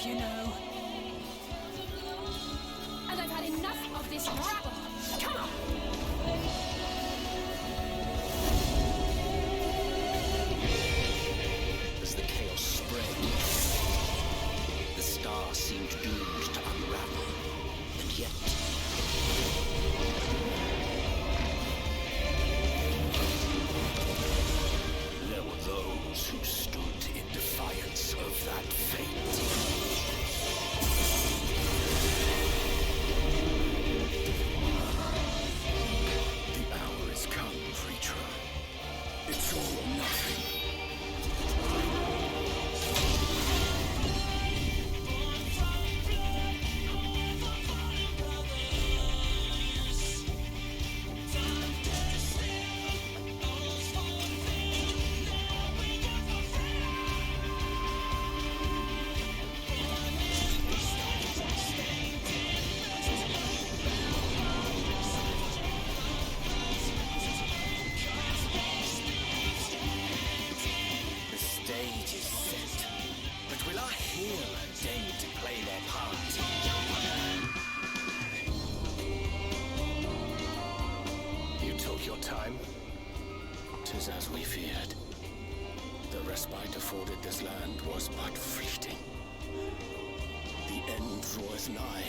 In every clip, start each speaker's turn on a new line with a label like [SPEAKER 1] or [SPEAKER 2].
[SPEAKER 1] enough, you know. And I've had enough of this rabble. Come on!
[SPEAKER 2] As the chaos spread, the star seemed doomed to unravel, and yet... there were those who stood in defiance of that fate. The hour has come, Preacher. It's all or nothing. As we feared, the respite afforded this land was but fleeting. The end draweth nigh.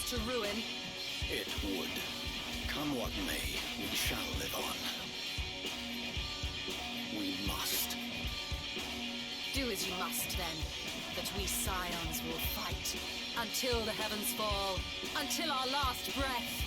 [SPEAKER 1] To ruin.
[SPEAKER 2] It would. Come what may, we shall live on. We must.
[SPEAKER 1] Do as you must, then, that we scions will fight until the heavens fall, until our last breath.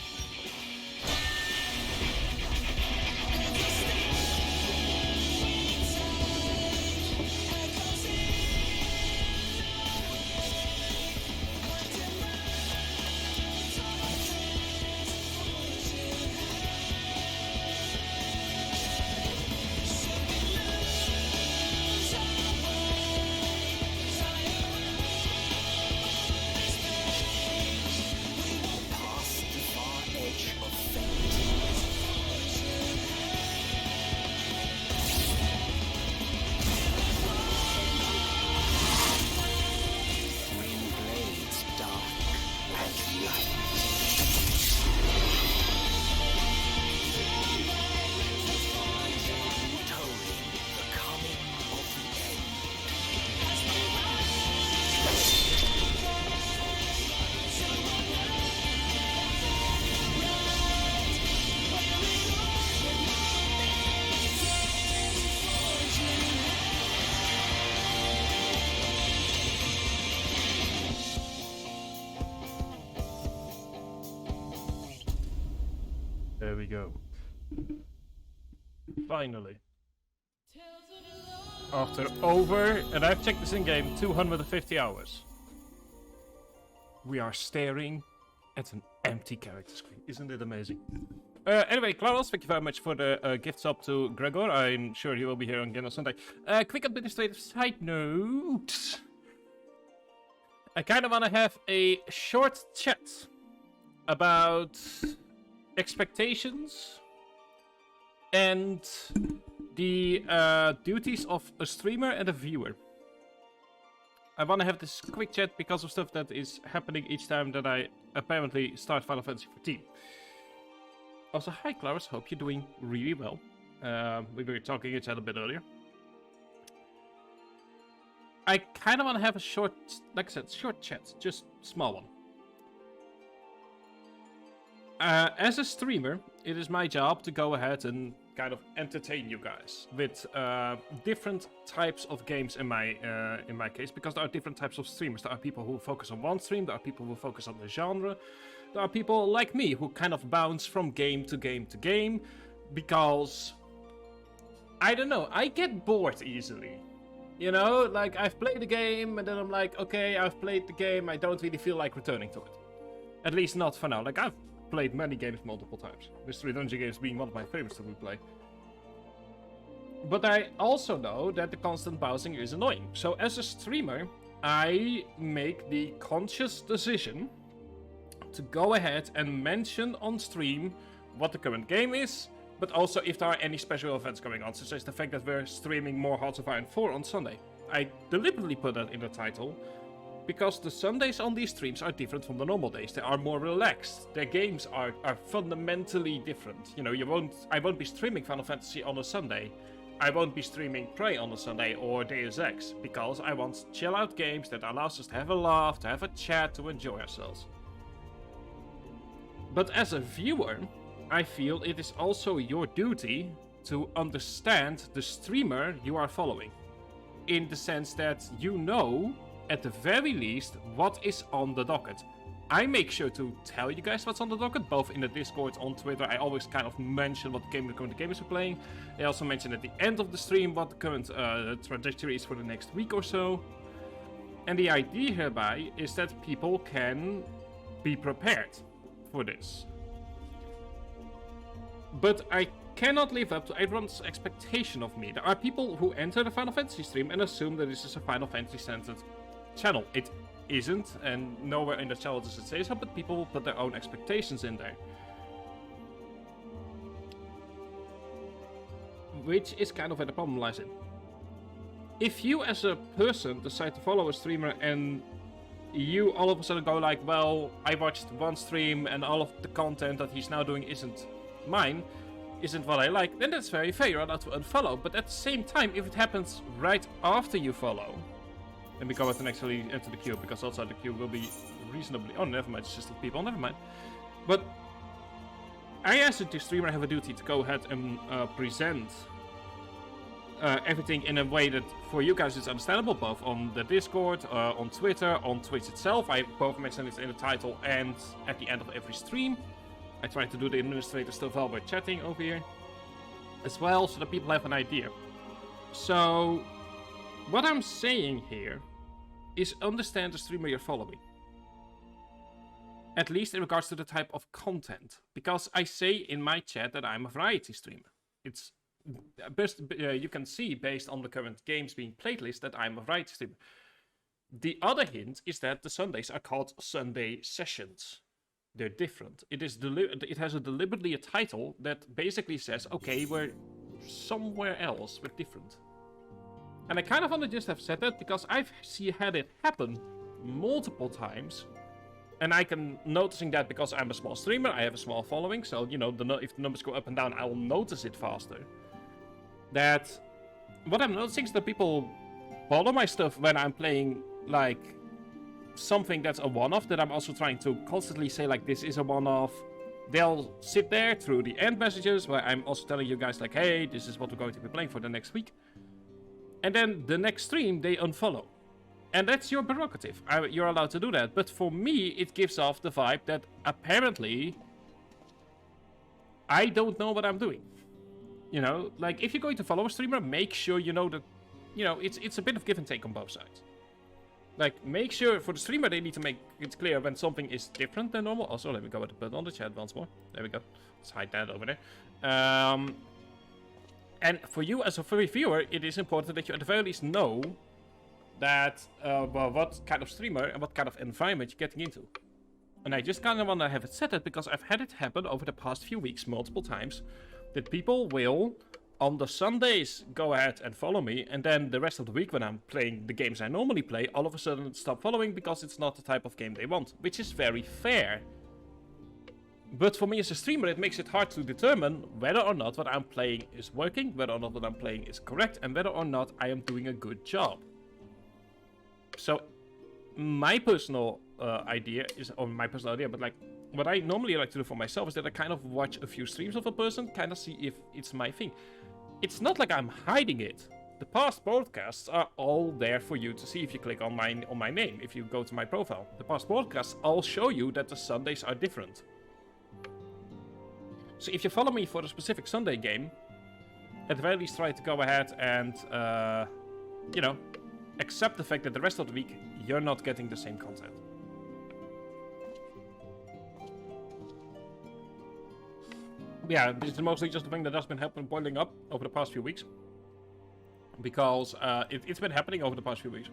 [SPEAKER 3] There we go. Finally. After over, and I've checked this in game, 250 hours. We are staring at an empty character screen. Isn't it amazing? Anyway, Klaus, thank you very much for the gift sub to Gregor. I'm sure he will be here again on Sunday. Quick administrative side note. I kind of want to have a short chat about expectations and the duties of a streamer and a viewer. I want to have this quick chat because of stuff that is happening each time that I apparently start Final Fantasy XIV. Also, hi Claris, hope you're doing really well. We were talking each other a bit earlier. I kind of want to have a short, like I said, short chat, just small one. As a streamer, it is my job to go ahead and kind of entertain you guys with different types of games in my case, because there are different types of streamers. There are people who focus on one stream, there are people who focus on the genre, there are people like me who kind of bounce from game to game to game, because, I don't know, I get bored easily. You know, like, I've played the game, and then I'm like, okay, I've played the game, I don't really feel like returning to it. At least not for now. Like, I've played many games multiple times. Mystery Dungeon games being one of my favorites to replay. But I also know that the constant bouncing is annoying. So as a streamer, I make the conscious decision to go ahead and mention on stream what the current game is, but also if there are any special events going on, such as the fact that we're streaming more Hearts of Iron 4 on Sunday. I deliberately put that in the title, because the Sundays on these streams are different from the normal days. They are more relaxed. Their games are fundamentally different. You know, I won't be streaming Final Fantasy on a Sunday. I won't be streaming Prey on a Sunday or Deus Ex, because I want chill-out games that allows us to have a laugh, to have a chat, to enjoy ourselves. But as a viewer, I feel it is also your duty to understand the streamer you are following. In the sense that you know, at the very least, what is on the docket. I make sure to tell you guys what's on the docket, both in the Discord, on Twitter. I always kind of mention what the current gamers are playing. I also mention at the end of the stream what the current trajectory is for the next week or so. And the idea hereby is that people can be prepared for this. But I cannot live up to everyone's expectation of me. There are people who enter the Final Fantasy stream and assume that this is a Final Fantasy centered channel. It isn't, and nowhere in the channel does it say so, but people will put their own expectations in there. Which is kind of where the problem lies in. If you as a person decide to follow a streamer and you all of a sudden go like, well, I watched one stream and all of the content that he's now doing isn't mine, isn't what I like, then that's very fair. You're allowed to unfollow. But at the same time, if it happens right after you follow, let me go ahead and actually enter the queue, because outside the queue will be reasonably... Oh, never mind, it's just people, never mind. But I, as a streamer, have a duty to go ahead and present everything in a way that for you guys is understandable, both on the Discord, on Twitter, on Twitch itself. I both mention it in the title and at the end of every stream. I try to do the administrator stuff while we're chatting over here as well, so that people have an idea. So what I'm saying here is understand the streamer you're following. At least in regards to the type of content. Because I say in my chat that I'm a variety streamer. It's best, you can see based on the current games being played list that I'm a variety streamer. The other hint is that the Sundays are called Sunday sessions. They're different. It has deliberately a title that basically says, okay, we're somewhere else, we're different. And I kind of want to just have said that because I've had it happen multiple times. And I can noticing that because I'm a small streamer, I have a small following, so, you know, if the numbers go up and down, I will notice it faster. That what I'm noticing is that people follow my stuff when I'm playing, like, something that's a one-off, that I'm also trying to constantly say, like, this is a one-off. They'll sit there through the end messages where I'm also telling you guys, like, hey, this is what we're going to be playing for the next week. And then the next stream, they unfollow. And that's your prerogative. You're allowed to do that. But for me, it gives off the vibe that apparently I don't know what I'm doing. You know, like, if you're going to follow a streamer, make sure you know that, you know, it's a bit of give and take on both sides. Like, make sure for the streamer, they need to make it clear when something is different than normal. Also, let me go with the button on the chat once more. There we go. Let's hide that over there. And for you as a reviewer, it is important that you at the very least know that, well, what kind of streamer and what kind of environment you're getting into. And I just kind of want to have it said that because I've had it happen over the past few weeks multiple times, that people will, on the Sundays, go ahead and follow me, and then the rest of the week when I'm playing the games I normally play, all of a sudden stop following because it's not the type of game they want, which is very fair. But for me as a streamer, it makes it hard to determine whether or not what I'm playing is working, whether or not what I'm playing is correct, and whether or not I am doing a good job. So, my personal idea is, or my personal idea, but like, what I normally like to do for myself is that I kind of watch a few streams of a person, kind of see if it's my thing. It's not like I'm hiding it. The past podcasts are all there for you to see if you click on my name, if you go to my profile. The past podcasts all show you that the Sundays are different. So if you follow me for a specific Sunday game, at the very least try to go ahead and, you know, accept the fact that the rest of the week you're not getting the same content. Yeah, this is mostly just a thing that has been boiling up over the past few weeks. Because it's been happening over the past few weeks.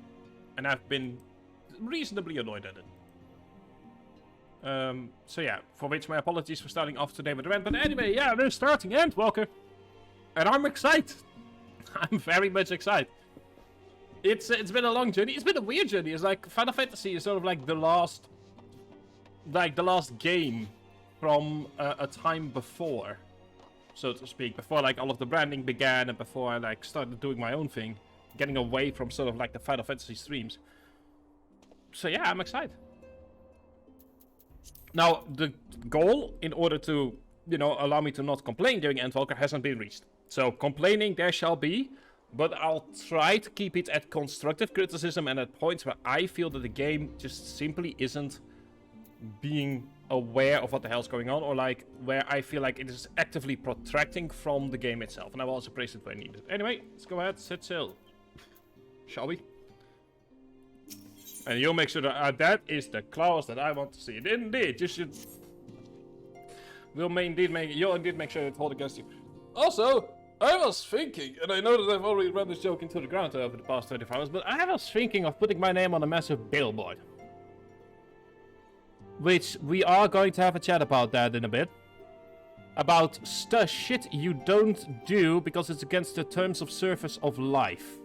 [SPEAKER 3] And I've been reasonably annoyed at it. So yeah, for which my apologies for starting off today with the rant. But anyway, yeah, we're starting Endwalker. And I'm excited. I'm very much excited. It's been a long journey. It's been a weird journey. It's like Final Fantasy is sort of like the last game from a time before, so to speak, before like all of the branding began and before I like started doing my own thing, getting away from sort of like the Final Fantasy streams. So yeah, I'm excited. Now the goal, in order to, you know, allow me to not complain during Endwalker, hasn't been reached. So complaining there shall be, but I'll try to keep it at constructive criticism and at points where I feel that the game just simply isn't being aware of what the hell's going on, or like where I feel like it is actively protracting from the game itself, and I will also praise it when needed. Anyway, let's go ahead, set sail. Shall we? And you'll make sure that that is the clause that I want to see. Indeed, you should. You'll indeed make sure it hold against you. Also, I was thinking, and I know that I've already run this joke into the ground over the past 24 hours, but I was thinking of putting my name on a massive billboard. Which we are going to have a chat about that in a bit. About shit you don't do because it's against the terms of service of life.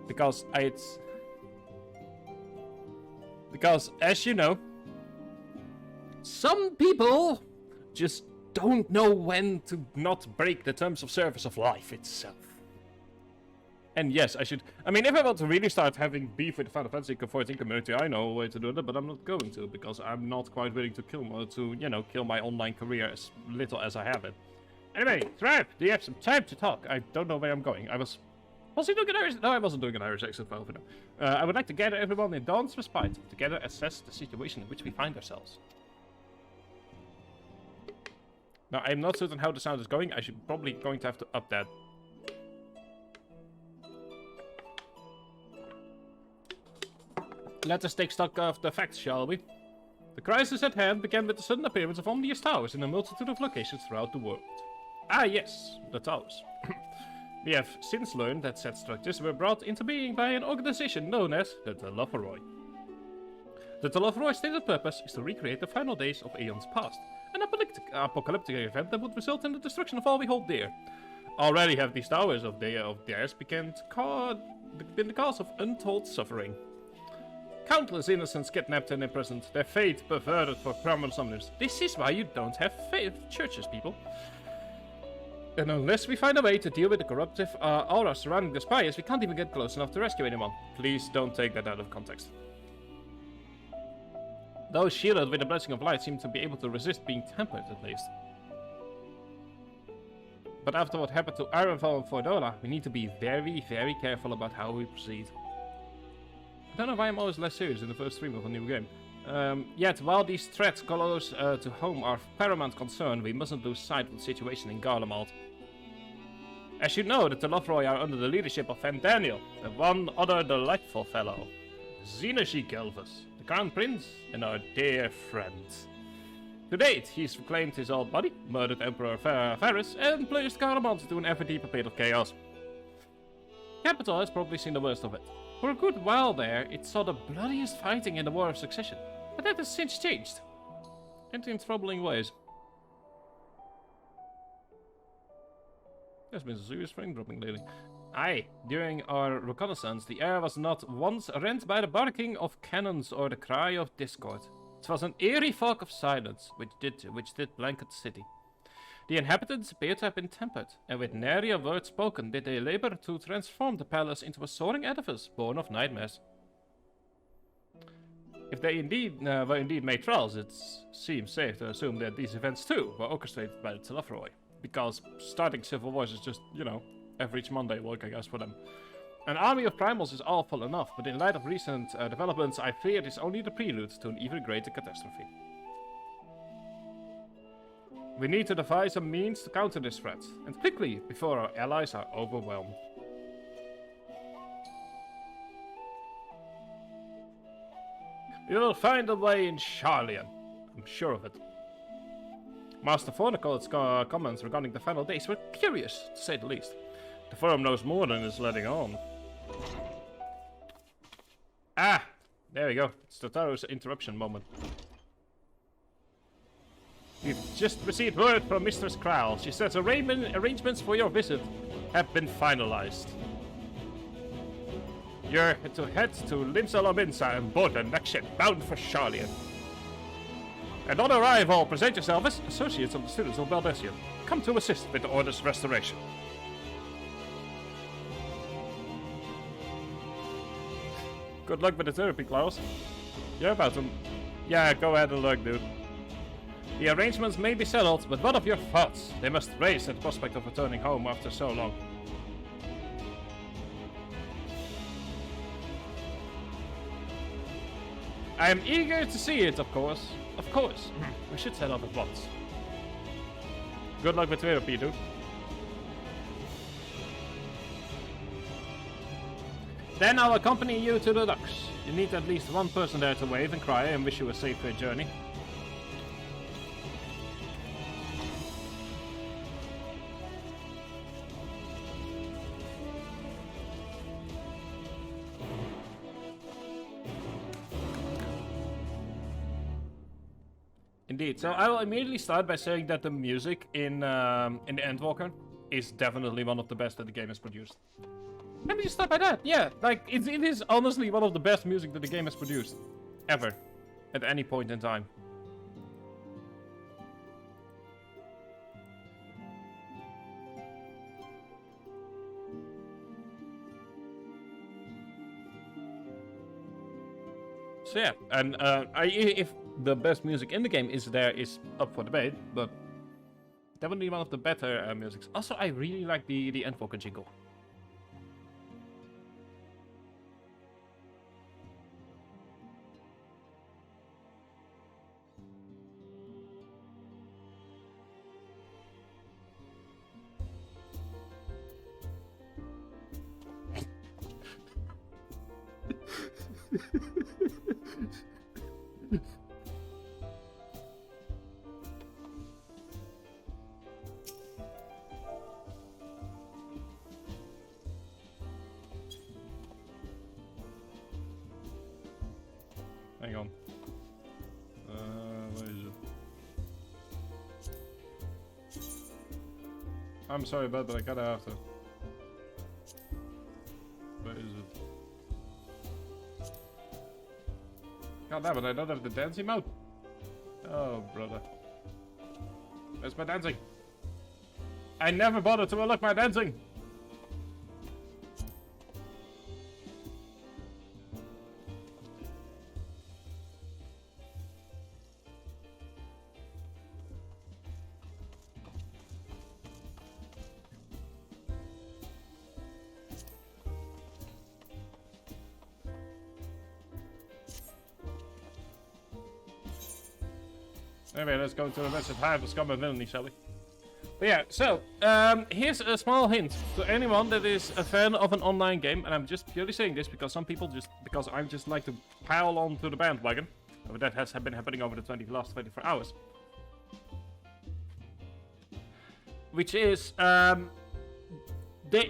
[SPEAKER 3] Because as you know, some people just don't know when to not break the terms of service of life itself. And yes, I mean, if I want to really start having beef with the Final Fantasy 14 community, I know a way to do that, but I'm not going to, because I'm not quite willing to kill my online career as little as I have it. Anyway, Thrive, do you have some time to talk? I don't know where I'm going. Was he doing an Irish? No, I wasn't doing an Irish accent for now. I would like to gather everyone in Dawn's respite, together assess the situation in which we find ourselves. Now, I'm not certain how the sound is going. I should probably going to have to up that. Let us take stock of the facts, shall we? The crisis at hand began with the sudden appearance of ominous towers in a multitude of locations throughout the world. Ah yes, the towers. We have since learned that said structures were brought into being by an organization known as the Telophoroi. The Telophoroi stated purpose is to recreate the final days of aeons past, an apocalyptic event that would result in the destruction of all we hold dear. Already have these towers of theirs been the cause of untold suffering. Countless innocents kidnapped and imprisoned, their fate perverted for criminal summoners. This is why you don't have churches, people. And unless we find a way to deal with the corruptive aura surrounding the spires, we can't even get close enough to rescue anyone. Please don't take that out of context. Those shielded with the blessing of light seem to be able to resist being tempered, at least. But after what happened to Ironfall and Fordola, we need to be very, very careful about how we proceed. I don't know why I'm always less serious in the first stream of a new game. Yet, while these threats close to home are of paramount concern, we mustn't lose sight of the situation in Garlemald. As you know, the Telophoroi are under the leadership of Daniel, the one other delightful fellow, Xenoshi Gelvus, the Crown Prince, and our dear friend. To date, he's reclaimed his old body, murdered Emperor Ferris, and plunged Garlemald into an ever deeper pit of chaos. Capital has probably seen the worst of it. For a good while there, it saw the bloodiest fighting in the War of Succession, but that has since changed. And in troubling ways. There's been some serious frame dropping lately. Aye, during our reconnaissance, the air was not once rent by the barking of cannons or the cry of discord. It was an eerie fog of silence which did blanket the city. The inhabitants appeared to have been tempered, and with nary a word spoken did they labor to transform the palace into a soaring edifice born of nightmares. If they indeed were indeed made trials, it seems safe to assume that these events too were orchestrated by the Telephroi. Because starting Civil Wars is just, you know, average Monday work, I guess, for them. An army of primals is awful enough, but in light of recent developments, I fear it is only the prelude to an even greater catastrophe. We need to devise a means to counter this threat, and quickly, before our allies are overwhelmed. We will find a way in Charlian. I'm sure of it. Master Fornicole's comments regarding the final days were curious, to say the least. The Forum knows more than is letting on. Ah! There we go. It's Totaro's interruption moment. We've just received word from Mistress Kral. She says arrangements for your visit have been finalized. You're to head to Limsa Lominsa and board the next ship bound for Charlian. And on arrival, present yourself as associates of the students of Valdesian. Come to assist with the Order's restoration. Good luck with the therapy, Klaus. You're about to... Yeah, go ahead and look, dude. The arrangements may be settled, but what of your thoughts? They must raise at the prospect of returning home after so long. I am eager to see it, of course. Of course. We should set off at once. Good luck with therapy, dude. Then I'll accompany you to the docks. You need at least one person there to wave and cry and wish you a safe journey. Indeed. So I will immediately start by saying that the music in the Endwalker is definitely one of the best that the game has produced. Let me just start by that. Yeah, like it is honestly one of the best music that the game has produced ever, at any point in time. So yeah, and if the best music in the game is up for debate, but definitely one of the better musics. Also, I really like the Endwalker jingle. Hang on. Where is it? I'm sorry, bud, but I gotta have to. Where is it? God damn it, I don't have the dancing mode. Oh, brother. Where's my dancing? I never bothered to unlock my dancing! Anyway, let's go to the rest of time for Scum and Villainy, shall we? But yeah, so, here's a small hint to anyone that is a fan of an online game, and I'm just purely saying this because some people because I just like to pile on to the bandwagon. That has been happening over the last 24 hours. Which is, there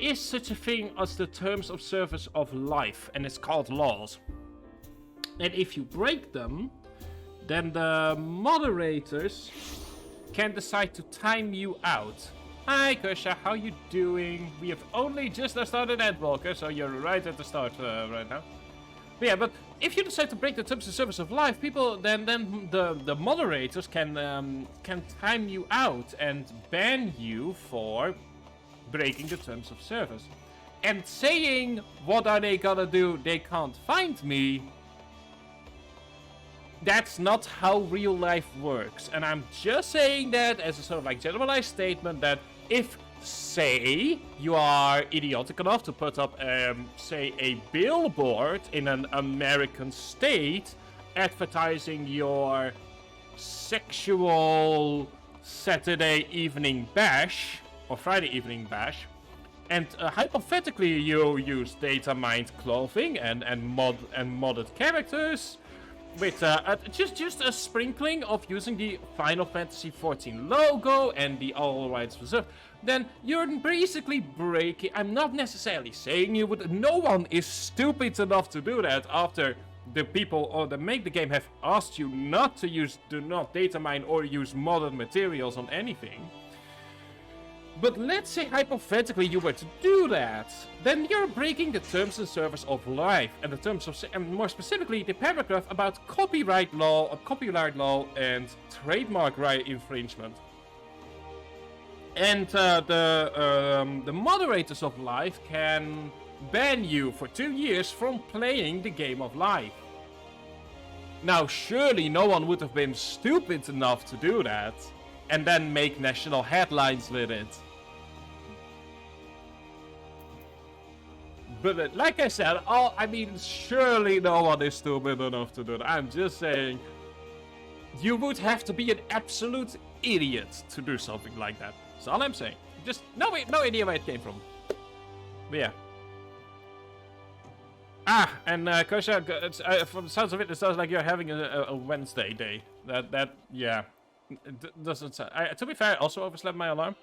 [SPEAKER 3] is such a thing as the terms of service of life, and it's called laws. And if you break them, then the moderators can decide to time you out. Hi Kusha, how you doing? We have only just started Endwalker, so you're right at the start right now. But yeah, but if you decide to break the terms of service of life, people then the moderators can time you out and ban you for breaking the terms of service. And saying, what are they gonna do? They can't find me. that's not how real life works. And I'm just saying that as a sort of like generalized statement that if, say, you are idiotic enough to put up, say, a billboard in an American state advertising your sexual Saturday evening bash or Friday evening bash, and hypothetically you use data mined clothing and modded characters with just a sprinkling of using the Final Fantasy XIV logo and the all rights reserved, then you're basically breaking. I'm not necessarily saying you would. No one is stupid enough to do that after the people or that make the game have asked you not to use, do not data mine or use modded materials on anything. But let's say hypothetically you were to do that, then you're breaking the terms and service of life, and the terms of, and more specifically the paragraph about copyright law and trademark right infringement. And the moderators of life can ban you for 2 years from playing the game of life. Now, surely no one would have been stupid enough to do that and then make national headlines with it. But like I said, surely no one is stupid enough to do that. I'm just saying, you would have to be an absolute idiot to do something like that. That's all I'm saying. Just no idea where it came from. But yeah. And Kosha, from the sounds of it sounds like you're having a Wednesday day. Yeah. It doesn't sound... to be fair, I also overslept my alarm.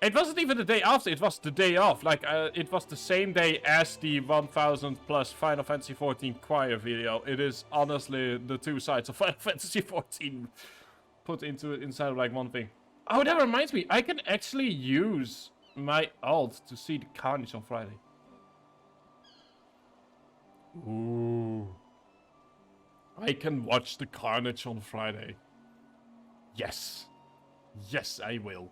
[SPEAKER 3] It wasn't even the day after, it was the day off. Like, it was the same day as the 1000 plus Final Fantasy XIV choir video. It is honestly the two sides of Final Fantasy XIV put inside of like one thing. Oh, that reminds me, I can actually use my alt to see the carnage on Friday. Ooh. I can watch the carnage on Friday. Yes. Yes, I will.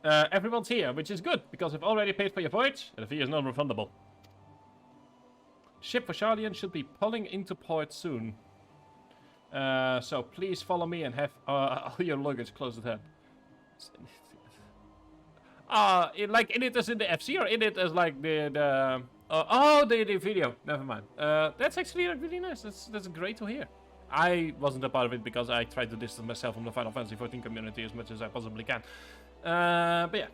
[SPEAKER 3] Everyone's here, which is good, because I've already paid for your voyage, and the fee is non-refundable. Ship for Charlian should be pulling into port soon. So please follow me and have all your luggage close at hand. Like in it as in the FC, or in it as like the video. Never mind. That's actually like, really nice. That's great to hear. I wasn't a part of it because I tried to distance myself from the Final Fantasy XIV community as much as I possibly can. But yeah.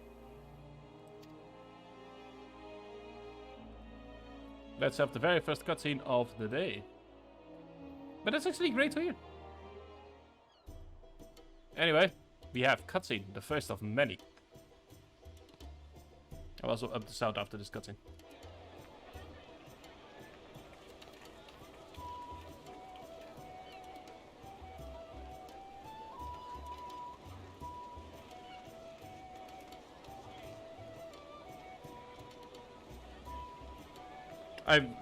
[SPEAKER 3] Let's have the very first cutscene of the day. But that's actually great to hear. Anyway, we have cutscene, the first of many. I'll also up the sound after this cutscene.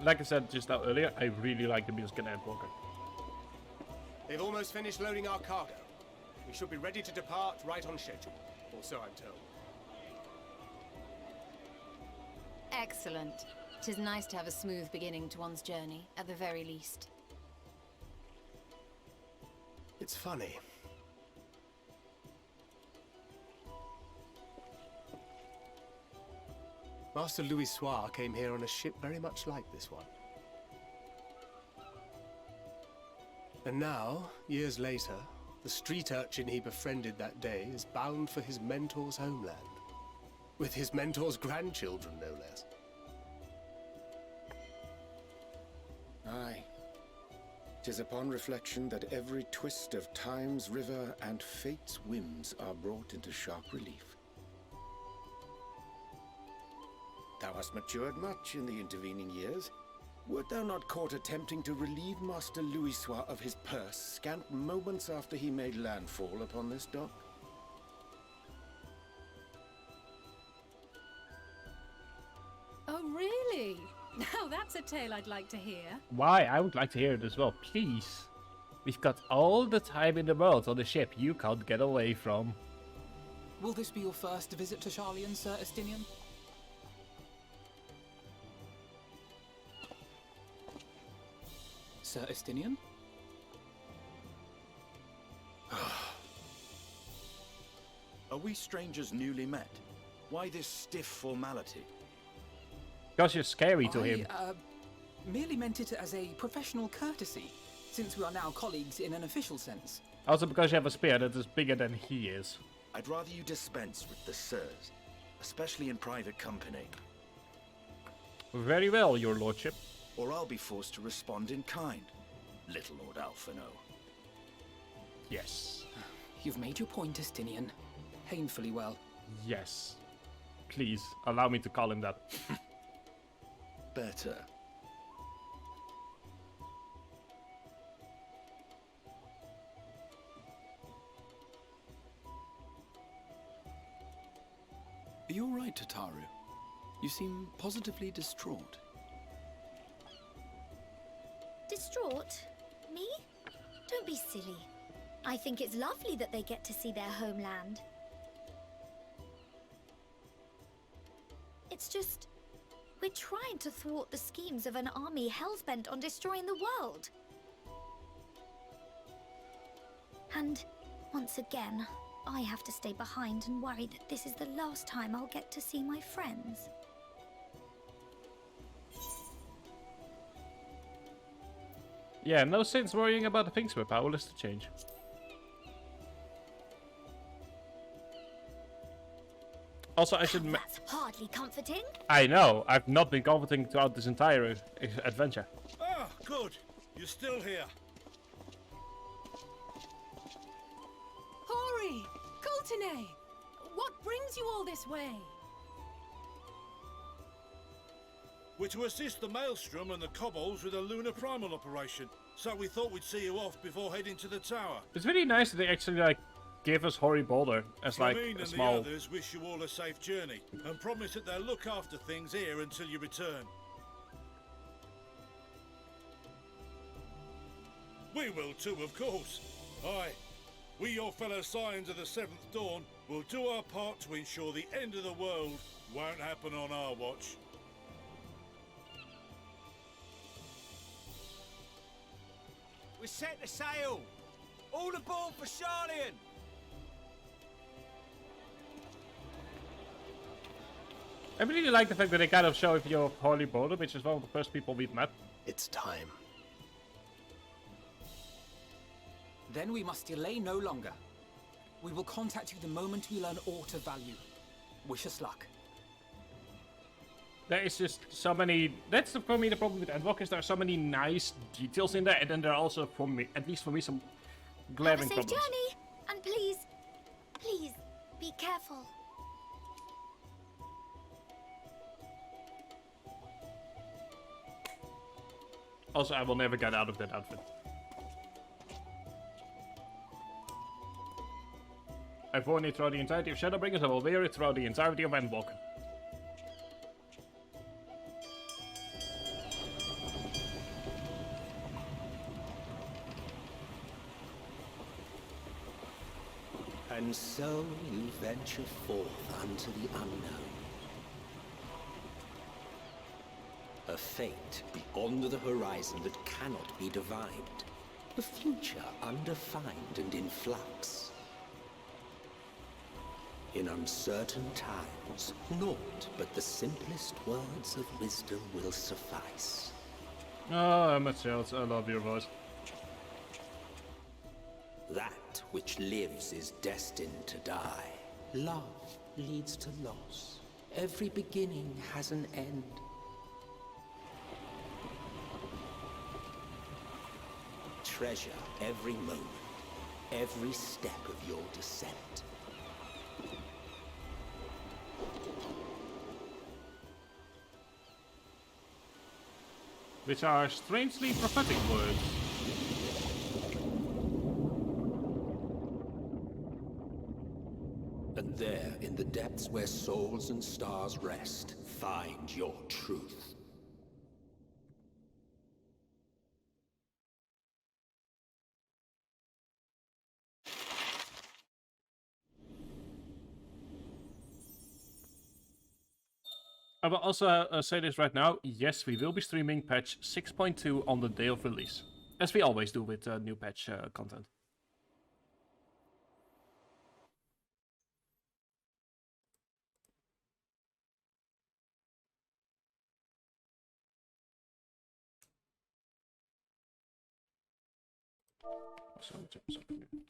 [SPEAKER 3] Like I said just now earlier, I really like the music in Endwalker.
[SPEAKER 4] They've almost finished loading our cargo. We should be ready to depart right on schedule, or so I'm told.
[SPEAKER 1] Excellent. 'Tis nice to have a smooth beginning to one's journey, at the very least.
[SPEAKER 4] It's funny. Master Louis Soir came here on a ship very much like this one. And now, years later, the street urchin he befriended that day is bound for his mentor's homeland. With his mentor's grandchildren, no less.
[SPEAKER 2] Aye. 'Tis upon reflection that every twist of time's river and fate's whims are brought into sharp relief. Thou hast matured much in the intervening years. Wert thou not caught attempting to relieve Master Louis Soir of his purse scant moments after he made landfall upon this dock?
[SPEAKER 5] Oh, really? Now that's a tale I'd like to hear.
[SPEAKER 3] Why? I would like to hear it as well, please. We've got all the time in the world on the ship you can't get away from.
[SPEAKER 6] Will this be your first visit to Charlian, Sir Estinian? Sir Estinian?
[SPEAKER 7] Are we strangers newly met? Why this stiff formality?
[SPEAKER 3] Because you're scary to him.
[SPEAKER 6] I merely meant it as a professional courtesy, since we are now colleagues in an official sense.
[SPEAKER 3] Also because you have a spear that is bigger than he is.
[SPEAKER 7] I'd rather you dispense with the sirs, especially in private company.
[SPEAKER 3] Very well, your lordship.
[SPEAKER 7] Or I'll be forced to respond in kind, little Lord Alphino.
[SPEAKER 3] Yes.
[SPEAKER 6] You've made your point, Estinian. Painfully well.
[SPEAKER 3] Yes. Please, allow me to call him that.
[SPEAKER 7] Better.
[SPEAKER 8] Are you all right, Tataru? You seem positively distraught.
[SPEAKER 9] Distraught? Me? Don't be silly. I think it's lovely that they get to see their homeland. It's just, we're trying to thwart the schemes of an army hellbent on destroying the world. And once again, I have to stay behind and worry that this is the last time I'll get to see my friends.
[SPEAKER 3] Yeah, no sense worrying about the things we're powerless to change. Also, I should...
[SPEAKER 9] That's hardly comforting.
[SPEAKER 3] I know, I've not been comforting throughout this entire adventure.
[SPEAKER 10] Ah, good. You're still here.
[SPEAKER 5] Hori! Coulternay! What brings you all this way?
[SPEAKER 10] We're to assist the Maelstrom and the Kobolds with a lunar primal operation, so we thought we'd see you off before heading to the tower.
[SPEAKER 3] It's really nice that they actually, like, give us Hori Boulder as, like,
[SPEAKER 10] Flamine
[SPEAKER 3] a
[SPEAKER 10] and
[SPEAKER 3] small...
[SPEAKER 10] the others wish you all a safe journey, and promise that they'll look after things here until you return. We will too, of course. Aye. We, your fellow Scions of the Seventh Dawn, will do our part to ensure the end of the world won't happen on our watch.
[SPEAKER 11] We're set to sail! All aboard for Sharlayan!
[SPEAKER 3] I really like the fact that they kind of show your Holy Boulder, which is one of the first people we've met.
[SPEAKER 4] It's time.
[SPEAKER 6] Then we must delay no longer. We will contact you the moment we learn aught of value. Wish us luck.
[SPEAKER 3] There is just so many... That's for me the problem with Endwalker, there are so many nice details in there, and then there are also, for me, at least for me, some glaring
[SPEAKER 9] Have a safe
[SPEAKER 3] problems.
[SPEAKER 9] journey! And please, please, be careful.
[SPEAKER 3] Also, I will never get out of that outfit. I've worn it throughout the entirety of Shadowbringers, I will wear it throughout the entirety of Endwalker.
[SPEAKER 12] And so you venture forth unto the unknown. A fate beyond the horizon that cannot be divined. A future undefined and in flux. In uncertain times, naught but the simplest words of wisdom will suffice.
[SPEAKER 3] Oh, Matthias, I love your voice.
[SPEAKER 12] That which lives is destined to die. Love leads to loss. Every beginning has an end. Treasure every moment, every step of your descent.
[SPEAKER 3] Which are strangely prophetic words.
[SPEAKER 12] And there, in the depths where souls and stars rest, find your truth.
[SPEAKER 3] I will also say this right now. Yes, we will be streaming patch 6.2 on the day of release. As we always do with new patch content. So check something new.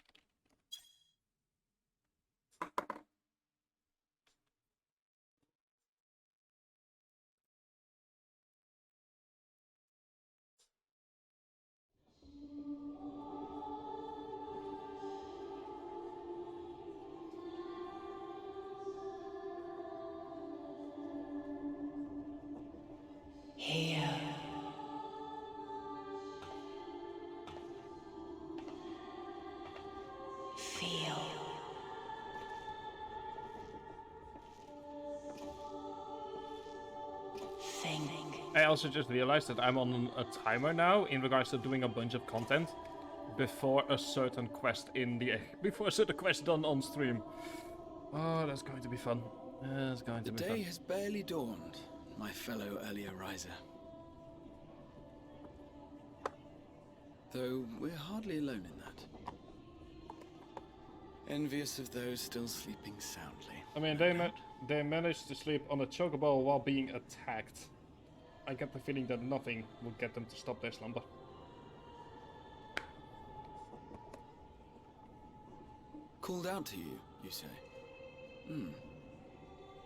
[SPEAKER 13] Here. Feel. Think.
[SPEAKER 3] I also just realized that I'm on a timer now in regards to doing a bunch of content before a certain quest before a certain quest done on stream. Oh, that's going to be fun. That's going to be fun.
[SPEAKER 8] The day has barely dawned, my fellow earlier riser. Though we're hardly alone in that. Envious of those still sleeping soundly.
[SPEAKER 3] I mean, they managed to sleep on a chocobo while being attacked. I get the feeling that nothing will get them to stop their slumber.
[SPEAKER 8] Called out to you, you say?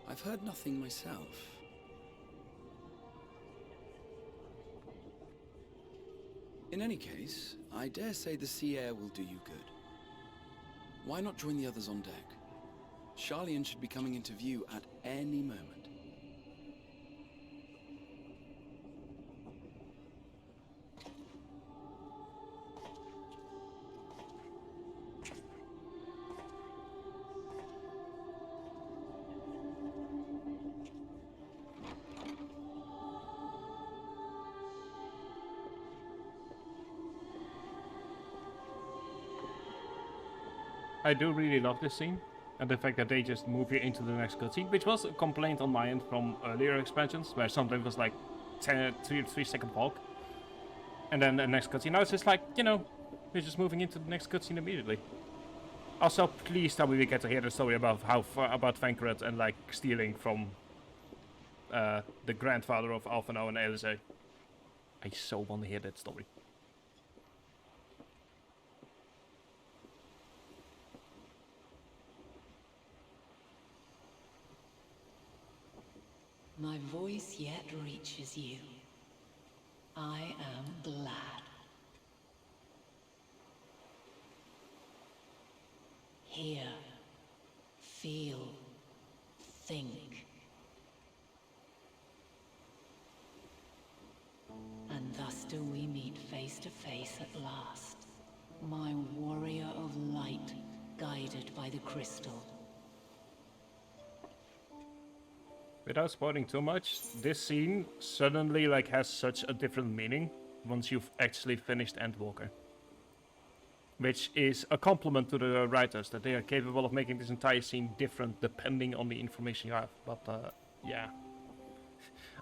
[SPEAKER 8] I've heard nothing myself. In any case, I dare say the sea air will do you good. Why not join the others on deck? Charlian should be coming into view at any moment.
[SPEAKER 3] I do really love this scene, and the fact that they just move you into the next cutscene, which was a complaint on my end from earlier expansions, where sometimes it was like 3-second walk, and then the next cutscene. Now it's just like, you know, you're just moving into the next cutscene immediately. Also, please tell me we get to hear the story about about Vankaret and like stealing from the grandfather of Alphino and Elise. I so want to hear that story.
[SPEAKER 13] My voice yet reaches you. I am glad. Hear, feel, think. And thus do we meet face to face at last. My warrior of light, guided by the crystal.
[SPEAKER 3] Without spoiling too much, this scene suddenly like has such a different meaning once you've actually finished Endwalker. Which is a compliment to the writers, that they are capable of making this entire scene different depending on the information you have. But yeah.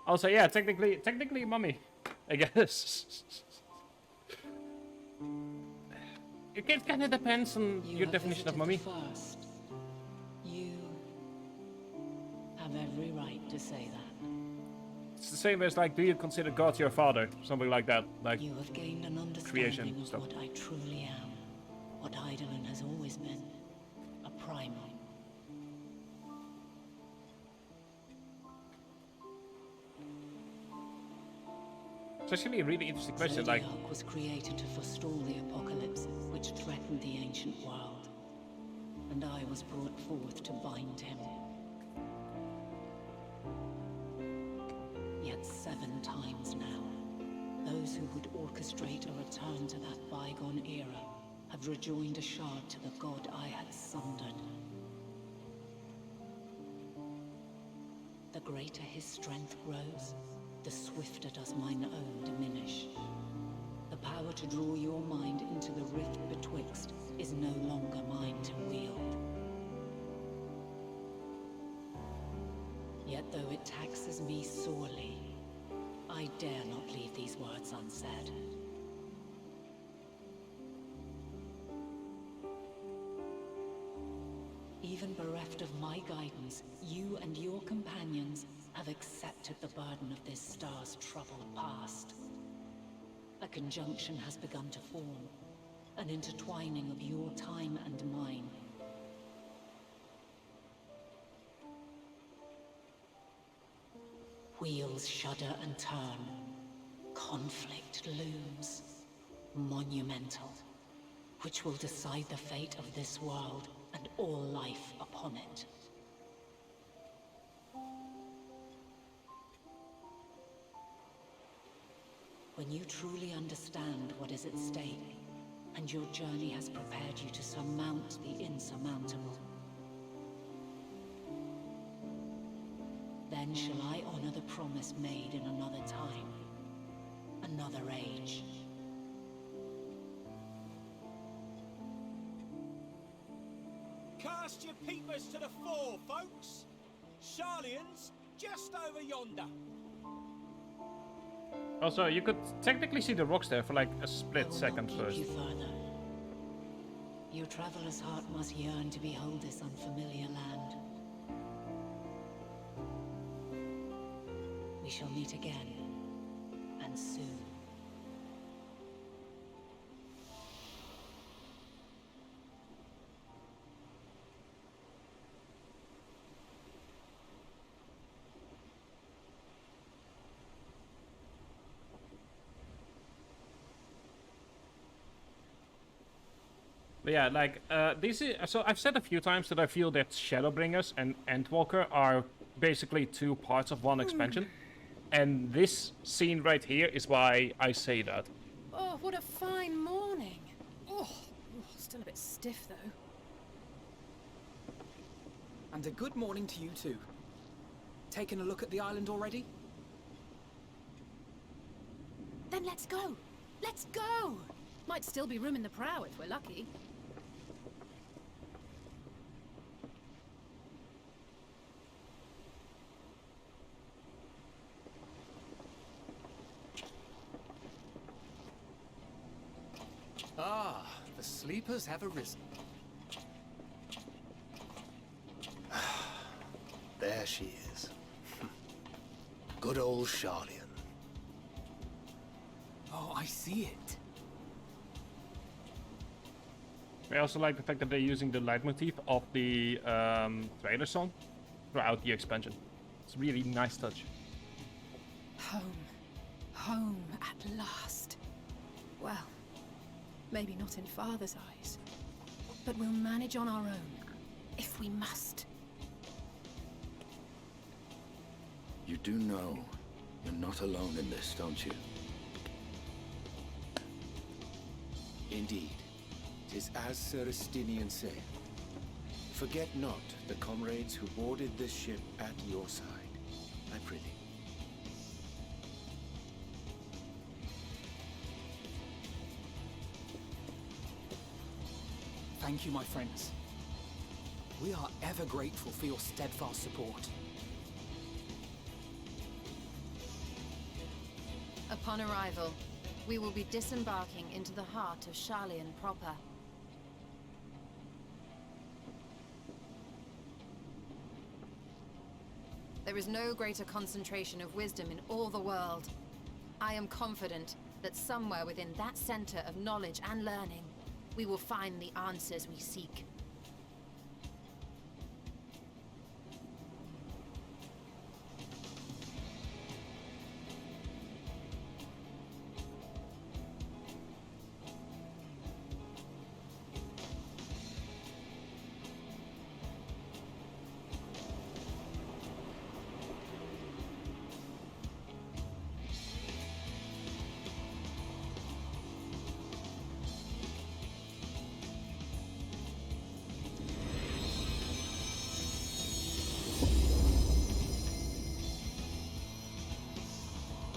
[SPEAKER 3] Also, yeah, technically mummy, I guess. It kind of depends on your definition of mummy.
[SPEAKER 13] First. You have every right to say that.
[SPEAKER 3] It's the same as like, do you consider God your father? Something like that. Like
[SPEAKER 13] you have gained an understanding
[SPEAKER 3] creation
[SPEAKER 13] of
[SPEAKER 3] stuff.
[SPEAKER 13] what I truly am. What Eidolon has always been. A primal.
[SPEAKER 3] It's actually a really interesting question. Like,
[SPEAKER 13] Zodiac was created to forestall the apocalypse which threatened the ancient world. And I was brought forth to bind him. Yet 7 times now, those who would orchestrate a return to that bygone era have rejoined a shard to the god I had sundered. The greater his strength grows, the swifter does mine own diminish. The power to draw your mind into the rift betwixt is no longer mine to wield. Yet though it taxes me sorely, I dare not leave these words unsaid. Even bereft of my guidance, you and your companions have accepted the burden of this star's troubled past. A conjunction has begun to form, an intertwining of your time and mine. Wheels shudder and turn. Conflict looms. Monumental. Which will decide the fate of this world and all life upon it. When you truly understand what is at stake, and your journey has prepared you to surmount the insurmountable, then shall I honor the promise made in another time, another age.
[SPEAKER 11] Cast your peepers to the fore, folks. Sharlayan's just over yonder.
[SPEAKER 3] Also, you could technically see the rocks there for like a split second first.
[SPEAKER 13] You further. Your traveler's heart must yearn to behold this unfamiliar land. We shall meet again, and soon.
[SPEAKER 3] But yeah, like, this is... So I've said a few times that I feel that Shadowbringers and Endwalker are basically two parts of one expansion. And this scene right here is why I say that.
[SPEAKER 5] Oh, what a fine morning. Oh, still a bit stiff, though.
[SPEAKER 6] And a good morning to you too. Taking a look at the island already?
[SPEAKER 5] Then let's go. Let's go. Might still be room in the prow if we're lucky.
[SPEAKER 4] Ah, the sleepers have arisen. There she is. Good old Sharlayan.
[SPEAKER 6] Oh, I see it.
[SPEAKER 3] I also like the fact that they're using the leitmotif of the trailer song throughout the expansion. It's a really nice touch.
[SPEAKER 5] Home. Home at last. Well, maybe not in Father's eyes, but we'll manage on our own, if we must.
[SPEAKER 7] You do know you're not alone in this, don't you?
[SPEAKER 2] Indeed. 'Tis as Sir Estinian saith. Forget not the comrades who boarded this ship at your side, I prithee.
[SPEAKER 6] Thank you, my friends. We are ever grateful for your steadfast support.
[SPEAKER 1] Upon arrival, we will be disembarking into the heart of Sharlayan proper. There is no greater concentration of wisdom in all the world. I am confident that somewhere within that center of knowledge and learning, we will find the answers we seek.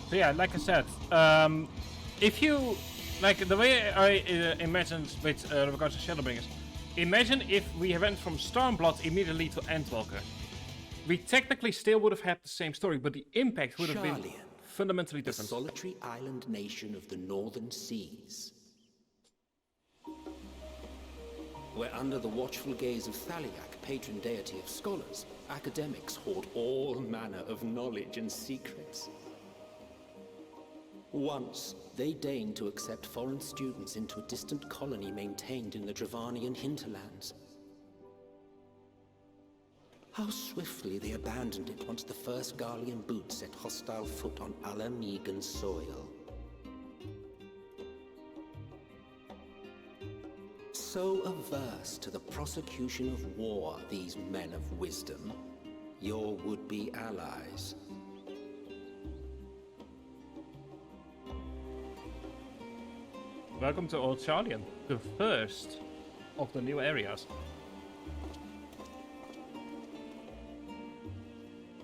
[SPEAKER 3] So yeah, like I said, if you, like the way I imagined with regards to Shadowbringers, imagine if we went from Stormblood immediately to Endwalker. We technically still would have had the same story, but the impact would have been fundamentally different.
[SPEAKER 12] The solitary island nation of the northern seas. Where under the watchful gaze of Thaliak, patron deity of scholars, academics hoard all manner of knowledge and secrets. Once, they deigned to accept foreign students into a distant colony maintained in the Dravanian hinterlands. How swiftly they abandoned it once the first Garlean boot set hostile foot on Alamegan soil. So averse to the prosecution of war, these men of wisdom, your would-be allies.
[SPEAKER 3] Welcome to Old Charlian, the first of the new areas.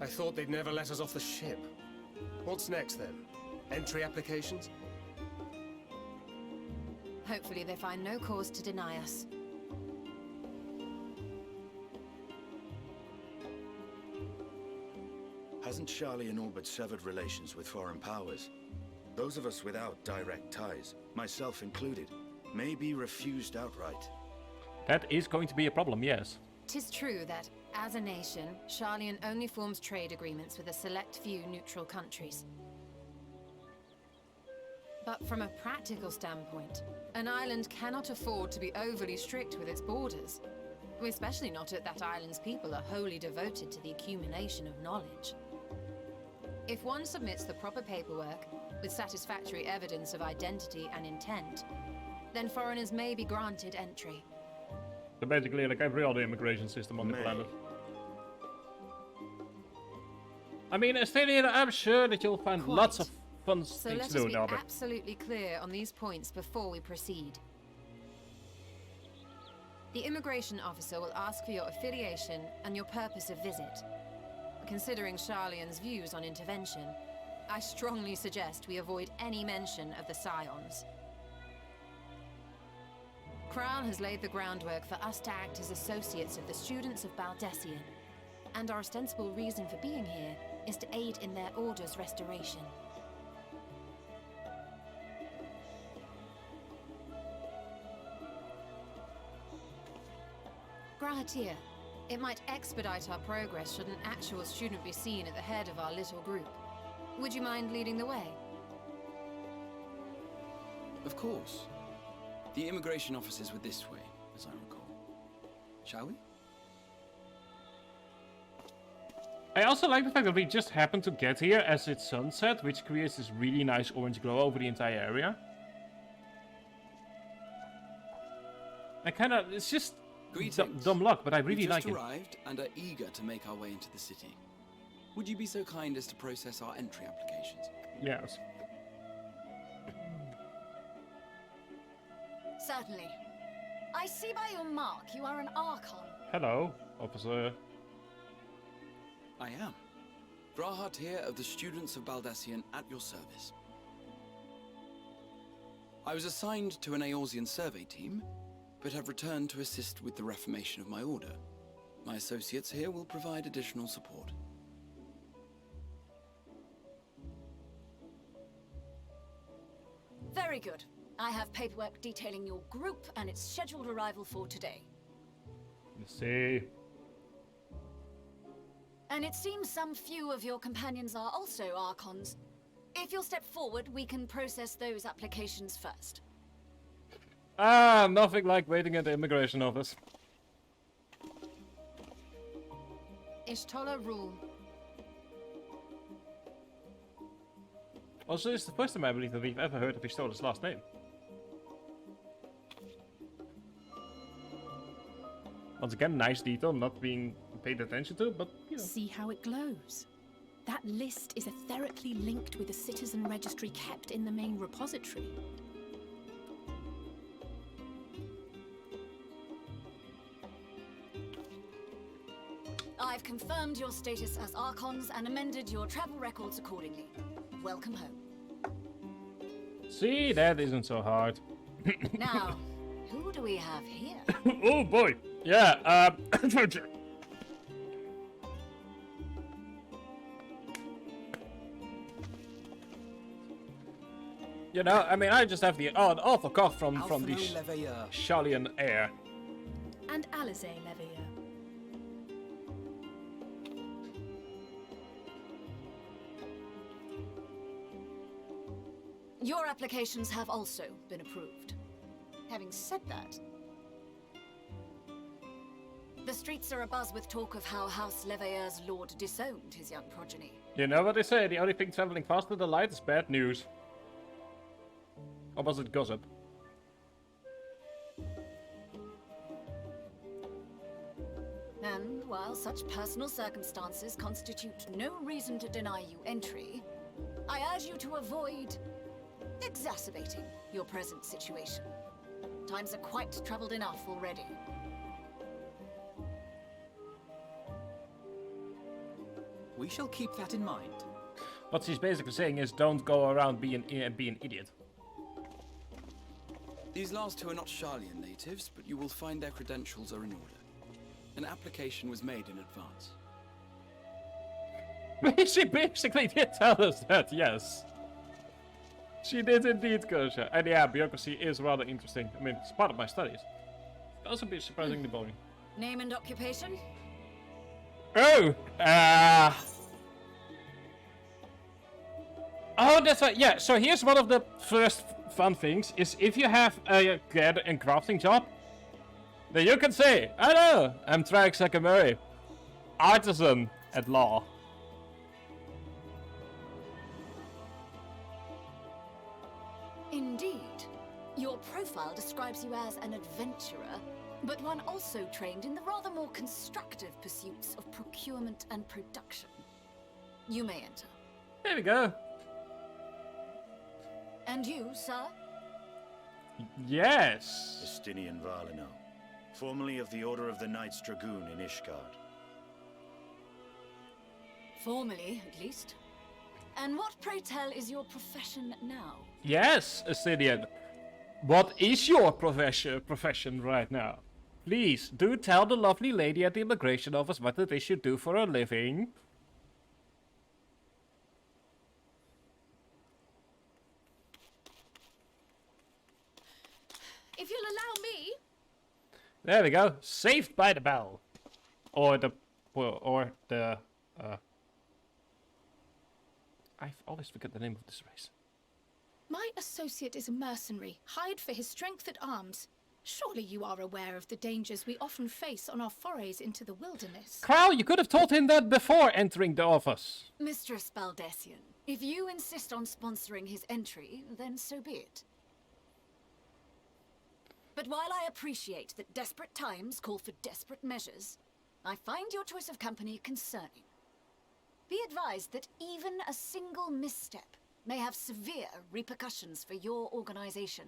[SPEAKER 4] I thought they'd never let us off the ship. What's next then? Entry applications?
[SPEAKER 1] Hopefully they find no cause to deny us.
[SPEAKER 7] Hasn't Charlian all but severed relations with foreign powers? Those of us without direct ties, myself included, may be refused outright.
[SPEAKER 3] That is going to be a problem, yes.
[SPEAKER 1] 'Tis true that, as a nation, Charlian only forms trade agreements with a select few neutral countries. But from a practical standpoint, an island cannot afford to be overly strict with its borders. Especially not if that island's people are wholly devoted to the accumulation of knowledge. If one submits the proper paperwork, with satisfactory evidence of identity and intent, then foreigners may be granted entry.
[SPEAKER 3] So basically like every other immigration system on the planet. I mean, Estonia, I'm sure that you'll find lots of fun
[SPEAKER 1] So
[SPEAKER 3] things
[SPEAKER 1] let
[SPEAKER 3] to
[SPEAKER 1] us
[SPEAKER 3] do
[SPEAKER 1] be
[SPEAKER 3] now, but
[SPEAKER 1] absolutely clear on these points before we proceed. The immigration officer will ask for your affiliation and your purpose of visit. Considering Charlian's views on intervention, I strongly suggest we avoid any mention of the Scions. Crown has laid the groundwork for us to act as associates of the students of Baldessian, and our ostensible reason for being here is to aid in their order's restoration. Grahatir, it might expedite our progress should an actual student be seen at the head of our little group. Would you mind leading the way?
[SPEAKER 8] Of course. The immigration officers were this way, as I recall. Shall we?
[SPEAKER 3] I also like the fact that we just happened to get here as it's sunset, which creates this really nice orange glow over the entire area. It's just dumb luck, but I really like it.
[SPEAKER 8] We've just arrived and are eager to make our way into the city. Would you be so kind as to process our entry applications?
[SPEAKER 3] Yes.
[SPEAKER 14] Certainly. I see by your mark you are an Archon.
[SPEAKER 3] Hello, officer.
[SPEAKER 8] I am. Grahatir of the Students of Baldessian at your service. I was assigned to an Eorzean survey team, but have returned to assist with the reformation of my order. My associates here will provide additional support.
[SPEAKER 14] Very good. I have paperwork detailing your group and its scheduled arrival for today.
[SPEAKER 3] Let's see.
[SPEAKER 14] And it seems some few of your companions are also Archons. If you'll step forward, we can process those applications first.
[SPEAKER 3] Nothing like waiting at the immigration office.
[SPEAKER 1] Ishtola rule.
[SPEAKER 3] Also, this is the first time I believe that we've ever heard of Ishtola's last name. Once again, nice detail, not being paid attention to, but you know.
[SPEAKER 5] See how it glows? That list is etherically linked with the citizen registry kept in the main repository.
[SPEAKER 14] I've confirmed your status as Archons and amended your travel records accordingly. Welcome home.
[SPEAKER 3] See, that isn't so hard.
[SPEAKER 14] Now, who do we have here?
[SPEAKER 3] Oh boy! Yeah, you know, I mean, I just have the an awful cough from the Charlian air.
[SPEAKER 5] And Alizé Leveilleur.
[SPEAKER 14] Your applications have also been approved. Having said that, the streets are abuzz with talk of how House Levaire's lord disowned his young progeny.
[SPEAKER 3] You know what they say, the only thing traveling faster than light is bad news. Or was it gossip?
[SPEAKER 14] And while such personal circumstances constitute no reason to deny you entry, I urge you to avoid exacerbating your present situation. Times are quite troubled enough already.
[SPEAKER 6] We shall keep that in mind.
[SPEAKER 3] What she's basically saying is don't go around being an idiot.
[SPEAKER 8] These last two are not Sharlayan natives, but you will find their credentials are in order. An application was made in advance.
[SPEAKER 3] She basically did tell us that, yes. She did indeed, Kosha. And yeah, bureaucracy is rather interesting. I mean, it's part of my studies. It's also be surprisingly boring.
[SPEAKER 14] Name and occupation?
[SPEAKER 3] Oh! Oh, that's right. Yeah, so here's one of the first fun things, is if you have a CAD and crafting job, then you can say, hello, I'm Track Sakamori, artisan at law.
[SPEAKER 14] Indeed. Your profile describes you as an adventurer, but one also trained in the rather more constructive pursuits of procurement and production. You may enter.
[SPEAKER 3] There we go.
[SPEAKER 14] And you, sir?
[SPEAKER 3] Yes.
[SPEAKER 7] Justinian Valino, formerly of the Order of the Knights Dragoon in Ishgard.
[SPEAKER 14] Formally, at least. And what, pray tell, is your profession now?
[SPEAKER 3] Yes, Astidian. What is your profession right now? Please, do tell the lovely lady at the immigration office what it is you do for a living.
[SPEAKER 5] If you'll allow me.
[SPEAKER 3] There we go. Saved by the bell. Or the... I always forget the name of this race.
[SPEAKER 5] My associate is a mercenary, hired for his strength at arms. Surely you are aware of the dangers we often face on our forays into the wilderness.
[SPEAKER 3] Crow, you could have told him that before entering the office.
[SPEAKER 14] Mistress Baldessian, if you insist on sponsoring his entry, then so be it. But while I appreciate that desperate times call for desperate measures, I find your choice of company concerning. Be advised that even a single misstep may have severe repercussions for your organization.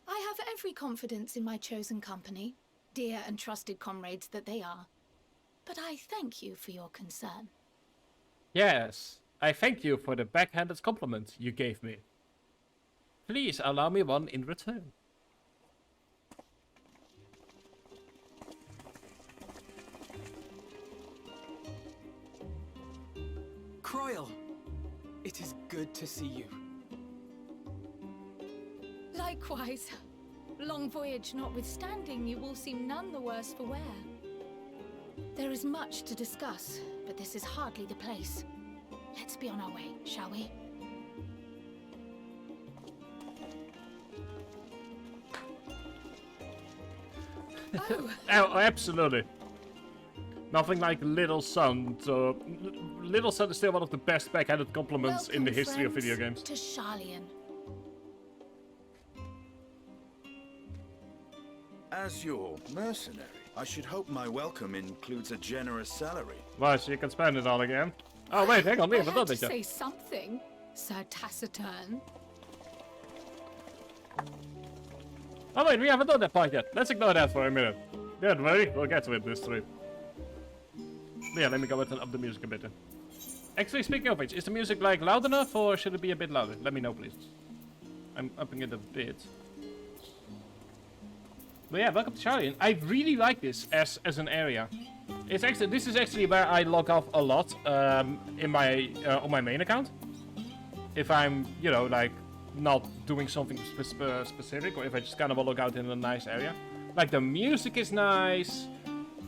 [SPEAKER 5] I have every confidence in my chosen company, dear and trusted comrades that they are. But I thank you for your concern.
[SPEAKER 3] Yes, I thank you for the backhanded compliment you gave me. Please allow me one in return.
[SPEAKER 6] Croyle, it is good to see you.
[SPEAKER 5] Likewise. Long voyage notwithstanding, you will seem none the worse for wear. There is much to discuss, but this is hardly the place. Let's be on our way, shall we?
[SPEAKER 3] Oh, absolutely. Nothing like Little Sun. So, Little Sun is still one of the best backhanded compliments in the history of video games.
[SPEAKER 5] To Sharlayan.
[SPEAKER 7] As your mercenary, I should hope my welcome includes a generous salary.
[SPEAKER 3] Well, so you can spend it all again. Oh wait, hang on, we haven't done
[SPEAKER 5] to
[SPEAKER 3] this yet.
[SPEAKER 5] Say something, Sir Taciturn.
[SPEAKER 3] Oh wait, we haven't done that part yet. Let's ignore that for a minute. Don't worry, we'll get to it this trip. Yeah, let me go and up the music a bit. Actually, speaking of which, is the music like loud enough or should it be a bit louder? Let me know, please. I'm upping it a bit. But yeah, welcome to Sharlayan. I really like this as an area. It's actually this is actually where I log off a lot in my on my main account. If I'm like not doing something specific, or if I just kind of log out in a nice area. Like the music is nice.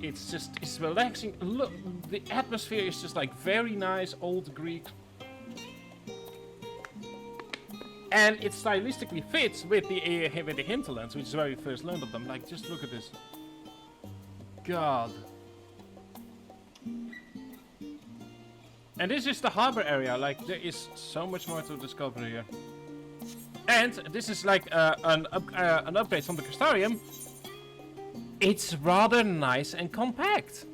[SPEAKER 3] It's relaxing. Look, the atmosphere is just like very nice old Greek. And it stylistically fits with the hinterlands, which is where we first learned of them. Like, just look at this. God. And this is the harbor area. Like, there is so much more to discover here. And this is like an upgrade from the Crystarium. It's rather nice and compact,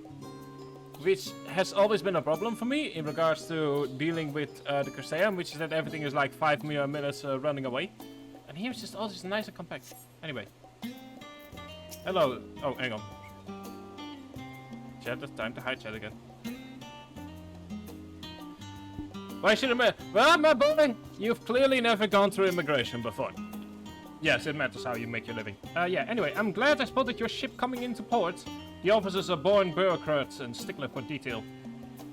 [SPEAKER 3] which has always been a problem for me in regards to dealing with the Crystarium, which is that everything is like 5 minutes running away. And here it's just all just nice and compact. Anyway. Hello. Oh, hang on. Chat, it's time to hide chat again. Why should I... Well, my boy, you've clearly never gone through immigration before. Yes, it matters how you make your living. Yeah, anyway, I'm glad I spotted your ship coming into port. The officers are born bureaucrats and stickler for detail.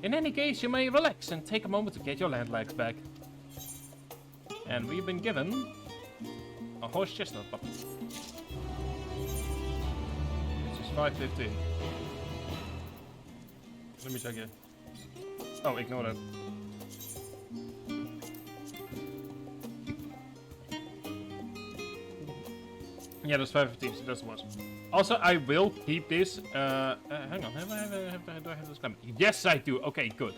[SPEAKER 3] In any case, you may relax and take a moment to get your land legs back. And we've been given a horse chestnut puppy. Which is 515. Let me check it. Oh, ignore that. Yeah, that's 515, so that's the worst. Also, I will keep this. Hang on, do I have this comment? Yes, I do. Okay, good.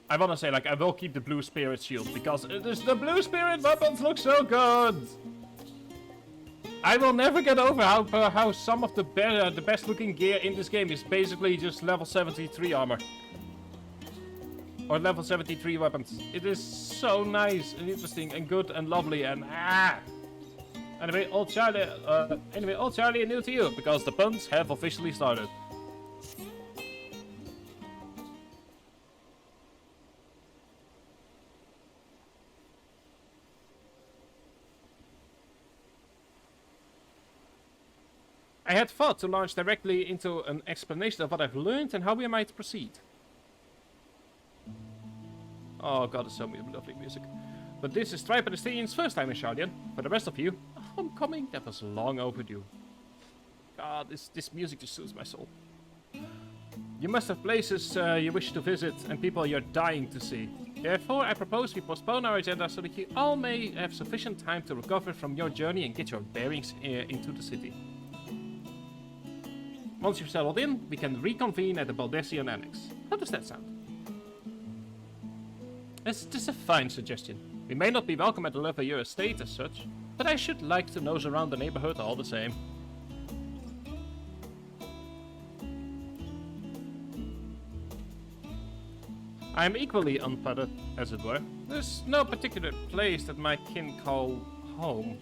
[SPEAKER 3] I want to say, like, I will keep the Blue Spirit shield because the Blue Spirit weapons look so good. I will never get over how some of the best looking gear in this game is basically just level 73 armor. Or level 73 weapons. It is so nice and interesting and good and lovely and Anyway, old Charlie and new to you, because the puns have officially started. I had thought to launch directly into an explanation of what I've learned and how we might proceed. Oh god, it's so lovely music. But this is Stripe and Estinian's first time in Shardian. For the rest of you, a homecoming that was long overdue. God, this music just soothes my soul. You must have places you wish to visit and people you're dying to see. Therefore, I propose we postpone our agenda so that you all may have sufficient time to recover from your journey and get your bearings into the city. Once you've settled in, we can reconvene at the Baldessian Annex. How does that sound? It's just a fine suggestion. We may not be welcome at the Levailleur estate as such, but I should like to nose around the neighborhood all the same. I am equally unfettered, as it were. There's no particular place that my kin call home.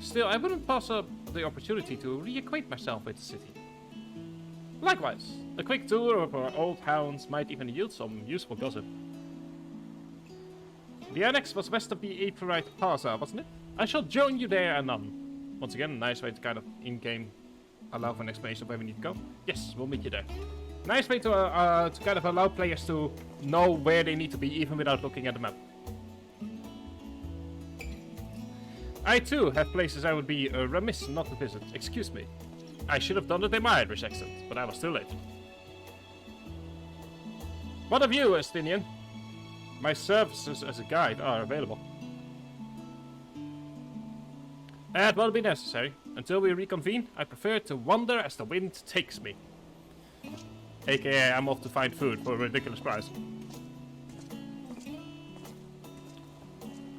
[SPEAKER 3] Still, I wouldn't pass up the opportunity to reacquaint myself with the city. Likewise, a quick tour of our old hounds might even yield some useful gossip. The annex was west of the Aetherite Plaza, wasn't it? I shall join you there anon. Once again, a nice way to kind of in-game allow for an explanation of where we need to go. Yes, we'll meet you there. Nice way to kind of allow players to know where they need to be even without looking at the map. I too have places I would be remiss not to visit. Excuse me. I should have done it in my Irish accent, but I was too late. What of you, Estinian? My services as a guide are available. That won't be necessary. Until we reconvene, I prefer to wander as the wind takes me. AKA, I'm off to find food for a ridiculous price.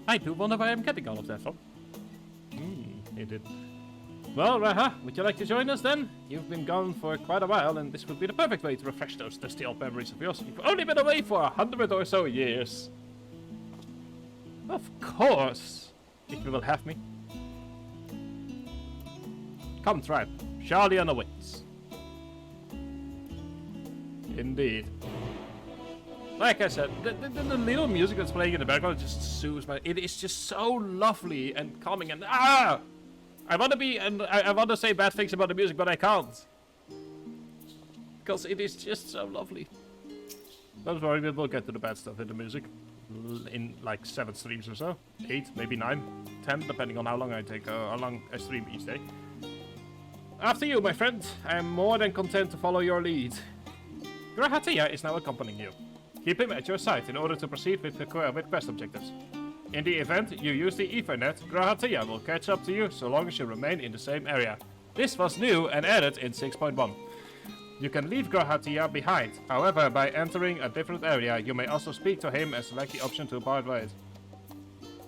[SPEAKER 3] I do wonder where I'm getting all of that from. Indeed. Well, Raha, would you like to join us then? You've been gone for quite a while, and this would be the perfect way to refresh those dusty old memories of yours. You've only been away for 100 or so years. Of course, if you will have me. Come, tribe. Shardian awaits. Indeed. Like I said, the little music that's playing in the background just soothes my... It is just so lovely and calming and... I want to be... and I want to say bad things about the music, but I can't. Because it is just so lovely. Don't worry, we'll get to the bad stuff in the music. In like 7 streams or so. 8, maybe 9, 10, depending on how long I take, how long I stream each day. After you, my friend. I am more than content to follow your lead. Grahatia is now accompanying you. Keep him at your side in order to proceed with quest objectives. In the event you use the Ethernet, Grahatia will catch up to you so long as you remain in the same area. This was new and added in 6.1. You can leave Grahatia behind. However, by entering a different area, you may also speak to him and select the option to part ways.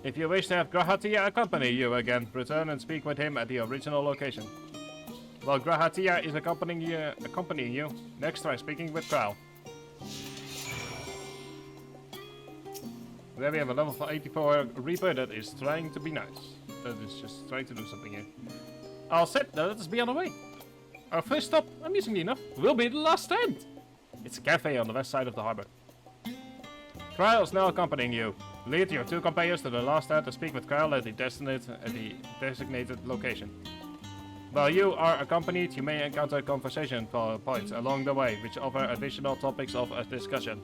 [SPEAKER 3] If you wish to have Grahatia accompany you again, return and speak with him at the original location. While Grahatia is accompanying you, next try speaking with Kral. There we have a level 84 Reaper that is trying to be nice. That is just trying to do something here. All set, now let us be on the way. Our first stop, amusingly enough, will be the last stand. It's a cafe on the west side of the harbor. Kral is now accompanying you. Lead your 2 companions to the last stand to speak with Kral at the designated location. While you are accompanied, you may encounter conversation points along the way, which offer additional topics of discussion.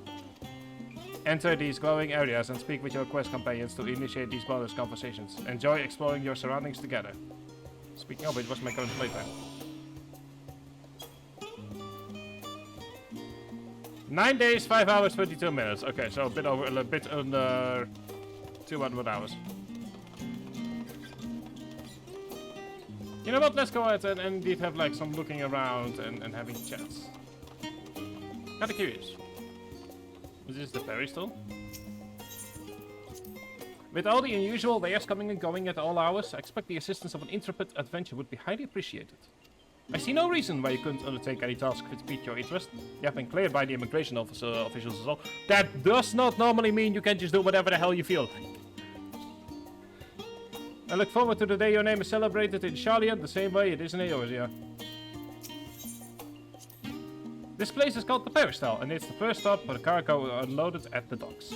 [SPEAKER 3] Enter these glowing areas and speak with your quest companions to initiate these bonus conversations. Enjoy exploring your surroundings together. Speaking of which, what's my current playtime? 9 days, 5 hours, 22 minutes. Okay, so a bit under 200 hours. You know what? Let's go ahead and indeed have like some looking around and having chats. Kinda curious. Is this the ferry still? With all the unusual wares coming and going at all hours, I expect the assistance of an intrepid adventurer would be highly appreciated. I see no reason why you couldn't undertake any task which pique your interest. You have been cleared by the immigration officials as well. That does not normally mean you can just do whatever the hell you feel. I look forward to the day your name is celebrated in Sharlayan the same way it is in Eorzea. This place is called the Peristyle, and it's the first stop for the cargo unloaded at the docks.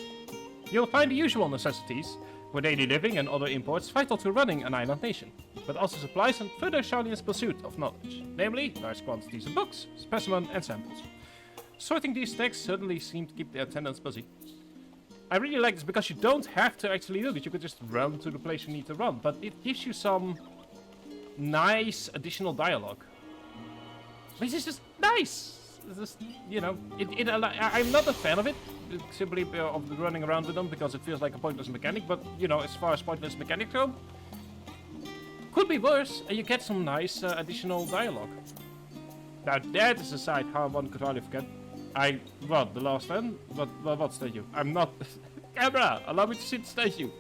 [SPEAKER 3] You'll find the usual necessities for daily living and other imports vital to running an island nation, but also supplies and further Sharlayan's pursuit of knowledge, namely large quantities of books, specimens, and samples. Sorting these texts certainly seemed to keep the attendants busy. I really like this because you don't have to actually do it, you could just run to the place you need to run, but it gives you some nice additional dialogue. Which is just nice! Just, you know, I'm not a fan of it, simply of running around with them, because it feels like a pointless mechanic, but, you know, as far as pointless mechanics go, could be worse, and you get some nice additional dialogue. Now, that is a side how one could hardly forget. The last one? What statue? I'm not... Camera! Allow me to see the statue.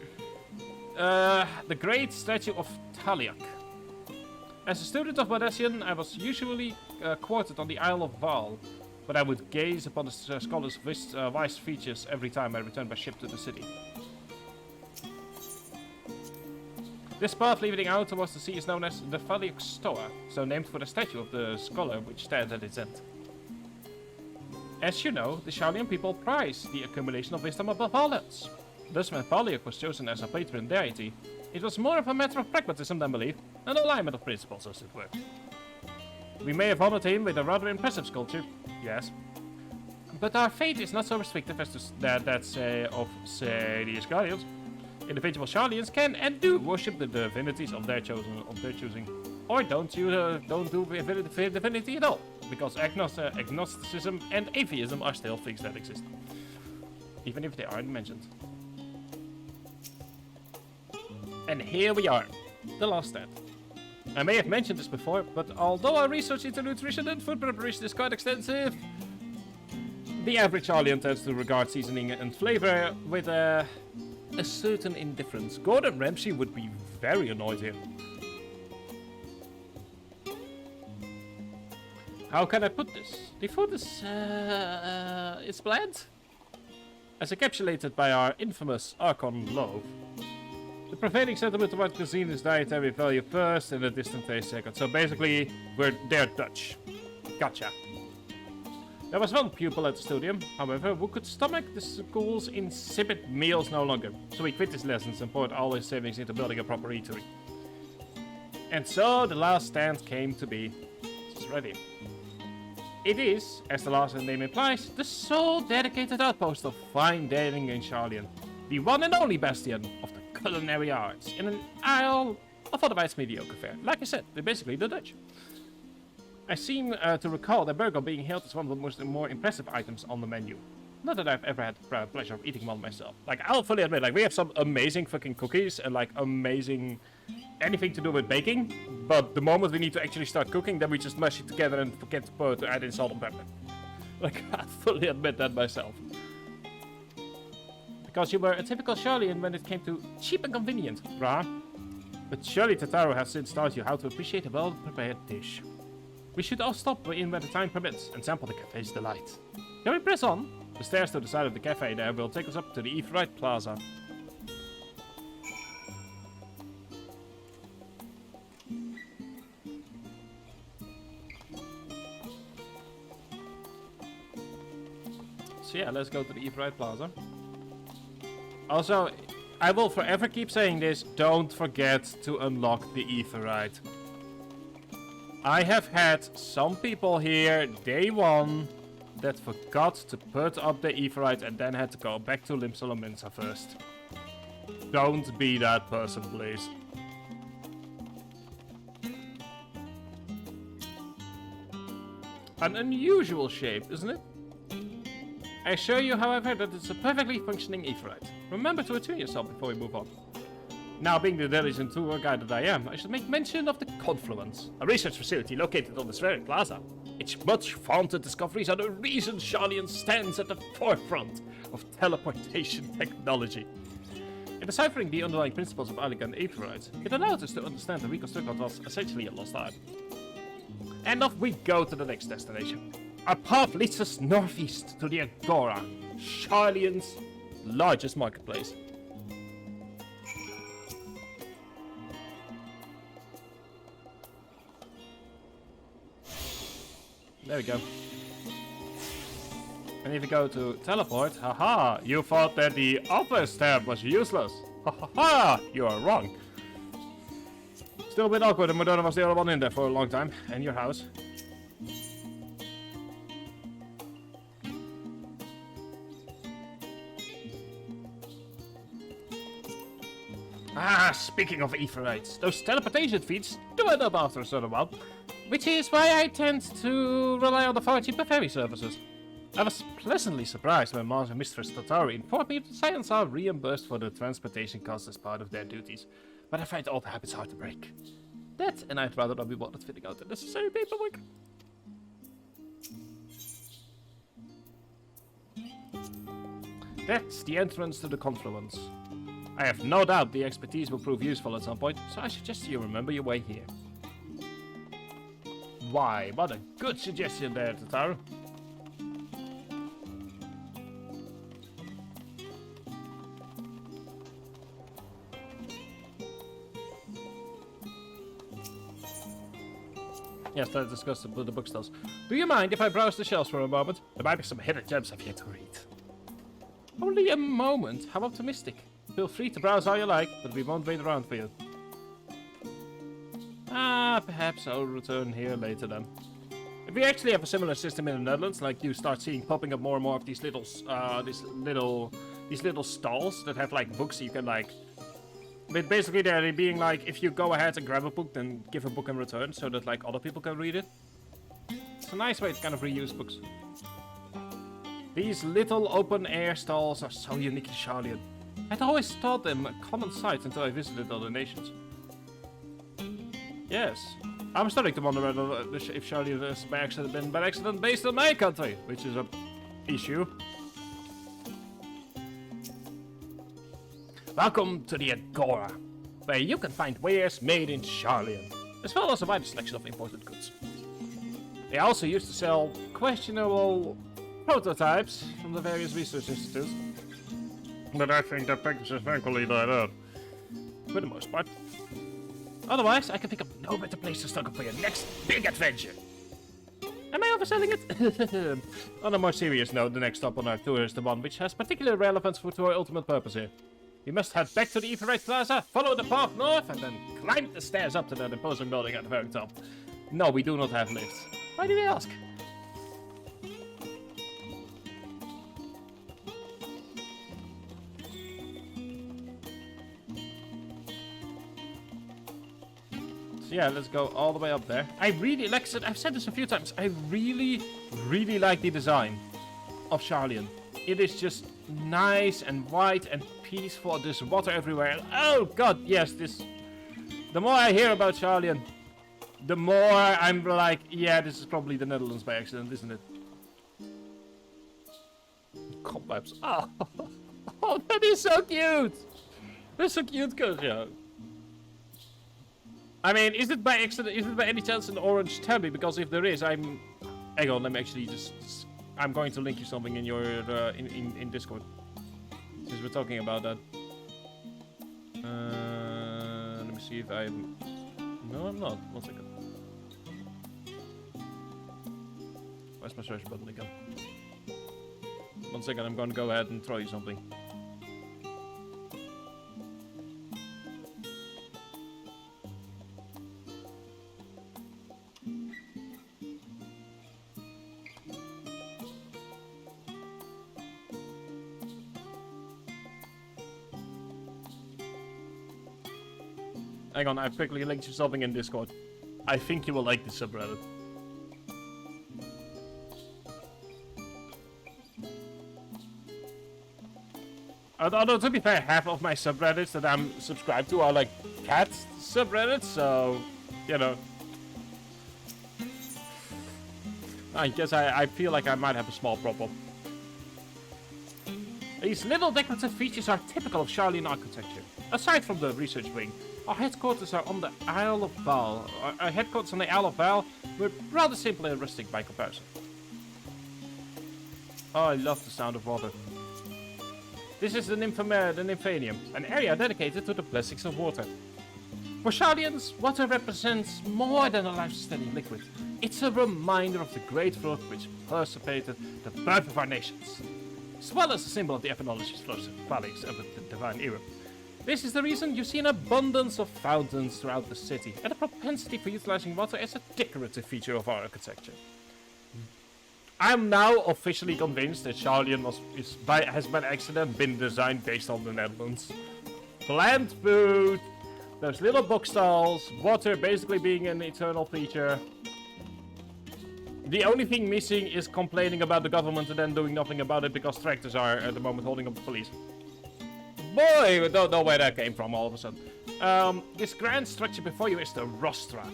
[SPEAKER 3] The great statue of Taliak. As a student of Badasian, I was usually quartered on the Isle of Val, but I would gaze upon the scholar's wise features every time I returned by ship to the city. This path leading out towards the sea is known as the Taliak Stoa, so named for the statue of the scholar which stands at its end. As you know, the Sharlayan people prize the accumulation of wisdom above all else. Thus, when Taliak was chosen as a patron deity, it was more of a matter of pragmatism than belief, and alignment of principles, as it were. We may have honored him with a rather impressive sculpture, yes, but our fate is not so restrictive as the Asgardians. Individual Sharlayans can and do worship the divinities of their choosing, or don't do divinity at all, because agnosticism and atheism are still things that exist, even if they aren't mentioned. And here we are, the last stand. I may have mentioned this before, but although our research into nutrition and food preparation is quite extensive, the average Sharlayan tends to regard seasoning and flavor with a certain indifference. Gordon Ramsay would be very annoyed here. How can I put this? The food is, it's bland. As encapsulated by our infamous Archon loaf, the prevailing sentiment toward cuisine is dietary value first and a distant taste second. So basically, they're Dutch. Gotcha. There was one pupil at the studium, however, who could stomach the school's insipid meals no longer. So he quit his lessons and poured all his savings into building a proper eatery. And so the last stand came to be. It's ready. It is, as the last name implies, the sole dedicated outpost of fine dining in Sharlayan. The one and only bastion of the culinary arts in an isle of otherwise mediocre fare. Like I said, they're basically the Dutch. I seem to recall the burger being hailed as one of the more impressive items on the menu. Not that I've ever had the pleasure of eating one myself. Like, I'll fully admit, like, we have some amazing fucking cookies and, like, amazing anything to do with baking. But the moment we need to actually start cooking, then we just mash it together and forget to add in salt and pepper. Like, I fully admit that myself. Because you were a typical Charlian when it came to cheap and convenient, brah. But surely Tataru has since taught you how to appreciate a well-prepared dish. We should all stop in where the time permits and sample the cafe's delight. Shall we press on? The stairs to the side of the cafe there will take us up to the FFXIV Plaza. So yeah, let's go to the FFXIV Plaza. Also, I will forever keep saying this, don't forget to unlock the FFXIV. I have had some people here, day one, that forgot to put up the FFXIV and then had to go back to Limsa Lominsa first. Don't be that person, please. An unusual shape, isn't it? I assure you, however, that it's a perfectly functioning FFXIV. Remember to attune yourself before we move on. Now, being the diligent tour guide that I am, I should make mention of the Confluence, a research facility located on this very plaza. Its much-vaunted discoveries are the reason Charlian stands at the forefront of teleportation technology. In deciphering the underlying principles of elegant FFXIV, it allowed us to understand and reconstruct what was essentially a lost art. And off we go to the next destination. Our path leads us northeast to the Agora, Charlian's largest marketplace. There we go. And if you go to teleport, haha, you thought that the upper step was useless. Haha, you are wrong. Still a bit awkward, and Madonna was the only one in there for a long time. And your house. Ah, speaking of FFXIVs, those teleportation feats do add up after a certain while. Which is why I tend to rely on the far cheaper ferry services. I was pleasantly surprised when Master and Mistress Tataru informed me that the Scions are reimbursed for the transportation costs as part of their duties, but I find old habits hard to break. That, and I'd rather not be bothered filling out the necessary paperwork. That's the entrance to the Confluence. I have no doubt the expertise will prove useful at some point, so I suggest you remember your way here. Why, what a good suggestion there, Tataru. Yes, let's discuss the bookstalls. Do you mind if I browse the shelves for a moment? There might be some hidden gems I've yet to read. Only a moment? How optimistic. Feel free to browse all you like, but we won't wait around for you. Ah, perhaps I'll return here later then. If we actually have a similar system in the Netherlands, like you start seeing popping up more and more of these little stalls that have like books you can like. But basically they're being like, if you go ahead and grab a book, then give a book in return, so that like other people can read it. It's a nice way to kind of reuse books. These little open air stalls are so uniquely Charlian. I'd always thought them a common sight until I visited other nations. Yes, I'm starting to wonder whether if Charlian has by accident based on my country, which is a issue. Welcome to the Agora, where you can find wares made in Charlian, as well as a wide selection of imported goods. They also used to sell questionable prototypes from the various research institutes, but I think that package is thankfully died out, for the most part. Otherwise, I can think of no better place to stock up for your next big adventure. Am I overselling it? On a more serious note, the next stop on our tour is the one which has particular relevance to our ultimate purpose here. We must head back to the FFXIV Plaza, follow the path north, and then climb the stairs up to that imposing building at the very top. No, we do not have lifts. Why do we ask? Yeah, let's go all the way up there. I really, like I said, I've said this a few times, I really like the design of Charlian. It is just nice and white and peaceful. There's water everywhere. Oh god, yes, this... The more I hear about Charlian, the more I'm like, yeah, this is probably the Netherlands by accident, isn't it? Cobwebs. Oh, oh, that is so cute! That's so cute, Kojo. I mean, is it by accident? Is it by any chance an orange tabby? Because if there is, I'm... Hang on, let me actually just... I'm going to link you something in your in Discord. Since we're talking about that. Let me see if I'm... No, I'm not. 1 second. Where's my search button again? 1 second, I'm going to go ahead and throw you something. Hang on, I've quickly linked you something in Discord. I think you will like this subreddit. Although, to be fair, half of my subreddits that I'm subscribed to are like cat subreddits, so, you know. I guess I feel like I might have a small problem. These little decorative features are typical of Charlian architecture. Aside from the research wing, our headquarters are on the Isle of Val. Our headquarters on the Isle of Val were rather simple and rustic by comparison. Oh, I love the sound of water. This is the Nymphanium, an area dedicated to the blessings of water. For Charlians, water represents more than a life-sustaining liquid. It's a reminder of the great flood which precipitated the birth of our nations, as well as a symbol of the ephenology's flows and valleys of the divine era. This is the reason you see an abundance of fountains throughout the city, and a propensity for utilizing water as a decorative feature of our architecture. I'm now officially convinced that Charlian has by accident been designed based on the Netherlands. Plant food, those little bookstalls, water basically being an eternal feature. The only thing missing is complaining about the government and then doing nothing about it because tractors are at the moment holding up the police. Boy, we don't know where that came from all of a sudden. This grand structure before you is the Rostra.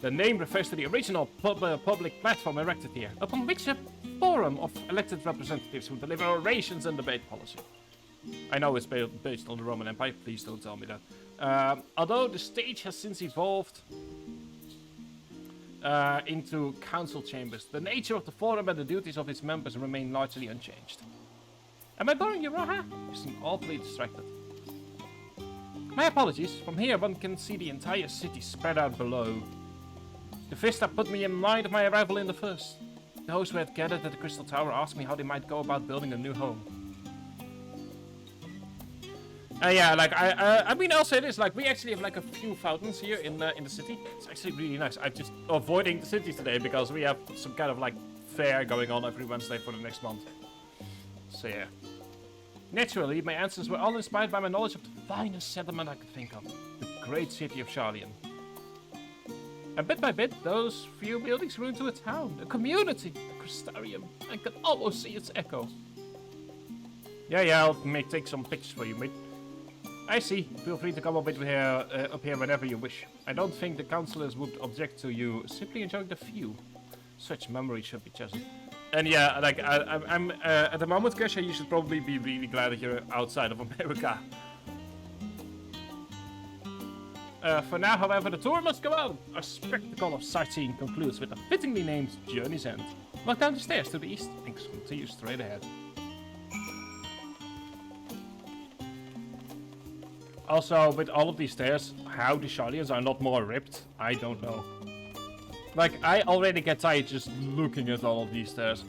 [SPEAKER 3] The name refers to the original public platform erected here, upon which a forum of elected representatives who deliver orations and debate policy. I know it's based on the Roman Empire, please don't tell me that. Although the stage has since evolved into council chambers, the nature of the forum and the duties of its members remain largely unchanged. Am I boring you, Roha? You seem awfully distracted. My apologies. From here one can see the entire city spread out below. The Vista put me in mind of my arrival in the first. Those who had gathered at the Crystal Tower asked me how they might go about building a new home. Yeah, like, I mean, I'll say this, like, we actually have, like, a few fountains here in the city. It's actually really nice. I'm just avoiding the city today because we have some kind of, like, fair going on every Wednesday for the next month. So, yeah. Naturally, my answers were all inspired by my knowledge of the finest settlement I could think of. The great city of Charlian. And bit by bit, those few buildings grew into a town, a community, a Crystarium. I could almost see its echo. Yeah, I'll take some pictures for you, mate. I see. Feel free to come up here whenever you wish. I don't think the councillors would object to you simply enjoying the view. Such memories should be chosen. And yeah, like, I'm at the moment, Kesha, you should probably be really glad that you're outside of America. For now, however, the tour must go on. Our spectacle of sightseeing concludes with a fittingly named Journey's End. Walk down the stairs to the east and continue straight ahead. Also, with all of these stairs, how the Charlians are not more ripped, I don't know. Like, I already get tired just looking at all of these stairs.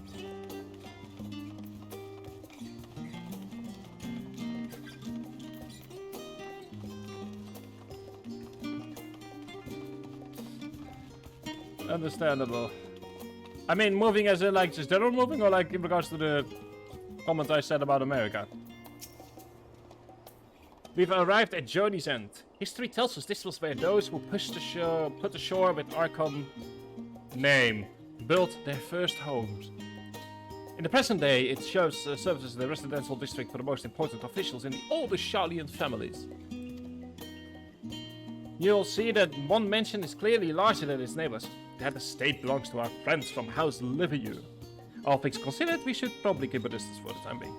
[SPEAKER 3] Understandable. I mean, moving as in, like, just general moving, or like in regards to the comments I said about America? We've arrived at Journey's End. History tells us this was where those who put ashore with Archon name built their first homes. In the present day, it serves as the residential district for the most important officials in the oldest Sharlayan families. You'll see that one mansion is clearly larger than its neighbors. That estate belongs to our friends from House Liviu. All things considered, we should probably keep a distance for the time being.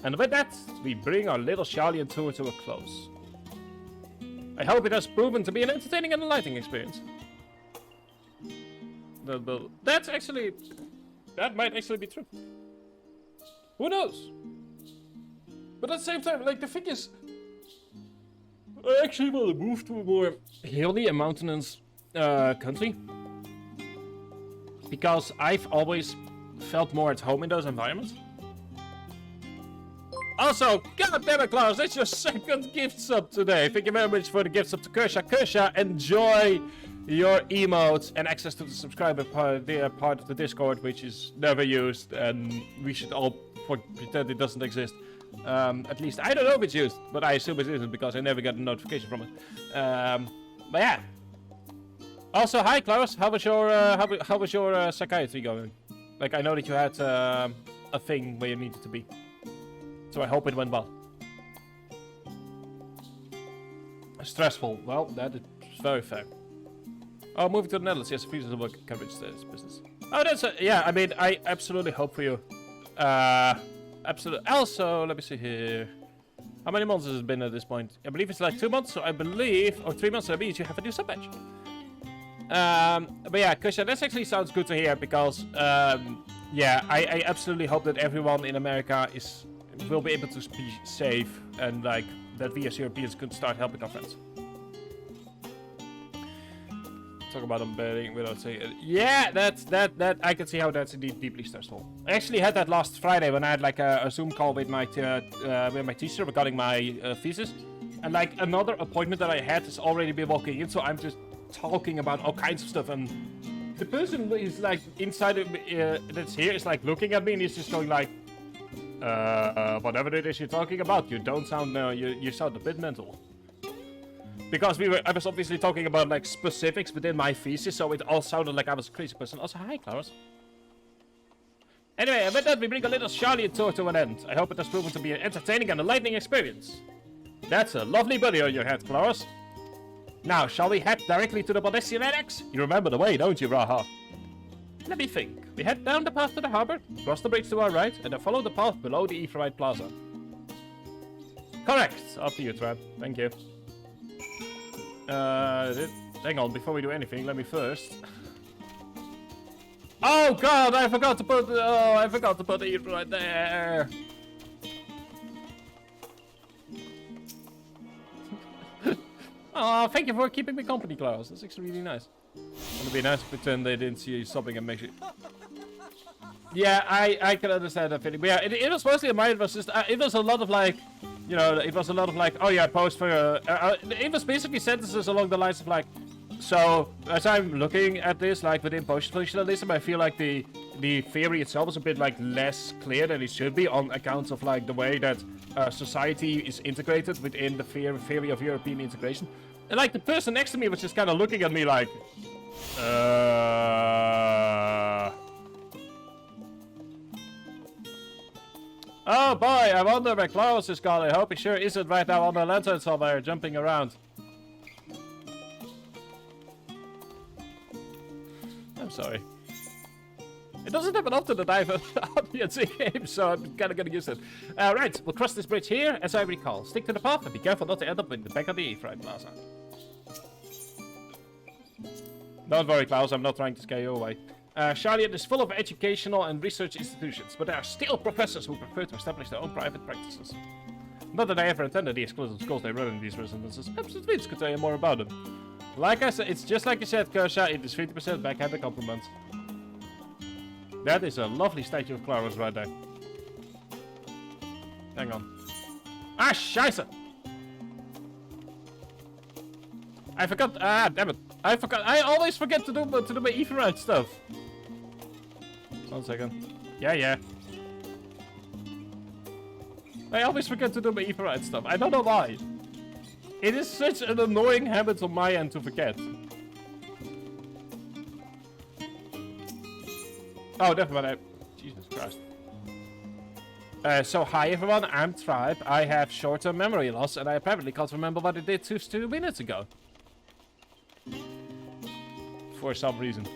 [SPEAKER 3] And with that, we bring our little Sharlayan tour to a close. I hope it has proven to be an entertaining and enlightening experience. That's actually... That might actually be true. Who knows? But at the same time, like, the thing is... I actually want to move to a more hilly and mountainous country. Because I've always felt more at home in those environments. Also, god damn it, Klaus, that's your second gift sub today. Thank you very much for the gift sub to Kersha. Kersha, enjoy your emotes and access to the subscriber part. They are part of the Discord, which is never used, and we should all pretend it doesn't exist. At least I don't know if it's used, but I assume it isn't because I never got a notification from it. But yeah. Also, hi Klaus. How was your psychiatry going? Like, I know that you had a thing where you needed to be, so I hope it went well. Stressful. Well, that is very fair. Oh, moving to the Netherlands. Yes, visa work can reach this business. Oh, that's yeah. I mean, I absolutely hope for you. Absolutely. Also, let me see here. How many months has it been at this point? I believe it's like 2 months. So I believe, or 3 months. So that means you have a new sub badge. But yeah, Kusha, this actually sounds good to hear because, yeah, I absolutely hope that everyone in America will be able to be safe and like that we as Europeans could start helping our friends. Talk about embedding without saying it. Yeah, that I can see how that's indeed deeply stressful. I actually had that last Friday when I had like a Zoom call with my teacher regarding my thesis, and like another appointment that I had has already been walking in, so I'm just talking about all kinds of stuff, and the person is like inside of that's here is like looking at me and he's just going like, whatever it is you're talking about, you don't sound you sound a bit mental. Because I was obviously talking about like specifics within my thesis, so it all sounded like I was a crazy person. Also, hi, Klaus. Anyway, with that, we bring a little Sharlayan tour to an end. I hope it has proven to be an entertaining and enlightening experience. That's a lovely buddy on your head, Klaus. Now, shall we head directly to the Balestian Annex? You remember the way, don't you, Raha? Let me think. We head down the path to the harbor, cross the bridge to our right, and then follow the path below the Aetheryte Plaza. Correct. After you, Tran. Thank you. Hang on, before we do anything, let me first... Oh god, I forgot to put the Aetheryte right there! Oh, thank you for keeping me company, Klaus. That's actually really nice. It'd be nice to pretend they didn't see you sobbing and make it... Yeah, I can understand that feeling. But yeah, it was mostly mine. It was just, it was a lot of like... You know, it was a lot of like, oh yeah, post for... it was basically sentences along the lines of like... So, as I'm looking at this, like within post-functionalism, I feel like the theory itself is a bit like less clear than it should be on account of like the way that society is integrated within the theory of European integration. And like the person next to me was just kind of looking at me like... Oh boy, I wonder where Klaus is gone. I hope he sure isn't right now on the lantern somewhere, jumping around. I'm sorry. It doesn't happen often that I have an audience in games, so I'm kind of getting used to it. Right, we'll cross this bridge here, as I recall. Stick to the path and be careful not to end up in the back of the Aetheryte Plaza. Don't worry, Klaus, I'm not trying to scare you away. Sharlayan is full of educational and research institutions, but there are still professors who prefer to establish their own private practices. Not that I ever attended the exclusive schools they run in these residences. Perhaps Vince could tell you more about them. Like I said, it's just like you said, Kersha, it is 50% backhanded compliments. That is a lovely statue of Claros right there. Hang on. Ah, scheisse! I forgot, damn it. I forgot, I always forget to do my Aetheryte stuff. 1 second. Yeah. I always forget to do my Aetheryte stuff. I don't know why. It is such an annoying habit on my end to forget. Oh, never mind. Jesus Christ. So hi everyone, I'm Tribe. I have short-term memory loss and I apparently can't remember what I did 2 minutes ago. For some reason.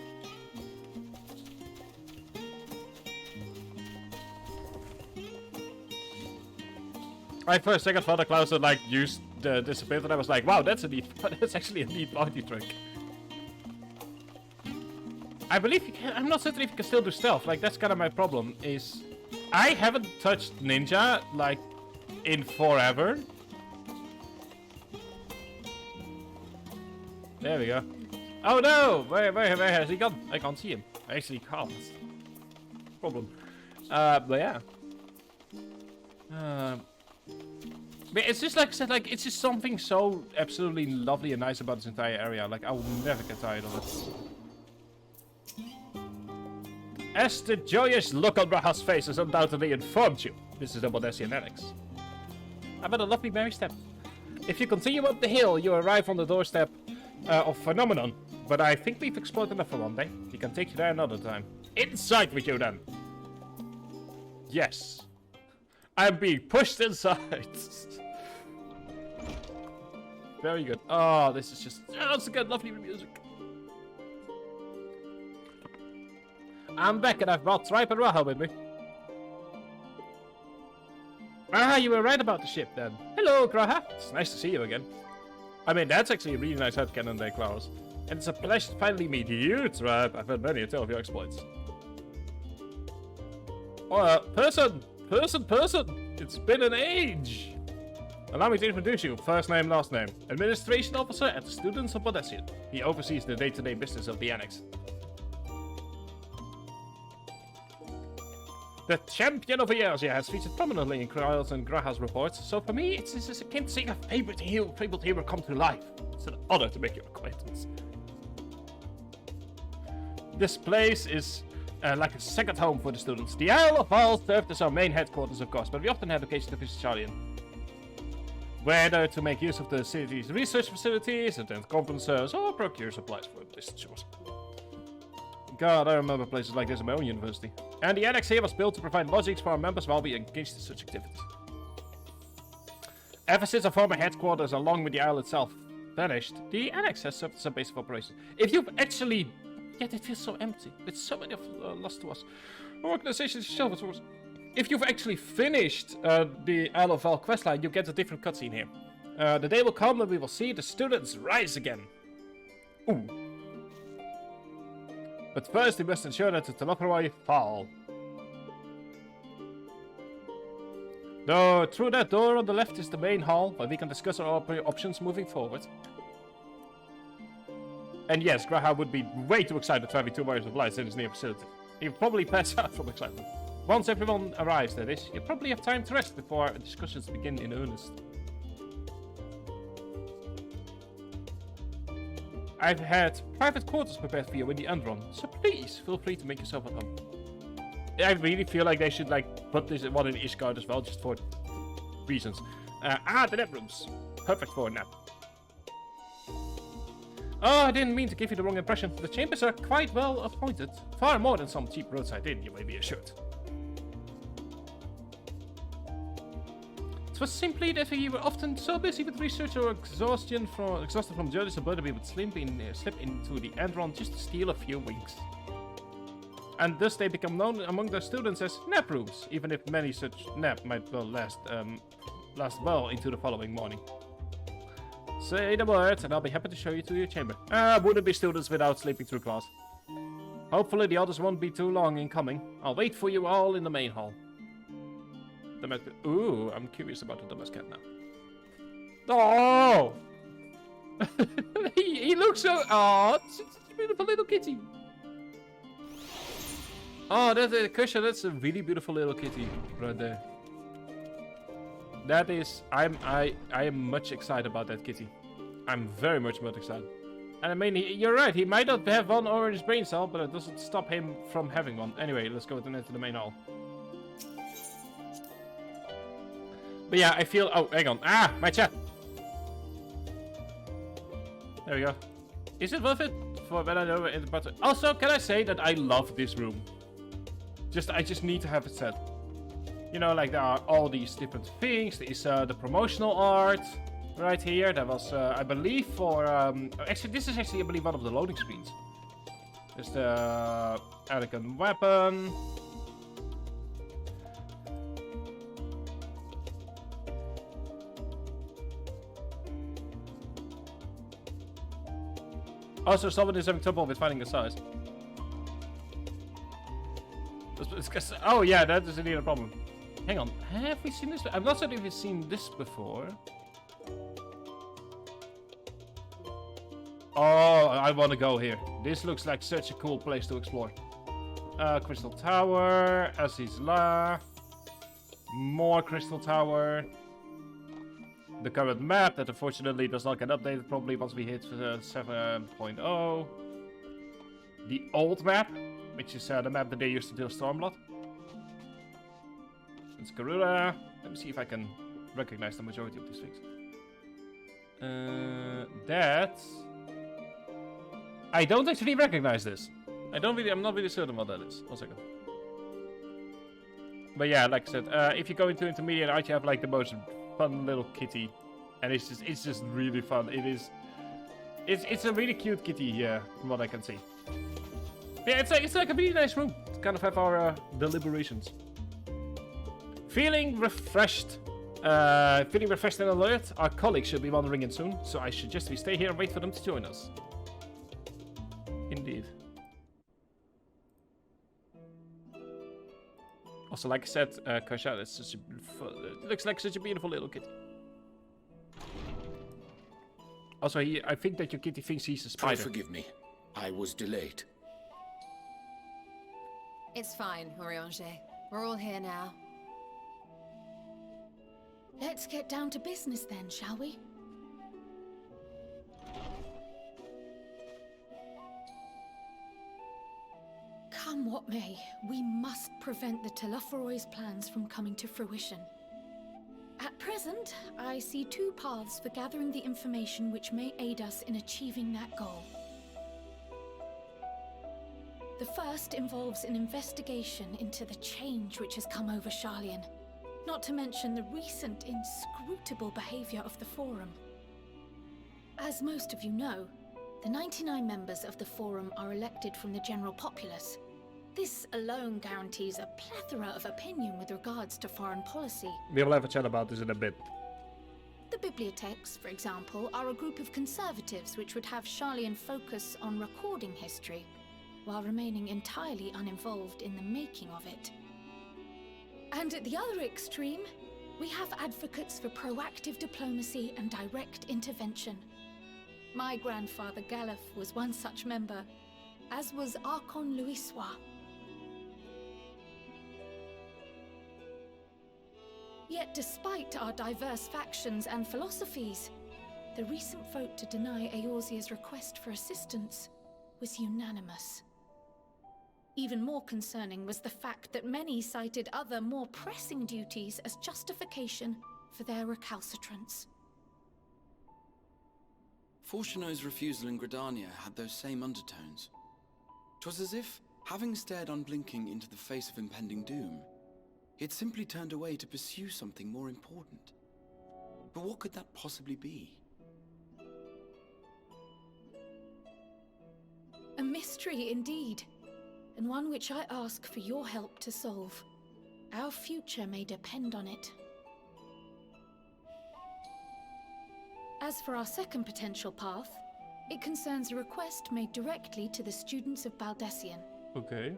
[SPEAKER 3] I for a second thought that Klaus would like use the disappear, and I was like, wow, that's actually a neat party trick. I believe you can. I'm not certain if you can still do stealth. Like that's kind of my problem. Is I haven't touched ninja like in forever. There we go. Oh no! Where has he gone? I can't see him. I actually can't. Problem. But yeah. But it's just like I said, like it's just something so absolutely lovely and nice about this entire area. Like I will never get tired of it. As the joyous look on Raha's face has undoubtedly informed you, this is the Modessian Annex. I've had a lovely merry step. If you continue up the hill, you arrive on the doorstep of Phenomenon. But I think we've explored enough for one day. We can take you there another time. Inside with you then! Yes. I'm being pushed inside. Very good. Oh, this is just... Oh, it's good, lovely music. I'm back and I've brought Tripe and Raha with me. Ah, you were right about the ship then. Hello, Graha. It's nice to see you again. I mean, that's actually a really nice headcanon there, Klaus. And it's a pleasure to finally meet you, Tripe. I've heard many a tale of your exploits. Person! It's been an age! Allow me to introduce you. First name, last name. Administration Officer at the Students of Modessian. He oversees the day-to-day business of the Annex. The champion of Eorzea has featured prominently in Kryle's and Graha's reports, so for me, it's akin to seeing a fabled hero come to life. It's an honor to make your acquaintance. This place is like a second home for the students. The Isle of Val served as our main headquarters, of course, but we often have occasion to visit Charlian. Whether to make use of the city's research facilities, attend conferences, or procure supplies for illicit chores. God, I remember places like this in my own university. And the Annex here was built to provide lodgings for our members while we engaged in such activities. Ever since our former headquarters, along with the Isle itself, vanished, the Annex has served as a base of operations. If you've actually... Yet it feels so empty, with so many of lost to us. Our organization is shelved for us. If you've actually finished the Isle of Val questline, you get a different cutscene here. The day will come when we will see the students rise again. Ooh. But first, we must ensure that the Teloperoi fall. Though through that door on the left is the main hall, where we can discuss our options moving forward. And yes, Graha would be way too excited to have 2 Warriors of Light in his near facility. He would probably pass out from excitement. Once everyone arrives, that is, you probably have time to rest before discussions begin in earnest. I've had private quarters prepared for you in the Endron, so please feel free to make yourself at home. I really feel like they should put this one in Ishgard as well, just for reasons. The nap rooms. Perfect for a nap. Oh, I didn't mean to give you the wrong impression. The chambers are quite well appointed. Far more than some cheap roadside inn, you may be assured. It was simply that we were often so busy with research or exhausted from journeys abroad that we would slip into the Endron just to steal a few winks. And thus they become known among the students as nap rooms, even if many such nap might well last well into the following morning. Say the word, and I'll be happy to show you to your chamber. Wouldn't be students without sleeping through class. Hopefully the others won't be too long in coming. I'll wait for you all in the main hall. Ooh, I'm curious about the Damascat now. Oh! he looks so... Oh, it's a beautiful little kitty. Oh, that's a cushion. That's a really beautiful little kitty right there. That is... I am much excited about that kitty. I'm very much excited. And I mean, you're right. He might not have one orange brain cell, but it doesn't stop him from having one. Anyway, let's go into the main hall. But yeah, I feel... Oh, hang on. My chat. There we go. Is it worth it? For when I know in the button. Also, can I say that I love this room? I just need to have it set. You know, like there are all these different things. There's the promotional art right here. That was, I believe, for... actually, this is actually, I believe, one of the loading screens. There's the elegant weapon. Also, someone is having trouble with finding the size. Oh yeah, that is indeed a problem. Hang on, have we seen this? I'm not certain if we've seen this before. Oh, I want to go here. This looks like such a cool place to explore. Crystal Tower, Aziz's La. More Crystal Tower. The current map that unfortunately does not get updated probably once we hit 7.0. The old map, which is the map that they used to deal Stormblood. It's Garuda. Let me see if I can recognize the majority of these things. That... I don't actually recognize this. I'm not really certain what that is. 1 second. But yeah, like I said, if you go into intermediate art, you have like the most fun little kitty, and it's just really fun. It's a really cute kitty here, from what I can see. Yeah, it's like a really nice room to kind of have our deliberations. Feeling refreshed and alert. Our colleagues should be wandering in soon, so I suggest we stay here and wait for them to join us. Indeed. Also, like I said, Kasha, it's such a it looks like such a beautiful little kitty. Also, I think that your kitty thinks he's a spider.
[SPEAKER 2] Forgive me, I was delayed.
[SPEAKER 1] It's fine, Oriange. We're all here now.
[SPEAKER 5] Let's get down to business then, shall we? Come what may, we must prevent the Telophoroid's plans from coming to fruition. At present, I see 2 paths for gathering the information which may aid us in achieving that goal. The first involves an investigation into the change which has come over Sharlayan, not to mention the recent inscrutable behavior of the Forum. As most of you know, the 99 members of the Forum are elected from the general populace. This alone guarantees a plethora of opinion with regards to foreign policy.
[SPEAKER 3] We'll have a chat about this in a bit.
[SPEAKER 5] The bibliotheques, for example, are a group of conservatives which would have Sharlayan focus on recording history, while remaining entirely uninvolved in the making of it. And at the other extreme, we have advocates for proactive diplomacy and direct intervention. My grandfather Galef was one such member, as was Archon Louisois. Yet despite our diverse factions and philosophies, the recent vote to deny Eorzea's request for assistance was unanimous. Even more concerning was the fact that many cited other, more pressing duties as justification for their recalcitrance.
[SPEAKER 8] Fortuno's refusal in Gridania had those same undertones. 'Twas as if, having stared unblinking into the face of impending doom, he had simply turned away to pursue something more important. But what could that possibly be?
[SPEAKER 5] A mystery indeed, and one which I ask for your help to solve. Our future may depend on it. As for our second potential path, it concerns a request made directly to the students of Baldessian.
[SPEAKER 3] Okay.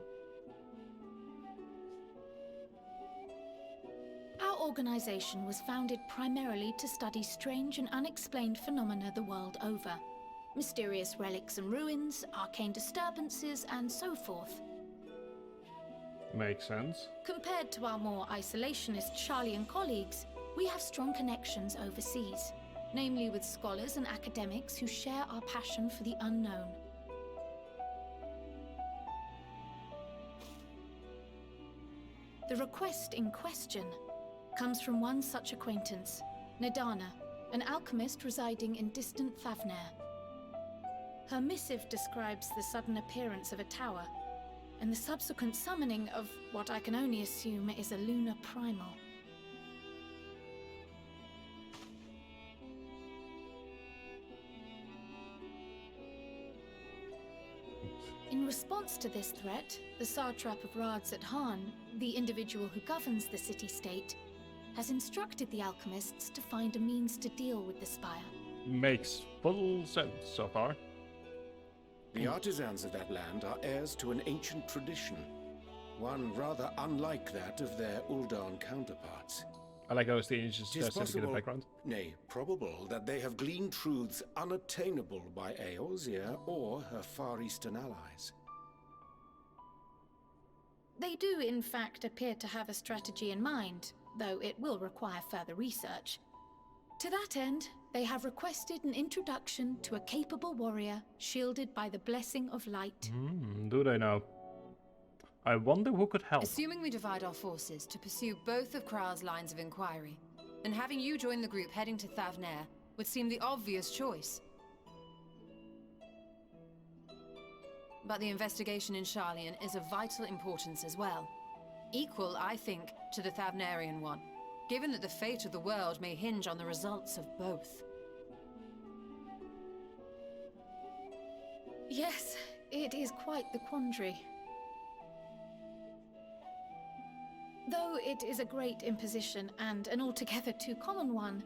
[SPEAKER 5] Our organization was founded primarily to study strange and unexplained phenomena the world over. Mysterious relics and ruins, arcane disturbances, and so forth.
[SPEAKER 3] Makes sense.
[SPEAKER 5] Compared to our more isolationist Sharlayan colleagues, we have strong connections overseas, namely with scholars and academics who share our passion for the unknown. The request in question comes from one such acquaintance, Nadana, an alchemist residing in distant Thavnair. Her missive describes the sudden appearance of a tower, and the subsequent summoning of what I can only assume is a lunar primal. In response to this threat, the Satrap of Radzat Han, the individual who governs the city-state, has instructed the alchemists to find a means to deal with the spire.
[SPEAKER 3] Makes full sense so far.
[SPEAKER 2] The artisans of that land are heirs to an ancient tradition, one rather unlike that of their Uldan counterparts.
[SPEAKER 3] I like how Steve just
[SPEAKER 2] Tis
[SPEAKER 3] sitting in the
[SPEAKER 2] possible,
[SPEAKER 3] background.
[SPEAKER 2] nay, probable, that they have gleaned truths unattainable by Eorzea or her Far Eastern allies.
[SPEAKER 5] They do, in fact, appear to have a strategy in mind, though it will require further research. To that end, they have requested an introduction to a capable warrior shielded by the blessing of light.
[SPEAKER 3] Do they now? I wonder who could help.
[SPEAKER 1] Assuming we divide our forces to pursue both of Kral's lines of inquiry, and having you join the group heading to Thavnair would seem the obvious choice. But the investigation in Sharlayan is of vital importance as well. Equal, I think, to the Thavnairian one, given that the fate of the world may hinge on the results of both.
[SPEAKER 5] Yes, it is quite the quandary. Though it is a great imposition and an altogether too common one,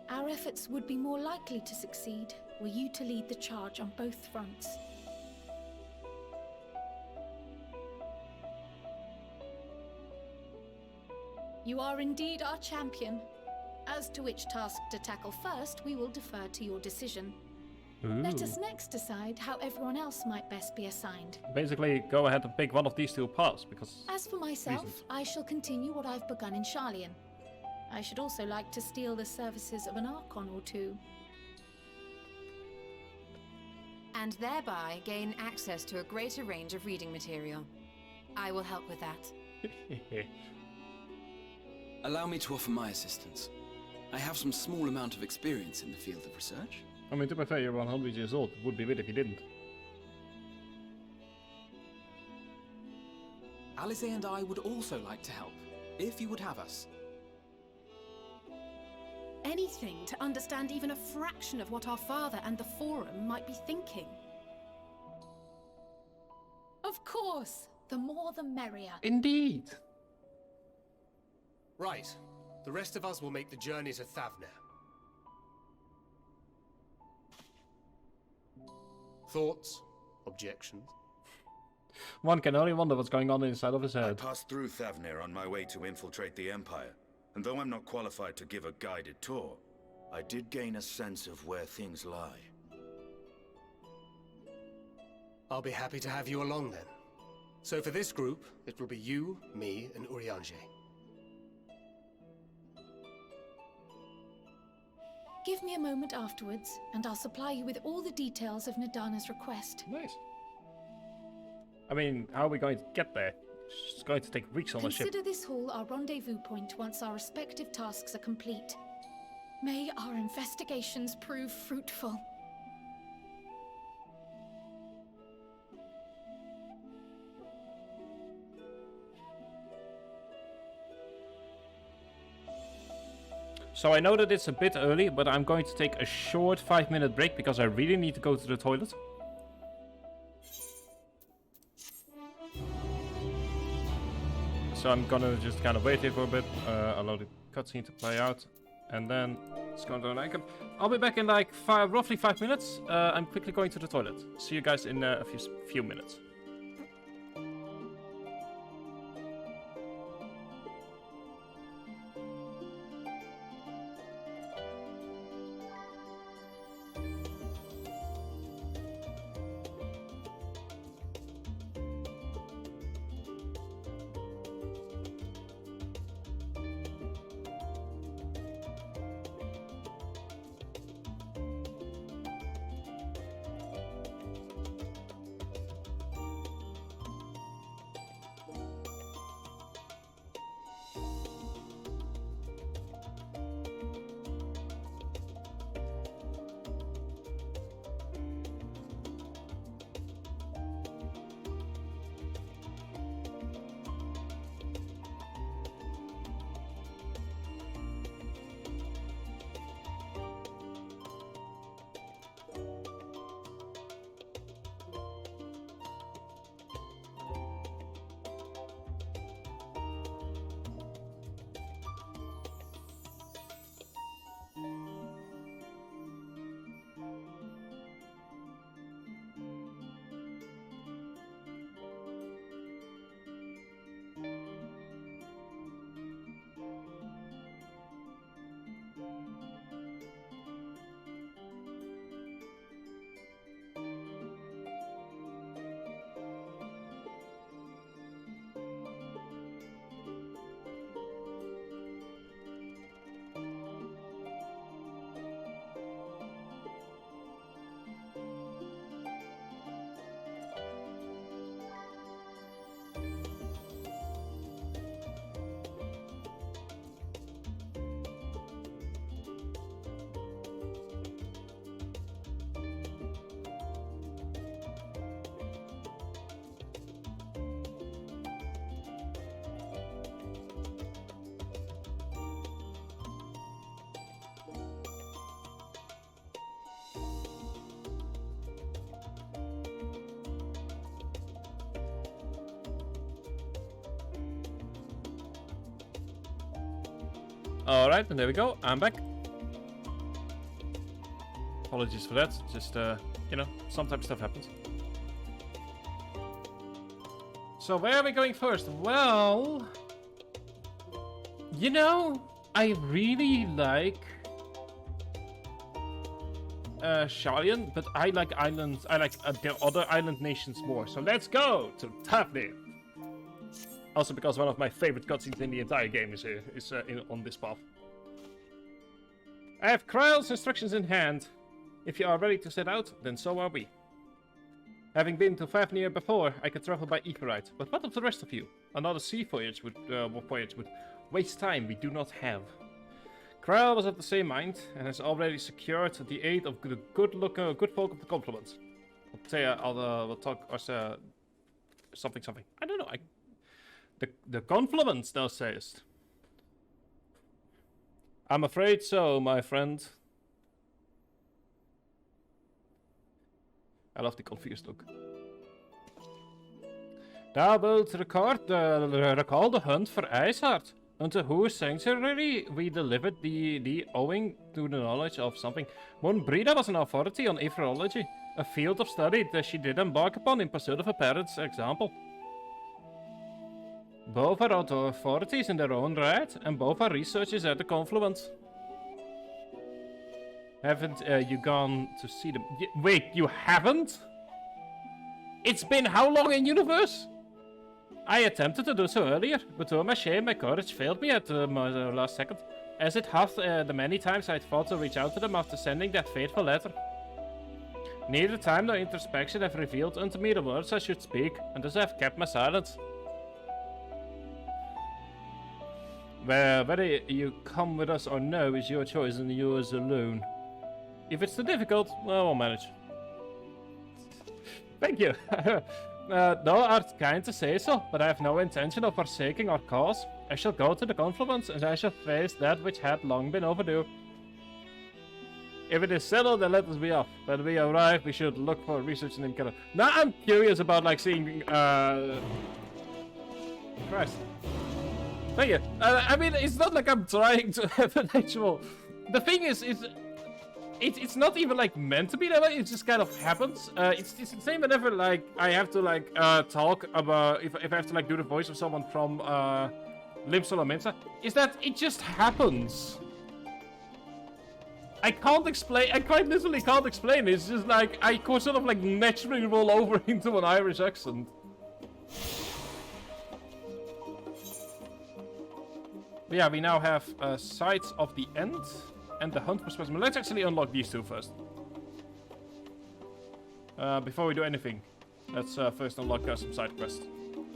[SPEAKER 5] our efforts would be more likely to succeed were you to lead the charge on both fronts. You are indeed our champion. As to which task to tackle first, we will defer to your decision. Let us next decide how everyone else might best be assigned.
[SPEAKER 3] Basically, go ahead and pick one of these two paths, because...
[SPEAKER 5] As for myself,
[SPEAKER 3] reasons.
[SPEAKER 5] I shall continue what I've begun in Sharlayan. I should also like to steal the services of an Archon or two.
[SPEAKER 1] And thereby gain access to a greater range of reading material. I will help with that.
[SPEAKER 8] Allow me to offer my assistance. I have some small amount of experience in the field of research.
[SPEAKER 3] I mean, to be fair, you're 100 years old. It would be weird if you didn't.
[SPEAKER 6] Alice and I would also like to help, if you would have us.
[SPEAKER 5] Anything to understand even a fraction of what our father and the Forum might be thinking. Of course, the more the merrier.
[SPEAKER 3] Indeed.
[SPEAKER 4] Right. The rest of us will make the journey to Thavnair. Thoughts? Objections?
[SPEAKER 3] One can only wonder what's going on inside of his
[SPEAKER 7] I
[SPEAKER 3] head.
[SPEAKER 7] passed through Thavnair on my way to infiltrate the Empire, and though I'm not qualified to give a guided tour, I did gain a sense of where things lie.
[SPEAKER 4] I'll be happy to have you along then. So for this group, it will be you, me, and Urianger.
[SPEAKER 5] Give me a moment afterwards, and I'll supply you with all the details of Nadana's request.
[SPEAKER 3] Nice. I mean, how are we going to get there? It's going to take weeks on the ship.
[SPEAKER 5] Consider this hall our rendezvous point once our respective tasks are complete. May our investigations prove fruitful.
[SPEAKER 3] So I know that it's a bit early, but I'm going to take a short 5-minute break because I really need to go to the toilet. So I'm gonna just kind of wait here for a bit, allow the cutscene to play out, and then it's going to an I'll be back in like roughly 5 minutes. I'm quickly going to the toilet. See you guys in a few minutes. Alright, and there we go. I'm back. Apologies for that. Just, you know, sometimes stuff happens. So where are we going first? Well... You know, I really like... Sharlayan, but I like islands. I like the other island nations more. So let's go to Daphne. Also because one of my favorite cutscenes in the entire game is on this path. I have Kryle's instructions in hand. If you are ready to set out, then so are we. Having been to Fafnir before, I could travel by Ekerite. But what of the rest of you? Another sea voyage would waste time we do not have. Kryle was of the same mind, and has already secured the aid of the good folk of the Compliments. We'll talk, or something. I don't know, the Compliments, thou sayest. I'm afraid so, my friend. I love the confused look. Thou wilt recall the hunt for Iceheart. Unto whose sanctuary we delivered thee owing to the knowledge of something. One Brida was an authority on aetherology, a field of study that she did embark upon in pursuit of her parents' example. Both are authorities in their own right, and both are researchers at the Confluence. Haven't you gone to see them? Wait, you haven't? It's been how long in universe? I attempted to do so earlier, but to my shame, my courage failed me at the last second, as it hath the many times I thought to reach out to them after sending that fateful letter. Neither time nor introspection have revealed unto me the words I should speak, and thus I have kept my silence. Whether you come with us or no is your choice and yours alone. If it's too difficult, well, we'll manage. Thank you. Thou art kind to say so, but I have no intention of forsaking our cause. I shall go to the Confluence, and I shall face that which had long been overdue. If it is settled, then let us be off. When we arrive, we should look for research in Imkara. Now I'm curious about, like, seeing, Christ. Thank you. I mean, it's not like I'm trying to have an actual... The thing is, it's not even like meant to be that way. It just kind of happens. It's the same whenever like I have to like talk about if I have to like do the voice of someone from Limsola Mensa. Is that it just happens? I can't explain. I quite literally can't explain. It's just like I sort of like naturally roll over into an Irish accent. But yeah, we now have Sights of the End. And the hunt for specimen. Let's actually unlock these two first. Before we do anything, let's first unlock some side quests.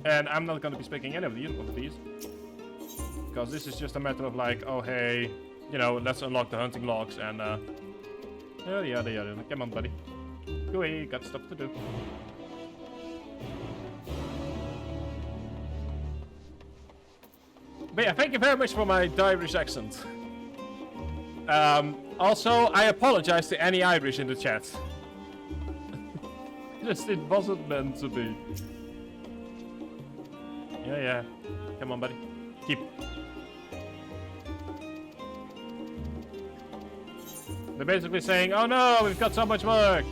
[SPEAKER 3] And I'm not going to be speaking any of these. Because this is just a matter of like, oh hey, you know, let's unlock the hunting logs and yada. Come on, buddy. Go away, got stuff to do. But yeah, thank you very much for my Irish accent. Also, I apologize to any Irish in the chat. Just, it wasn't meant to be. Yeah. Come on, buddy. Keep. They're basically saying, oh no, we've got so much work.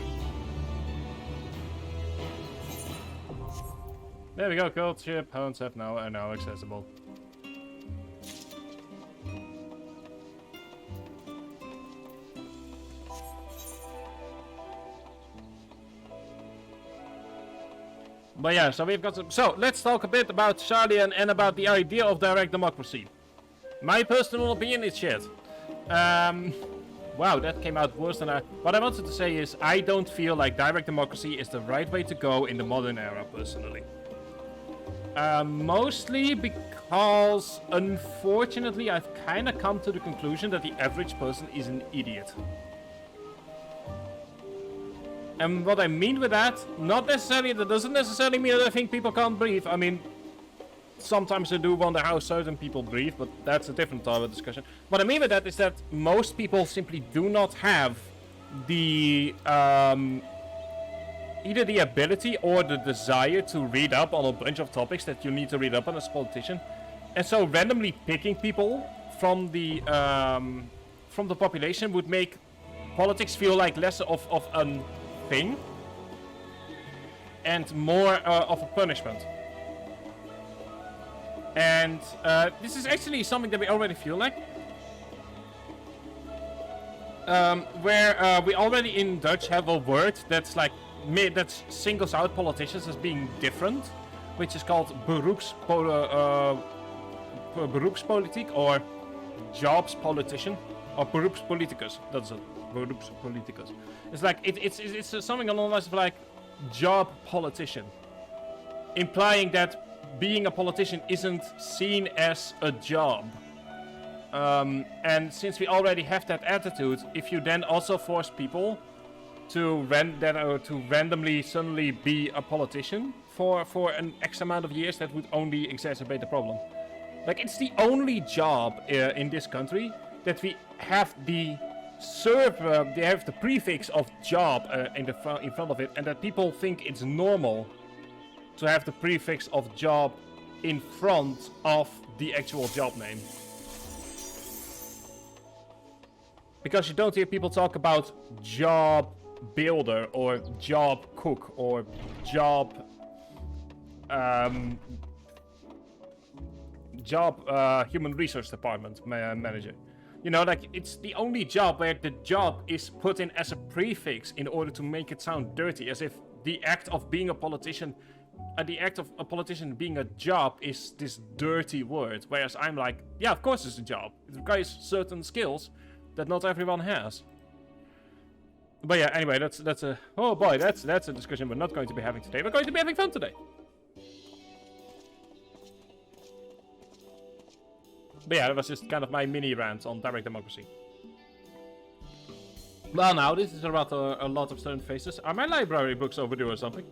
[SPEAKER 3] There we go, cold ship, hounds have are now accessible. But yeah, so we've got some... So, let's talk a bit about Sharlayan and about the idea of direct democracy. My personal opinion is shit. Wow, that came out worse than I... What I wanted to say is, I don't feel like direct democracy is the right way to go in the modern era, personally. Mostly because, unfortunately, I've kind of come to the conclusion that the average person is an idiot. And what I mean with that, that doesn't necessarily mean that I think people can't breathe. I mean, sometimes I do wonder how certain people breathe, but that's a different type of discussion. What I mean with that is that most people simply do not have the, either the ability or the desire to read up on a bunch of topics that you need to read up on as a politician. And so randomly picking people from the population would make politics feel like less of a thing and more of a punishment. And this is actually something that we already feel like. Where we already in Dutch have a word that's like that singles out politicians as being different, which is called beroepspolitiek or jobs politician or beroepspoliticus. That's it, beroepspoliticus. It's like it's something along the lines of like job politician, implying that being a politician isn't seen as a job. And since we already have that attitude, if you then also force people to randomly suddenly be a politician for an X amount of years, that would only exacerbate the problem. Like, it's the only job in this country that we have the prefix of job in front of it, and that people think it's normal to have the prefix of job in front of the actual job name. Because you don't hear people talk about job builder or job cook or job human resource department manager. You know, like, it's the only job where the job is put in as a prefix in order to make it sound dirty, as if the act of being a politician, the act of a politician being a job is this dirty word. Whereas I'm like, yeah, of course it's a job. It requires certain skills that not everyone has. But yeah, anyway, that's a oh boy, that's a discussion we're not going to be having today. We're going to be having fun today. But yeah, that was just kind of my mini rant on direct democracy. Well, now this is about a lot of stone faces. Are my library books overdue or something?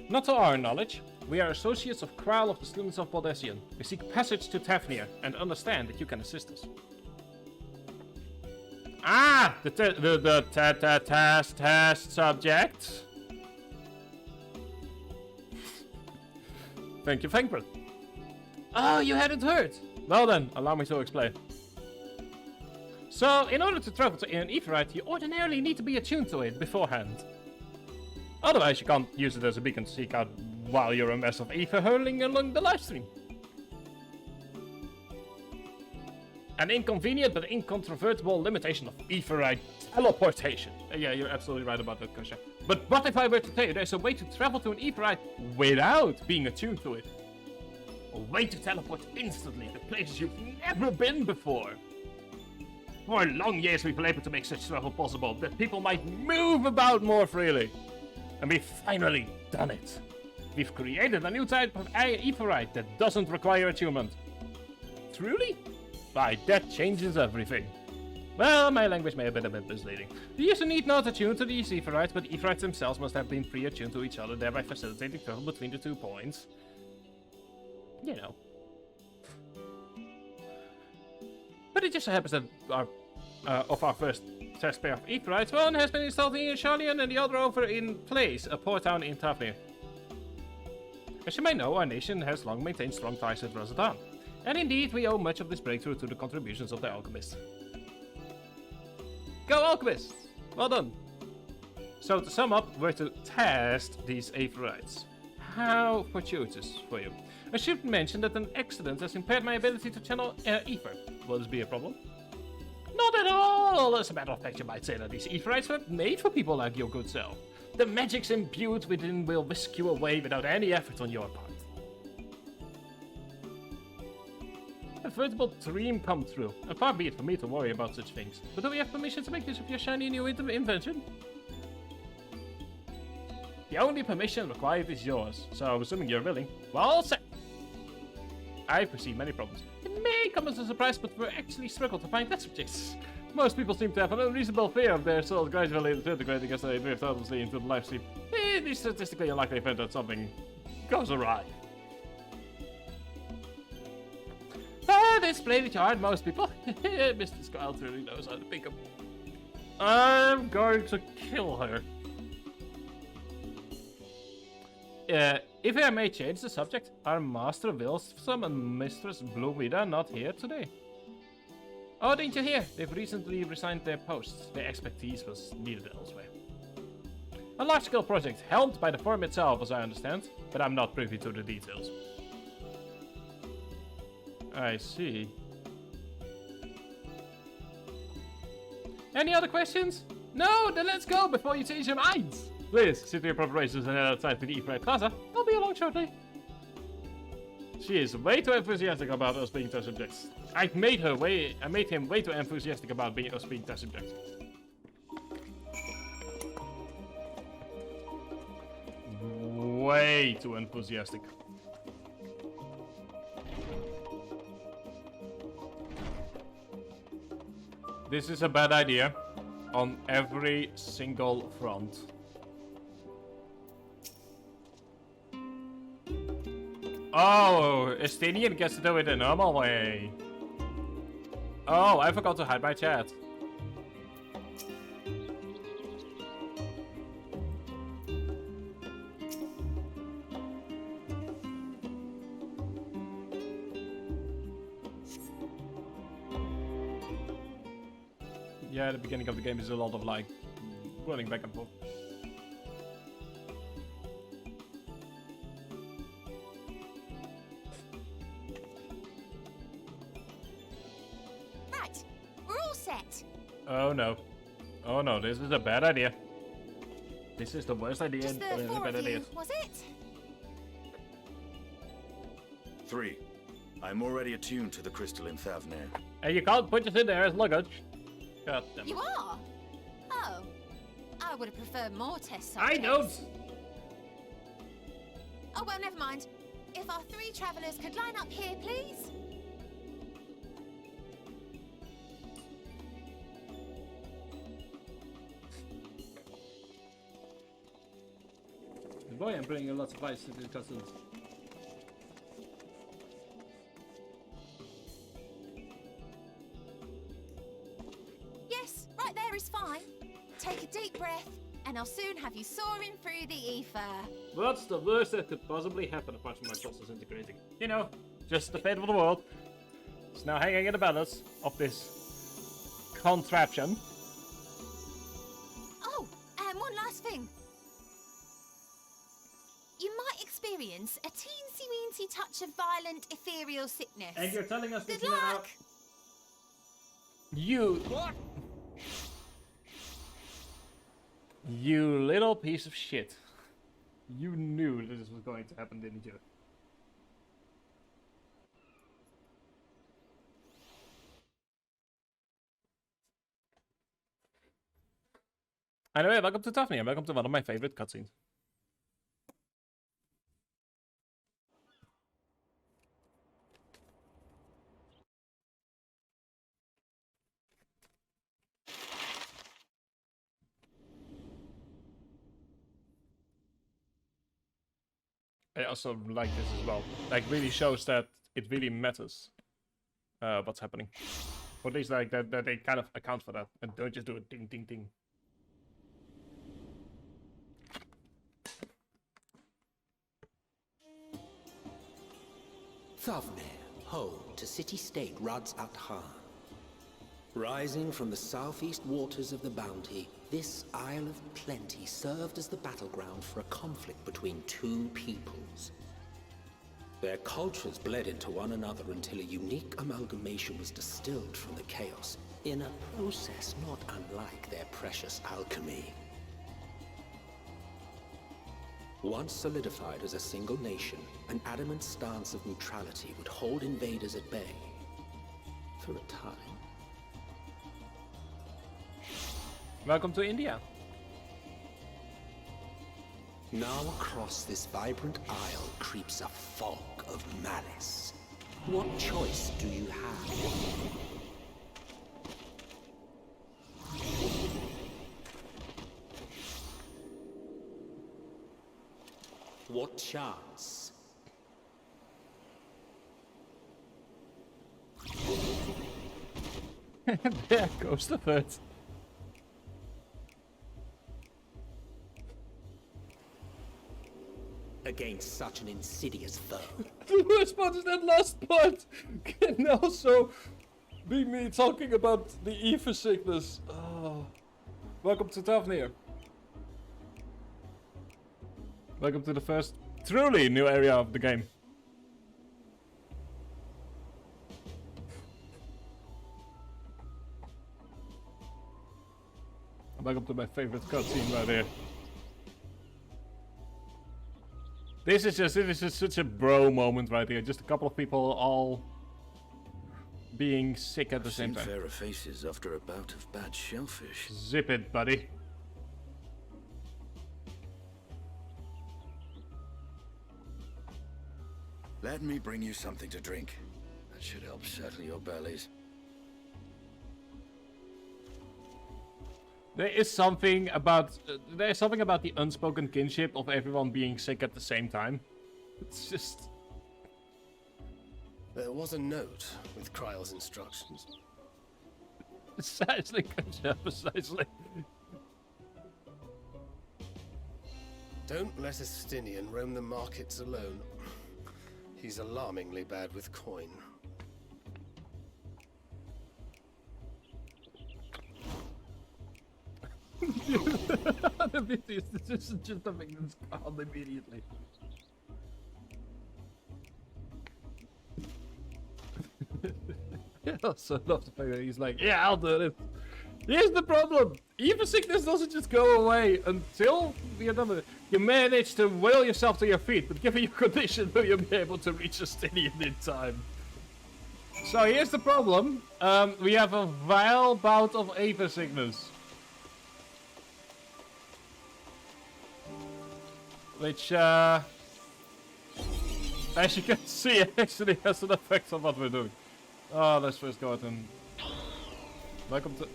[SPEAKER 3] Not to our knowledge. We are associates of Kral of the students of Baldessian. We seek passage to Tafnir and understand that you can assist us. Ah, the test subject. Thank you, Frankfurt. Oh, you hadn't heard. Well then, allow me to explain. So, in order to travel to an Aetheryte, you ordinarily need to be attuned to it beforehand. Otherwise, you can't use it as a beacon to seek out while you're a mess of ether hurling along the livestream. An inconvenient but incontrovertible limitation of Aetheryte teleportation. Yeah, you're absolutely right about that, Kosha. But what if I were to tell you there's a way to travel to an Aetheryte without being attuned to it? A way to teleport instantly to places you've never been before. For long years we've been able to make such travel possible that people might move about more freely. And we've finally done it. We've created a new type of Aetheryte that doesn't require attunement. Truly? Why, that changes everything. Well, my language may have been a bit misleading. The user need not attune to these Aetherytes, but Aetherytes themselves must have been pre-attuned to each other, thereby facilitating travel between the 2 points. You know. But it just so happens that our first test pair of Aetherytes, one has been installed in Shalian and the other over in Place, a port town in Tafnir. As you may know, our nation has long maintained strong ties with Razadan. And indeed, we owe much of this breakthrough to the contributions of the alchemists. Go alchemists! Well done! So to sum up, we're to test these Aetherytes. How fortuitous for you. I should mention that an accident has impaired my ability to channel ether. Will this be a problem? Not at all! As a matter of fact, you might say that these Aetherites were made for people like your good self. The magics imbued within will whisk you away without any effort on your part. A veritable dream come true, and far be it for me to worry about such things. But do we have permission to make use of your shiny new invention? The only permission required is yours, so assuming you're willing, well set! I foresee many problems. It may come as a surprise, but we actually struggle to find test subjects. Most people seem to have an unreasonable fear of their souls gradually disintegrating as they drift hopelessly into the live stream. It is statistically unlikely event that something goes awry. Ah, this play that you hard most people. Mr. Skyles really knows how to pick up. I'm going to kill her. If I may change the subject, our Master Wilson and Mistress Blumida not here today. Oh, didn't you hear? They've recently resigned their posts. Their expertise was needed elsewhere. A large-scale project, helmed by the firm itself, as I understand, but I'm not privy to the details. I see. Any other questions? No, then let's go before you change your minds. Please, sit to your preparations and head outside to the E-Freight Plaza. I'll be along shortly. She is way too enthusiastic about us being test subjects. I made him way too enthusiastic about us being test subjects. Way too enthusiastic. This is a bad idea on every single front. Oh, Estinian gets to do it the normal way. Oh, I forgot to hide my chat. Yeah, the beginning of the game is a lot of like running back and forth.
[SPEAKER 15] Right, we're all set.
[SPEAKER 3] Oh no. Oh no, this is a bad idea. This is the worst idea.
[SPEAKER 15] Just the four of you, was it?
[SPEAKER 7] 3. I'm already attuned to the crystal in Thavnair.
[SPEAKER 3] And you can't put us in there as luggage. God damn it.
[SPEAKER 15] You are? Oh. I would have preferred more test
[SPEAKER 3] I
[SPEAKER 15] subjects.
[SPEAKER 3] don't!
[SPEAKER 15] Oh, well, never mind. If our 3 travelers could line up here, please.
[SPEAKER 3] Boy, I'm bringing lots of ice to the customs.
[SPEAKER 15] Yes, right there is fine. Take a deep breath, and I'll soon have you soaring through the ether.
[SPEAKER 3] What's the worst that could possibly happen apart from my process disintegrating? You know, just the fate of the world. It's now hanging in the balance of this contraption.
[SPEAKER 15] Oh, and one last thing. You might experience a teensy-weensy touch of violent ethereal sickness.
[SPEAKER 3] And you're telling us
[SPEAKER 15] Good
[SPEAKER 3] this
[SPEAKER 15] luck!
[SPEAKER 3] now? You...
[SPEAKER 11] What?
[SPEAKER 3] You little piece of shit. You knew that this was going to happen, didn't you? Anyway, welcome to Daphne and welcome to one of my favorite cutscenes. I also like this as well. Like, really shows that it really matters what's happening. Or at least like that they kind of account for that and don't just do a ding ding ding.
[SPEAKER 12] Thavnair, home to city-state Rads at Han. Rising from the southeast waters of the Bounty, this Isle of Plenty served as the battleground for a conflict between 2 peoples. Their cultures bled into one another until a unique amalgamation was distilled from the chaos, in a process not unlike their precious alchemy. Once solidified as a single nation, an adamant stance of neutrality would hold invaders at bay for a time.
[SPEAKER 3] Welcome to India.
[SPEAKER 12] Now across this vibrant isle creeps a fog of malice. What choice do you have? What chance?
[SPEAKER 3] There goes the first.
[SPEAKER 12] Against such an insidious foe.
[SPEAKER 3] The worst part is that last part can also Being me talking about the ether sickness. Oh. Welcome to Tavnir. Welcome to the first truly new area of the game. Welcome to my favorite cutscene right here. This is just such a bro moment right here. Just a couple of people all being sick at the same time.
[SPEAKER 7] Fairer faces after a bout of bad shellfish.
[SPEAKER 3] Zip it, buddy.
[SPEAKER 7] Let me bring you something to drink. That should help settle your bellies.
[SPEAKER 3] There is something about the unspoken kinship of everyone being sick at the same time. It's just.
[SPEAKER 4] There was a note with Kryle's instructions.
[SPEAKER 3] Precisely, precisely.
[SPEAKER 4] Don't let Estinian roam the markets alone. He's alarmingly bad with coin.
[SPEAKER 3] The beauty is this is just something that's called immediately. I also love the fact that he's like, yeah, I'll do it. Here's the problem. Ether sickness doesn't just go away until you're done with it. You manage to will yourself to your feet, but given your condition, will you be able to reach Justinian in time? So here's the problem. We have a vile bout of ether sickness. Which, as you can see, it actually has an effect on what we're doing. Oh, let's first go ahead and... Welcome to...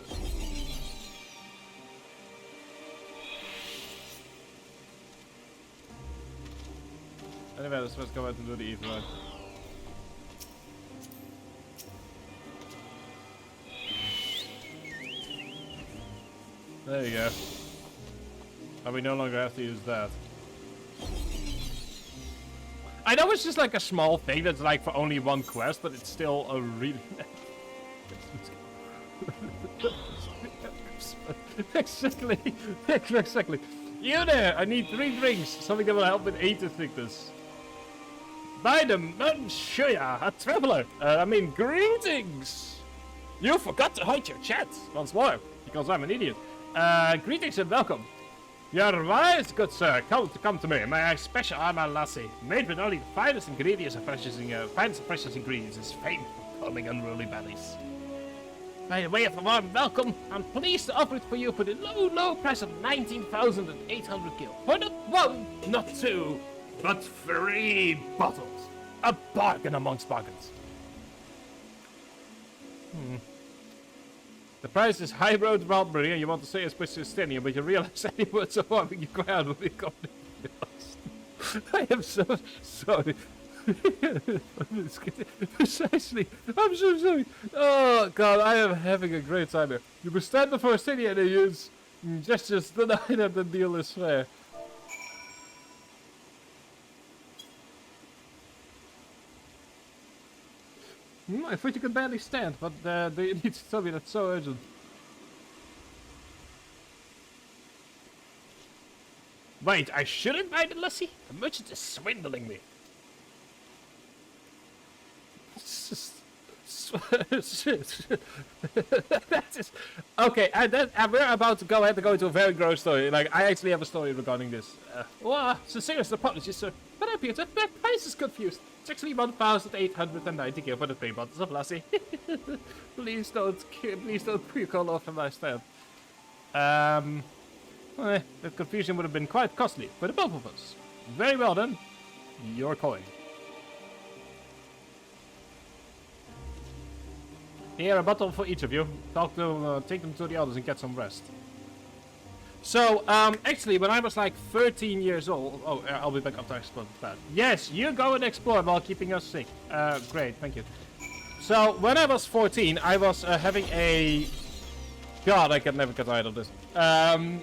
[SPEAKER 3] Anyway, let's first go ahead and do the ether ride. There you go. And we no longer have to use that. I know it's just like a small thing that's like for only one quest, but it's still a really... Exactly. Exactly. You there! I need 3 drinks. Something that will help with ether sickness. Buy them! Sure, a traveler! Greetings! You forgot to hide your chat once more, because I'm an idiot. Greetings and welcome. You're wise, good sir. Come to me. My special armor lassie, made with only the finest ingredients and precious ingredients, is famed for calming unruly bellies. By way of a warm welcome, I'm pleased to offer it for you for the low price of 19,800 gil. For not 1, not 2, but 3 bottles. A bargain amongst bargains. The price is high road robbery, and you want to say it's Justinian, but you realize any words of warming your crowd will be completely lost. I am so sorry. Precisely. I'm so sorry. Oh god, I am having a great time here. You must stand before Justinian and use gestures to deny that the deal is fair. I thought you could barely stand, but they need to tell me that's so urgent. Wait, I shouldn't buy the lassie? The merchant is swindling me. That is... Okay, we're about to go into a very gross story. Like, I actually have a story regarding this. Well, sincerest apologies, sir. But I'm Peter. My price is confused. It's actually 1,890 gil for the 3 bottles of lassie. Please don't call off from my stand. That confusion would have been quite costly for the both of us. Very well then. Your coin. Here, a bottle for each of you. Take them to the others and get some rest. So, actually, when I was like 13 years old... Oh, I'll be back after I explore that. Yes, you go and explore while keeping us sick. Great, thank you. So, when I was 14, I was having a... God, I can never get tired of this. I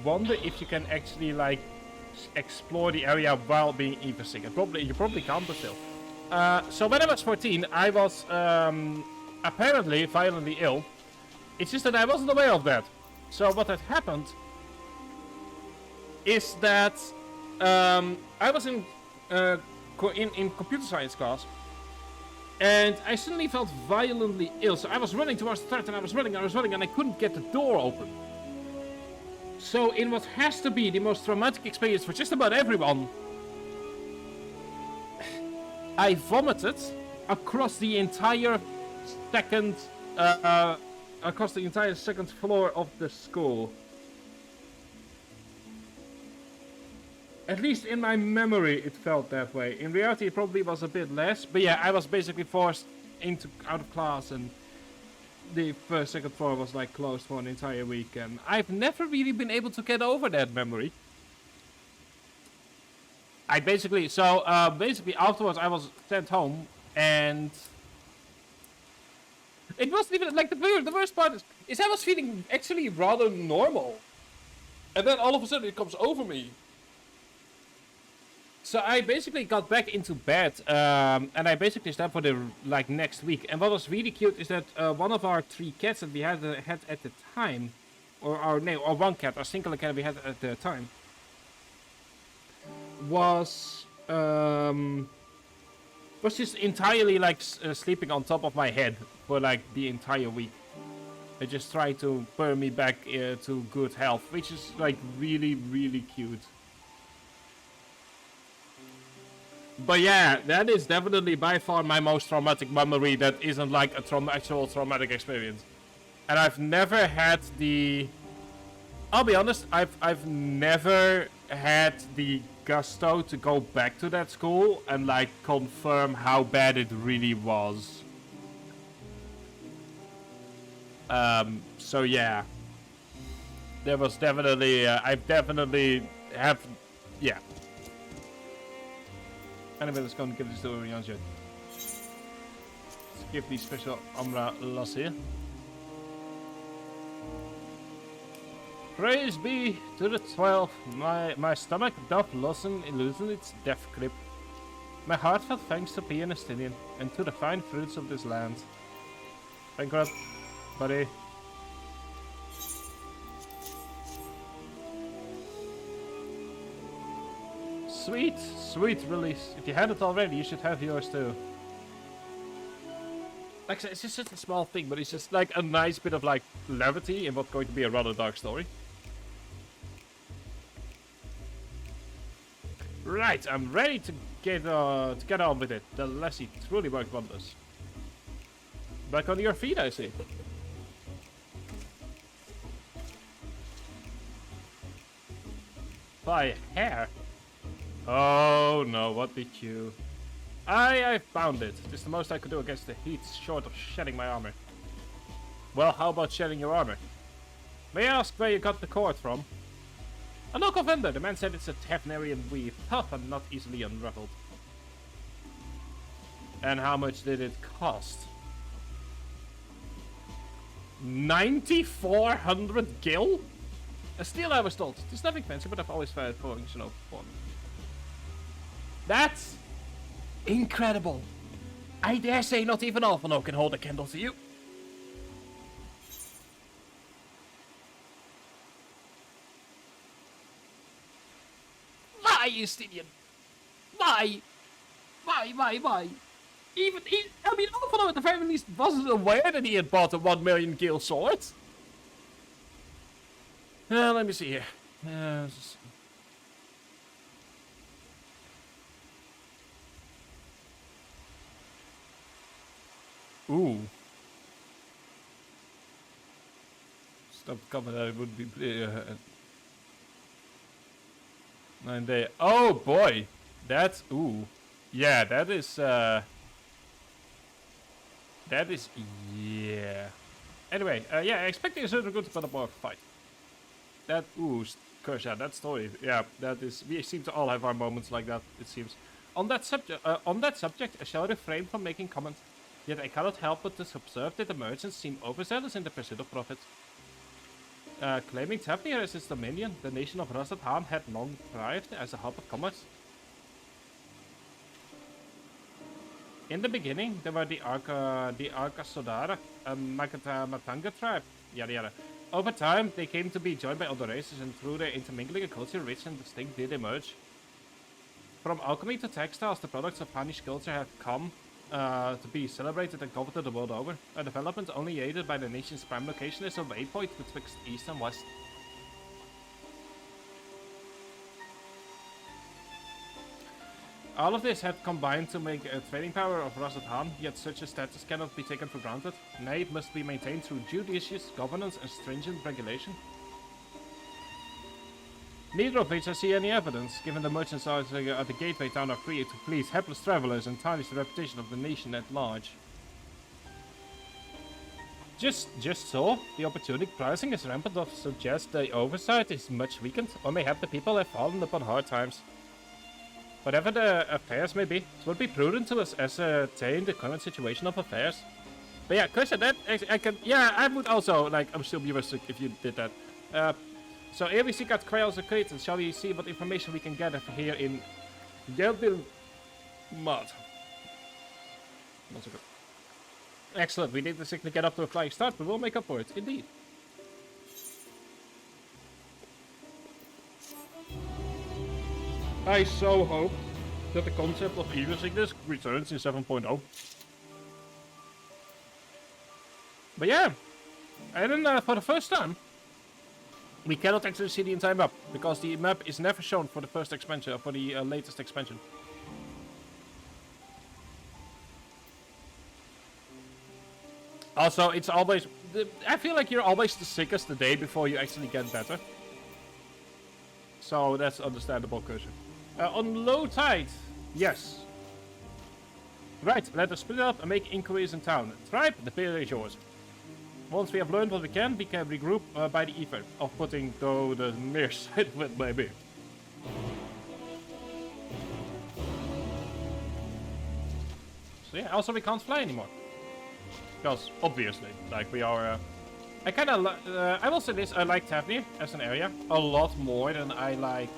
[SPEAKER 3] wonder if you can actually, like, explore the area while being ether sick. You probably can't, but still. So when I was 14, I was apparently violently ill. It's just that I wasn't aware of that. So what had happened is that I was in computer science class, and I suddenly felt violently ill. So I was running towards the threat, and I was running, and I couldn't get the door open. So in what has to be the most traumatic experience for just about everyone, I vomited across the entire second floor of the school. At least in my memory, it felt that way. In reality, it probably was a bit less. But yeah, I was basically forced out of class, and the second floor was like closed for an entire week. And I've never really been able to get over that memory. Basically afterwards I was sent home, and it wasn't even like the worst part is I was feeling actually rather normal, and then all of a sudden it comes over me. So I basically got back into bed, and I basically slept for the next week. And what was really cute is that one of our 3 cats that we had at the time, or one cat, our singular cat we had at the time, was just entirely sleeping on top of my head for the entire week. They just tried to burn me back to good health, which is really, really cute. But yeah, that is definitely by far my most traumatic memory that isn't actual traumatic experience. And I've never had I'll be honest, I've never had the gusto to go back to that school and confirm how bad it really was. So yeah. There was definitely, yeah. Anyway, let's go and get this story on. Skip die special Amra los here. Praise be to the 12. My stomach doth loosen its death grip. My heartfelt thanks to P and Estinian, and to the fine fruits of this land. Thank God, buddy. Sweet release. If you had it already, you should have yours too. Like I said, it's just such a small thing, but it's just a nice bit of levity in what's going to be a rather dark story. Right, I'm ready to get on with it. The lassie truly worked wonders. Back on your feet, I see. By hair. Oh no, what did you? I found it. It's the most I could do against the heat, short of shedding my armor. Well, how about shedding your armor? May I ask where you got the cord from? A local vendor. The man said it's a Tefnerian weave, tough and not easily unraveled. And how much did it cost? 9,400 gil? A steel, I was told. It's nothing fancy, but I've always found it functional for me. That's incredible. I dare say not even Alphano can hold a candle to you. Why, Justinian? Why? Even I mean, Alphano at the very least wasn't aware that he had bought a 1 million gil sword. Let me see here. Ooh. Stop comment that it would be 9 day. Oh boy. That's ooh. Yeah, that is yeah. Anyway, yeah, expecting a certain good but a more fight. That ooh, Kershaw, that story. Yeah, that is we seem to all have our moments like that, it seems. On that subject I shall refrain from making comment. Yet I cannot help but to observe that the merchants seem overzealous in the pursuit of profit. Claiming Tefnir as its dominion, the nation of Rasad Han had long thrived as a hub of commerce. In the beginning, there were the Arca Sodara, Matanga tribe, yada yada. Over time, they came to be joined by other races, and through their intermingling, a culture rich and distinct did emerge. From alchemy to textiles, the products of Spanish culture have come to be celebrated and coveted the world over. A development only aided by the nation's prime location is a waypoint betwixt east and west. All of this had combined to make a trading power of Ras Khan, yet such a status cannot be taken for granted. Nay, it must be maintained through judicious governance and stringent regulation. Neither of which I see any evidence, given the merchants at the gateway town are free to please helpless travelers and tarnish the reputation of the nation at large. Just so, the opportunistic pricing is rampant of suggests the oversight is much weakened, or mayhap the people have fallen upon hard times. Whatever the affairs may be, it would be prudent to ascertain the current situation of affairs. But yeah, Kusha, that I can. Yeah, I would also assume you were sick if you did that. So here we seek out Quail's acquaintance. Shall we see what information we can gather here in Yeldil Mud? Excellent. We need to simply get up to a flying start, but we'll make up for it. Indeed. I so hope that the concept of evil sickness returns in 7.0. But yeah, and then for the first time, we cannot actually see the entire map, because the map is never shown for the first expansion, or for the latest expansion. Also, it's always... I feel like you're always the sickest the day before you actually get better. So that's understandable, Cursor. On low tide, yes. Right, let us split up and make inquiries in town. Tribe, the period is yours. Once we have learned what we can regroup by the ether of putting though the mere side of it may be. So yeah, also we can't fly anymore. Because, obviously, like we are... I kind of... I will say this, I like Tavnir as an area a lot more than I like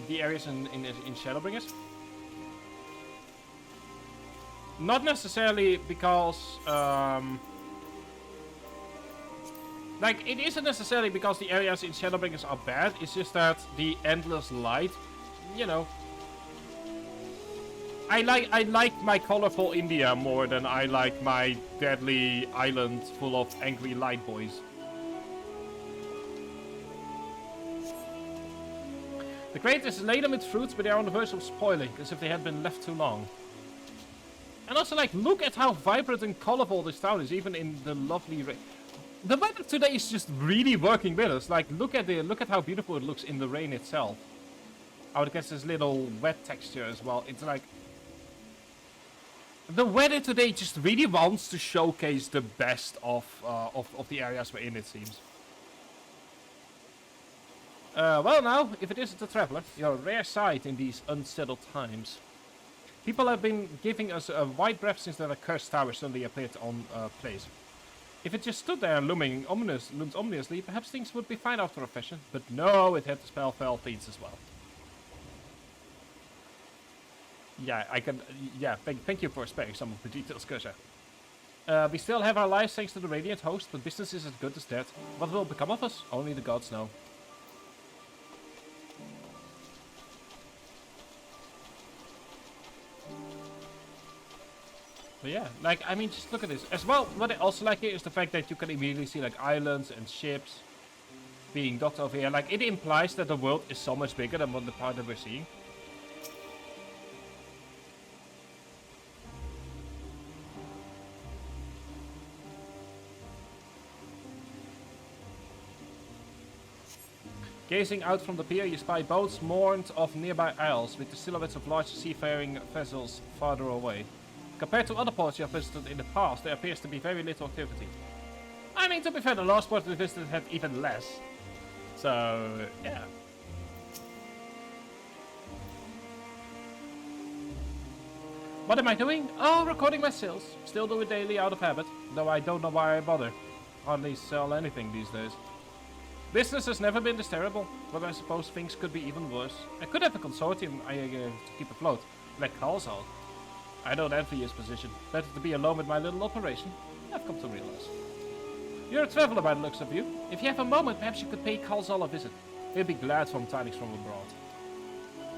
[SPEAKER 3] the areas in Shadowbringers. Not necessarily because... like, it isn't necessarily because the areas in Shadowbringers are bad, it's just that the endless light, you know... I like my colorful India more than I like my deadly island full of angry light boys. The creators lay them with fruits, but they are on the verge of spoiling, as if they had been left too long. And also, like, look at how vibrant and colorful this town is, even in the lovely rain. The weather today is just really working with us. Like, look at how beautiful it looks in the rain itself. How it gets this little wet texture as well. It's like... The weather today just really wants to showcase the best of the areas we're in, it seems. Well now, if it isn't a traveler, you're a rare sight in these unsettled times. People have been giving us a wide breath since that accursed tower suddenly appeared on place. If it just stood there looms ominously, perhaps things would be fine after a fashion. But no, it had to spell fell things as well. Yeah, I can... Yeah, thank you for sparing some of the details, Kusha. We still have our lives thanks to the Radiant host, but business is as good as dead. What will become of us? Only the gods know. But yeah, like, I mean, just look at this. As well, what I also like here is the fact that you can immediately see, like, islands and ships being docked over here. Like, it implies that the world is so much bigger than what the part that we're seeing. Gazing out from the pier, you spy boats moored off nearby isles, with the silhouettes of large seafaring vessels farther away. Compared to other ports you have visited in the past, there appears to be very little activity. I mean, to be fair, the last port we visited had even less. So, yeah. What am I doing? Oh, recording my sales. Still do it daily out of habit, though I don't know why I bother. Hardly sell anything these days. Business has never been this terrible, but I suppose things could be even worse. I could have a consortium to keep afloat, like Carl's out. I don't envy his position. Better to be alone with my little operation. I've come to realize. You're a traveler by the looks of you. If you have a moment, perhaps you could pay Kalzal a visit. He'll be glad for tidings from abroad.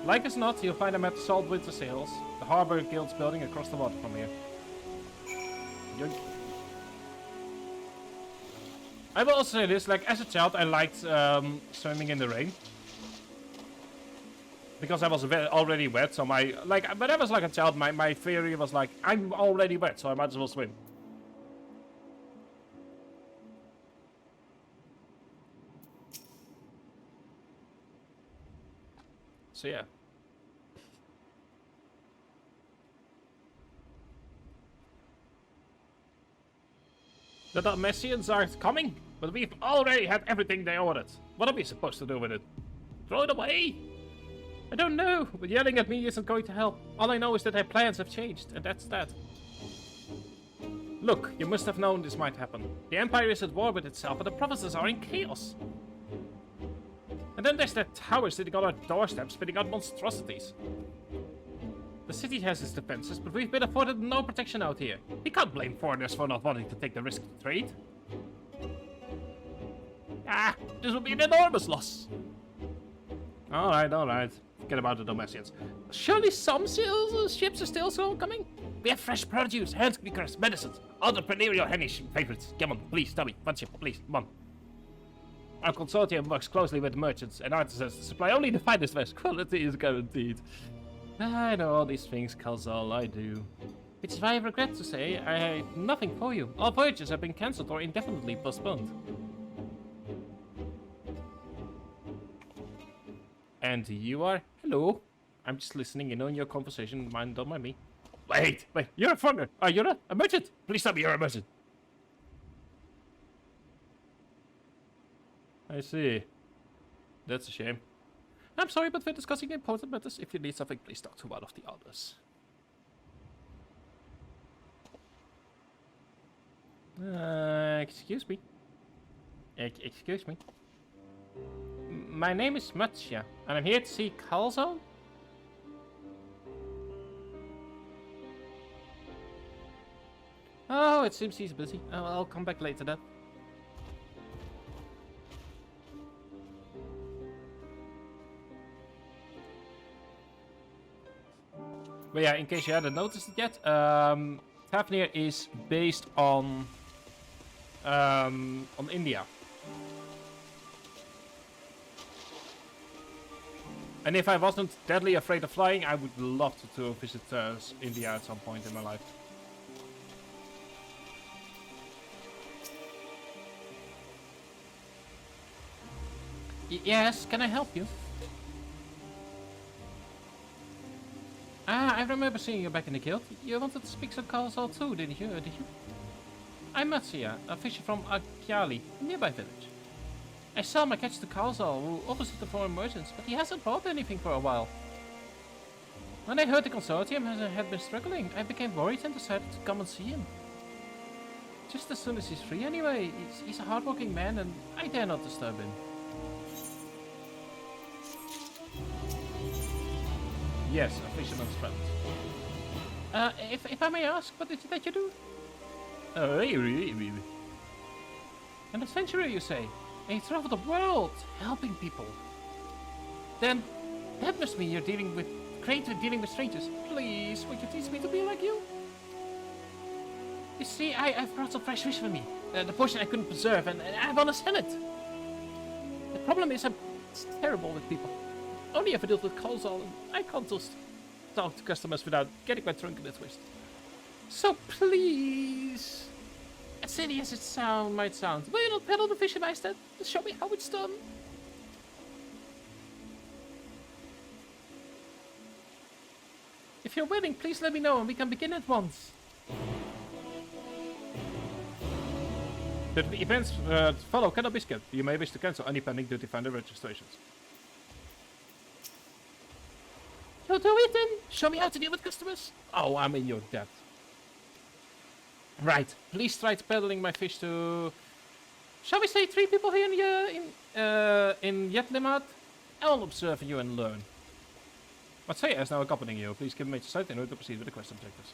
[SPEAKER 3] Like as not, you'll find him at the Salt Winter Sails, the Harbor Guild's building across the water from here. Yoink. I will also say this, like, as a child, I liked swimming in the rain. Because I was already wet, so when I was like a child, my theory was like, I'm already wet, so I might as well swim. So yeah. The Dalmatians are coming, but we've already had everything they ordered. What are we supposed to do with it? Throw it away? I don't know, but yelling at me isn't going to help. All I know is that their plans have changed, and that's that. Look, you must have known this might happen. The Empire is at war with itself, and the provinces are in chaos. And then there's that tower sitting on our doorstep, spitting out monstrosities. The city has its defenses, but we've been afforded no protection out here. We can't blame foreigners for not wanting to take the risk to trade. Ah, this will be an enormous loss. Alright. Forget about the Dalmatians. Surely some ships are still coming? We have fresh produce, handicrafts, medicines, entrepreneurial Hennish favorites. Come on, please, tell me. One ship, please, come on. Our consortium works closely with merchants and artisans to supply only the finest wares. Quality is guaranteed. I know all these things, Kalzal, I do. Which is why I regret to say I have nothing for you. All voyages have been cancelled or indefinitely postponed. And you are? Hello. I'm just listening in on your conversation. Don't mind me. Wait, you're a foreigner. Are you not a merchant? Please tell me you're a merchant. I see. That's a shame. I'm sorry, but we're discussing important matters. If you need something, please talk to one of the others. Excuse me. Excuse me. My name is Matja, and I'm here to see Kalzal. Oh, it seems he's busy. I'll come back later then. But yeah, in case you hadn't noticed it yet, Fafnir is based on India. And if I wasn't deadly afraid of flying, I would love to visit India at some point in my life. Yes, can I help you? Ah, I remember seeing you back in the guild. You wanted to speak to Kalzal too, didn't you? I'm Matsuya, a fisher from Akyali, a nearby village. I sell my catch to Kalzal, who offers it to foreign merchants, but he hasn't bought anything for a while. When I heard the consortium had been struggling, I became worried and decided to come and see him. Just as soon as he's free anyway. He's a hardworking man and I dare not disturb him. Yes, a fisherman's friend. If I may ask, what is it that you do? An adventurer, you say? And you travel the world, helping people. Then, that must mean you're dealing with strangers. Please, would you teach me to be like you? You see, I've brought some fresh fish with me. The portion I couldn't preserve, and I want to sell it. The problem is I'm terrible with people. Only ever dealt with Kalzal, and I can't just talk to customers without getting my trunk in a twist. So please, as silly as it might sound, will you not peddle the fish instead? To show me how it's done? If you're willing, please let me know and we can begin at once. The events follow cannot be skipped. You may wish to cancel any pending duty finder registrations. You'll do it then? Show me how to deal with customers? Oh, I'm in your debt. Right, please try to peddling my fish to... Shall we say 3 people here in Yetlimat? I'll observe you and learn. Matsaya is now accompanying you. Please give me to site in order to proceed with the quest objectives.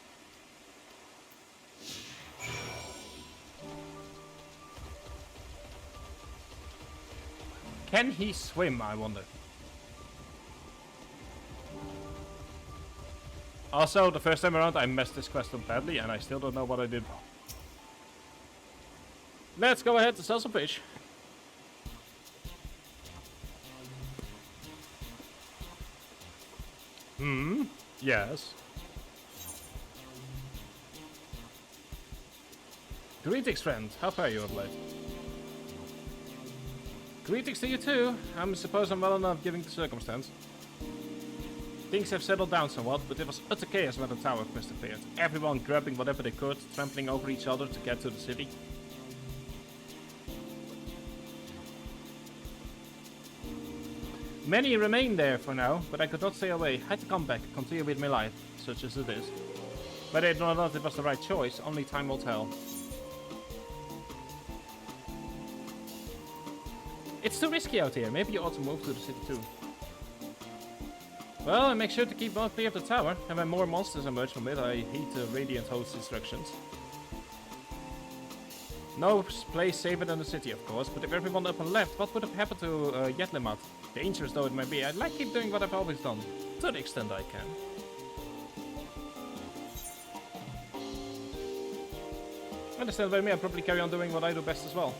[SPEAKER 3] Can he swim, I wonder? Also, the first time around I messed this quest up badly and I still don't know what I did wrong. Let's go ahead to sell some fish. Yes. Greetings, friend. How fare you of late? Greetings to you too. I suppose I'm well enough given the circumstance. Things have settled down somewhat, but it was utter chaos when the tower quest appeared. Everyone grabbing whatever they could, trampling over each other to get to the city. Many remain there for now, but I could not stay away. Had to come back, continue with my life, such as it is. Whether or not it was the right choice, only time will tell. It's too risky out here. Maybe you ought to move to the city too. Well, and make sure to keep well clear of the tower, and when more monsters emerge from it, I heed the Radiant Host's instructions. No place safer than the city, of course, but if everyone up and left, what would have happened to Yetlimat? Dangerous though it may be, I'd like to keep doing what I've always done, to the extent I can. Understand by me, I'll probably carry on doing what I do best as well.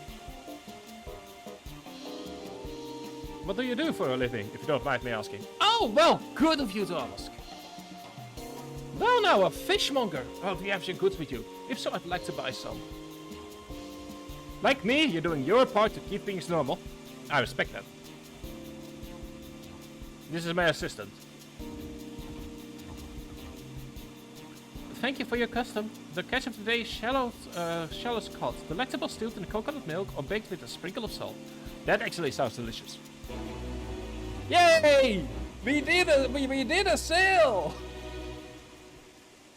[SPEAKER 3] What do you do for a living, if you don't mind me asking? Oh, well, good of you to ask. Well now, a fishmonger. Well, do you have your goods with you? If so, I'd like to buy some. Like me, you're doing your part to keep things normal. I respect that. This is my assistant. Thank you for your custom. The catch of the day is shallow's cod, delectable stewed in coconut milk or baked with a sprinkle of salt. That actually sounds delicious. Yay! We did a sale!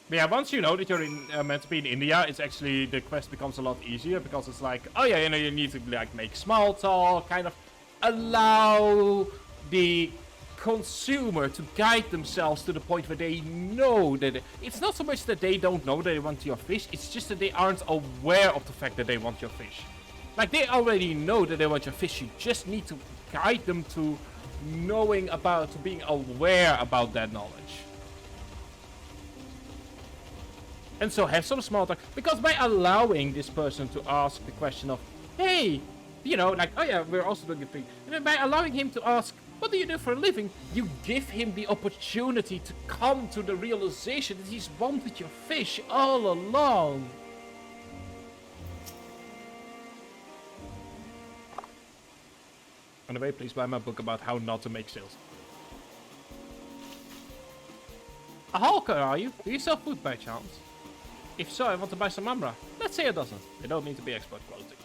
[SPEAKER 3] But yeah, once you know that you're meant to be in India, it's actually, the quest becomes a lot easier, because it's like, oh yeah, you know, you need to like make small talk, kind of allow the consumer to guide themselves to the point where they know that it's not so much that they don't know that they want your fish, it's just that they aren't aware of the fact that they want your fish. Like, they already know that they want your fish, you just need to guide them to knowing about, to being aware about that knowledge. And so have some small talk, because by allowing this person to ask the question of, hey, you know, like, oh yeah, we're also doing a thing. And then by allowing him to ask, what do you do for a living? You give him the opportunity to come to the realization that he's wanted your fish all along. Anyway, please buy my book about how not to make sales. A hawker, are you? Do you sell food by chance? If so, I want to buy some amra. Let's say a dozen. They don't need to be export quality.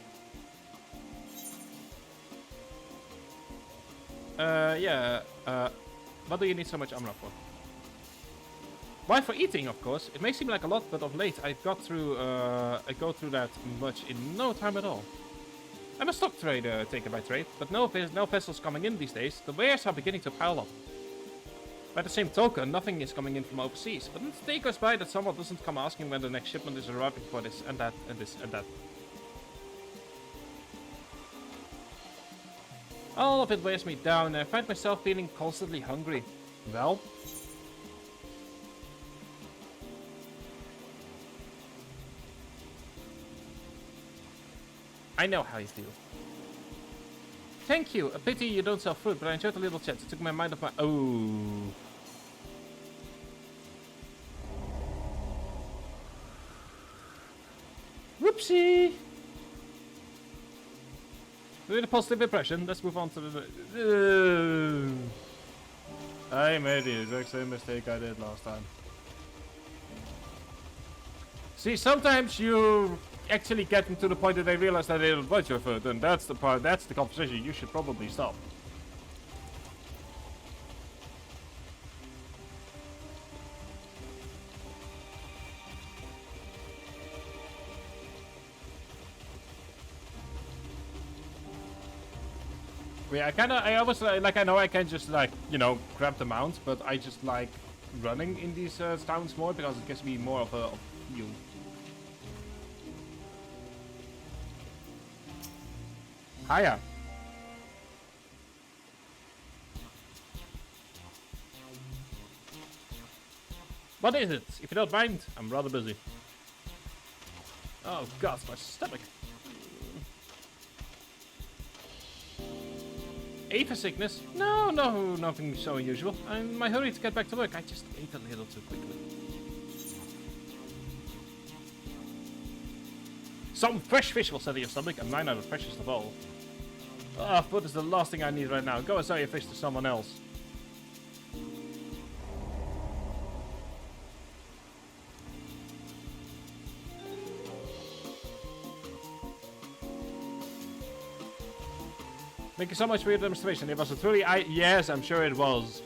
[SPEAKER 3] What do you need so much amra for? Why, for eating, of course. It may seem like a lot, but of late I go through that much in no time at all. I'm a stock trader, taken by trade, but no vessels coming in these days. The wares are beginning to pile up. By the same token, nothing is coming in from overseas, but the day goes by that someone doesn't come asking when the next shipment is arriving for this and that and this and that. All of it wears me down and I find myself feeling constantly hungry. Well, I know how you feel. Thank you. A pity you don't sell fruit, but I enjoyed the little chat. It took my mind off my... Oh. Whoopsie. With a positive impression, let's move on to the... I made the exact same mistake I did last time. See, sometimes you actually get them to the point that they realize that they don't want your food, and that's the part, that's the conversation you should probably stop. But yeah, I always, like, I know I can just, like, you know, grab the mount, but I just like running in these towns more because it gives me more of a feel. Hiya. What is it? If you don't mind, I'm rather busy. Oh god, my stomach. Aphid sickness? No, nothing so unusual. I'm in my hurry to get back to work. I just ate a little too quickly. Some fresh fish will settle your stomach, and mine are the freshest of all. Ah, food is the last thing I need right now. Go and sell your fish to someone else. Thank you so much for your demonstration. It was a truly yes, I'm sure it was.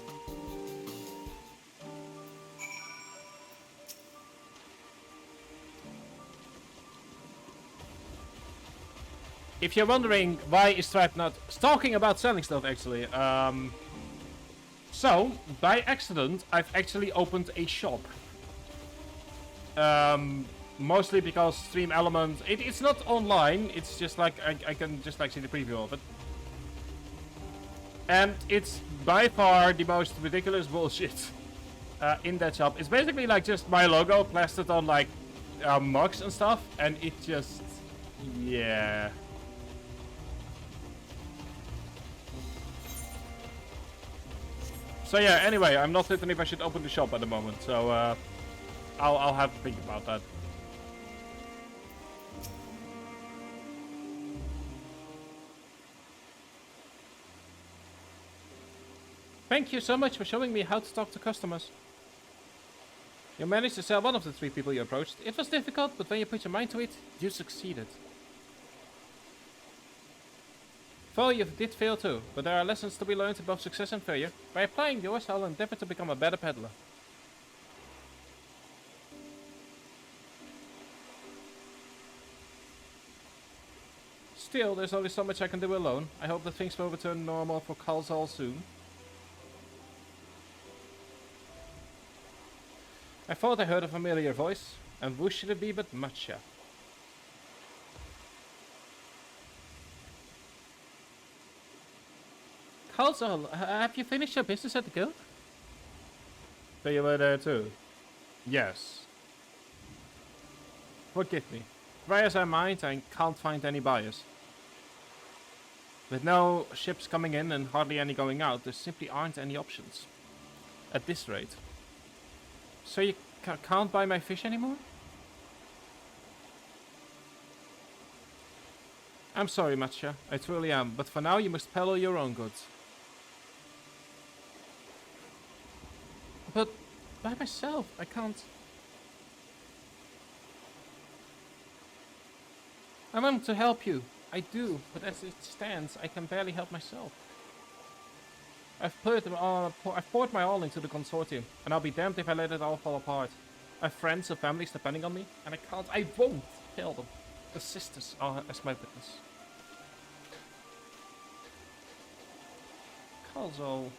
[SPEAKER 3] If you're wondering why is Stripe not talking about selling stuff, actually, so by accident I've actually opened a shop. Mostly because Stream Element, it's not online. It's just like I can just like see the preview of it. And it's by far the most ridiculous bullshit in that shop. It's basically like just my logo plastered on like mugs and stuff, and it just, yeah. So yeah, anyway, I'm not certain if I should open the shop at the moment, so I'll have to think about that. Thank you so much for showing me how to talk to customers. You managed to sell one of the 3 people you approached. It was difficult, but when you put your mind to it, you succeeded. Well, you did fail too, but there are lessons to be learned in both success and failure. By applying yours, I'll endeavor to become a better peddler. Still, there's only so much I can do alone. I hope that things will return normal for Kalzal soon. I thought I heard a familiar voice, and who should it be but Matcha? Kalzal, have you finished your business at the guild? So you were there too? Yes. Forgive me. Try as I might, I can't find any buyers. With no ships coming in and hardly any going out, there simply aren't any options. At this rate. So you can't buy my fish anymore? I'm sorry, Matcha. I truly am. But for now, you must peddle your own goods. But by myself, I can't. I want to help you. I do. But as it stands, I can barely help myself. I've poured my all into the consortium, and I'll be damned if I let it all fall apart. I have friends and families depending on me, and I won't tell them. The sisters are as my witness. Kalzal.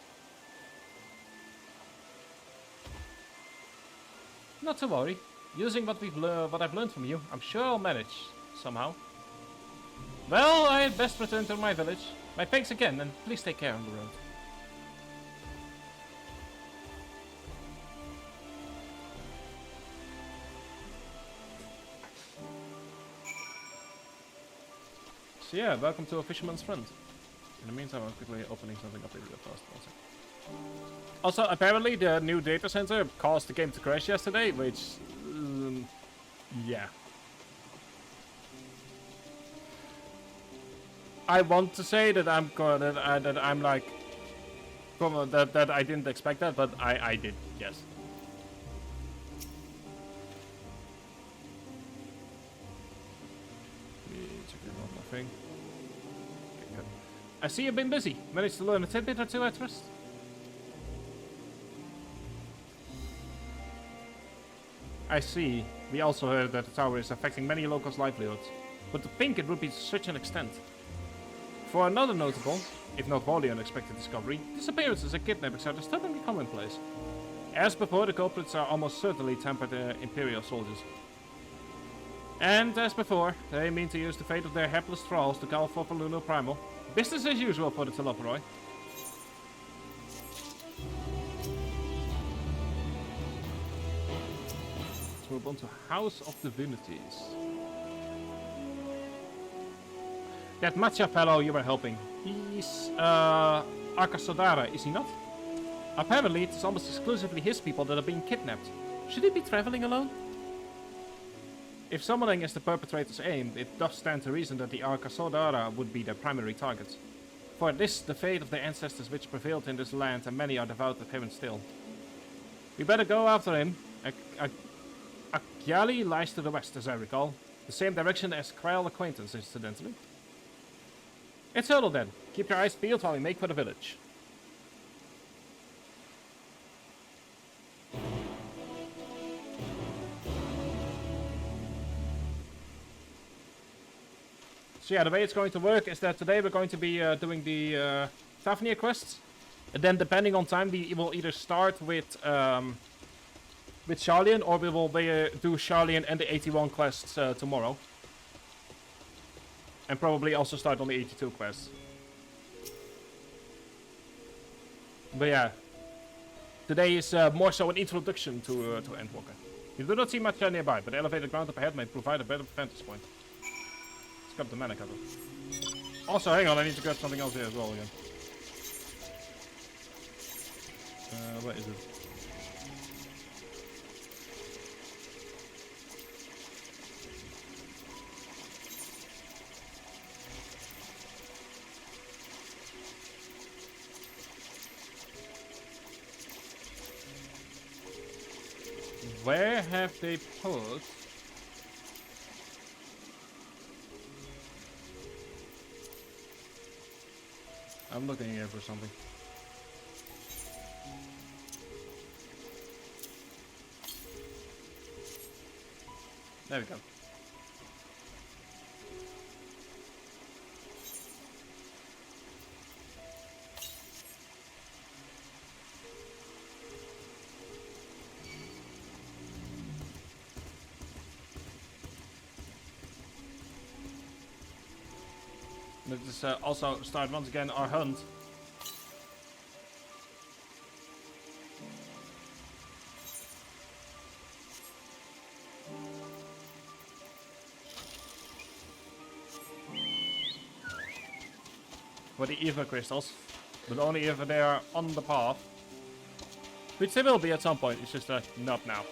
[SPEAKER 3] Not to worry. Using what I've learned from you, I'm sure I'll manage somehow. Well, I had best return to my village. My thanks again, and please take care on the road. So yeah, welcome to a fisherman's friend. In the meantime, I'm quickly opening something up here real fast. Also, apparently the new data center caused the game to crash yesterday, which, yeah. I want to say that I'm like, that I didn't expect that, but I did, yes. Checking out nothing. Okay, good. I see you've been busy. Managed to learn a tidbit or two, I trust. I see. We also heard that the tower is affecting many locals' livelihoods. But to think it would be to such an extent. For another notable, if not wholly unexpected discovery, disappearances and kidnappings are disturbingly commonplace. As before, the culprits are almost certainly tempered Imperial soldiers. And as before, they mean to use the fate of their hapless thralls to call for Lunar Primal. Business as usual for the Teloporoi. Let's move on to House of Divinities. That Matcha fellow you were helping, he's Arkasodara, is he not? Apparently, it's almost exclusively his people that are being kidnapped. Should he be traveling alone? If summoning is the perpetrator's aim, it does stand to reason that the Arkasodara would be their primary targets. For this, the fate of their ancestors which prevailed in this land, and many are devout of him still. We better go after him. Akyali lies to the west, as I recall. The same direction as Krell Acquaintance, incidentally. It's Hurdle then. Keep your eyes peeled while we make for the village. So yeah, the way it's going to work is that today we're going to be doing the Fafnir quests. And then depending on time, we will either start with Sharlayan, or we will do Sharlayan and the 81 quests tomorrow. And probably also start on the 82 quests. But yeah, today is more so an introduction to Endwalker. You do not see much nearby, but the elevated ground up ahead may provide a better vantage point. Let's grab the mana cutter. Also, hang on, I need to grab something else here as well again. Where is it? Where have they put? I'm looking here for something. There we go. Let's also start once again our hunt. For the Eva crystals, but only if they are on the path. Which they will be at some point, it's just not now.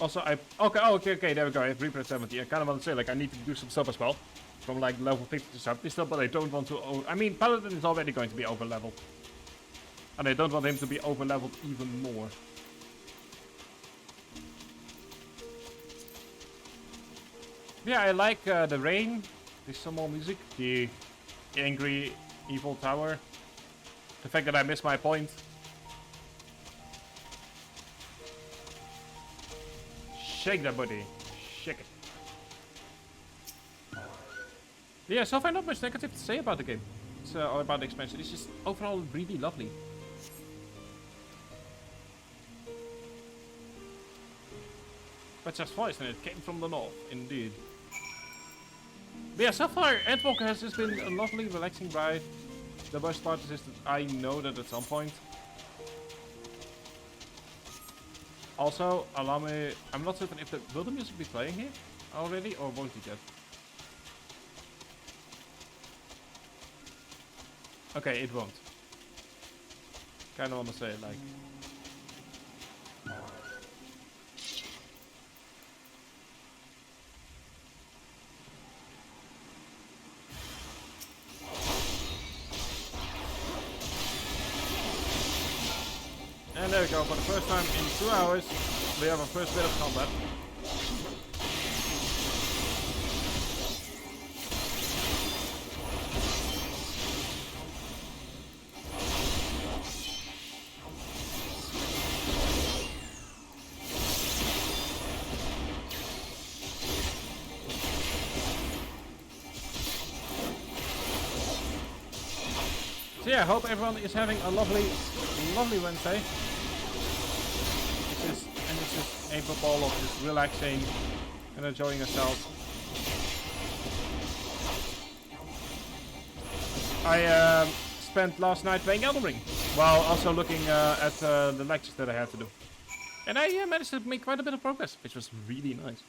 [SPEAKER 3] Also, okay, there we go. I have Reaper at 70. I kind of want to say, like, I need to do some stuff as well. From, like, level 50 to 70 stuff, but I don't want to... I mean, Paladin is already going to be over-leveled. And I don't want him to be over-leveled even more. Yeah, I like the rain. There's some more music. The angry, evil tower. The fact that I missed my point. Shake that booty. Shake it. Yeah, so far not much negative to say about the game. It's, or about the expansion. It's just overall really lovely. But just twice, and it came from the north, indeed. But yeah, so far Endwalker has just been a lovely, relaxing ride. The worst part is just that I know that at some point. Also, allow me... I'm not certain if will the music be playing here already, or won't it yet? Okay, it won't. Kinda wanna say it like... And there we go, for the first time in 2 hours, we have our first bit of combat. So yeah, I hope everyone is having a lovely Wednesday. It's just capable of just relaxing and enjoying yourselves. I spent last night playing Elden Ring, while also looking at the lectures that I had to do. And I managed to make quite a bit of progress, which was really nice.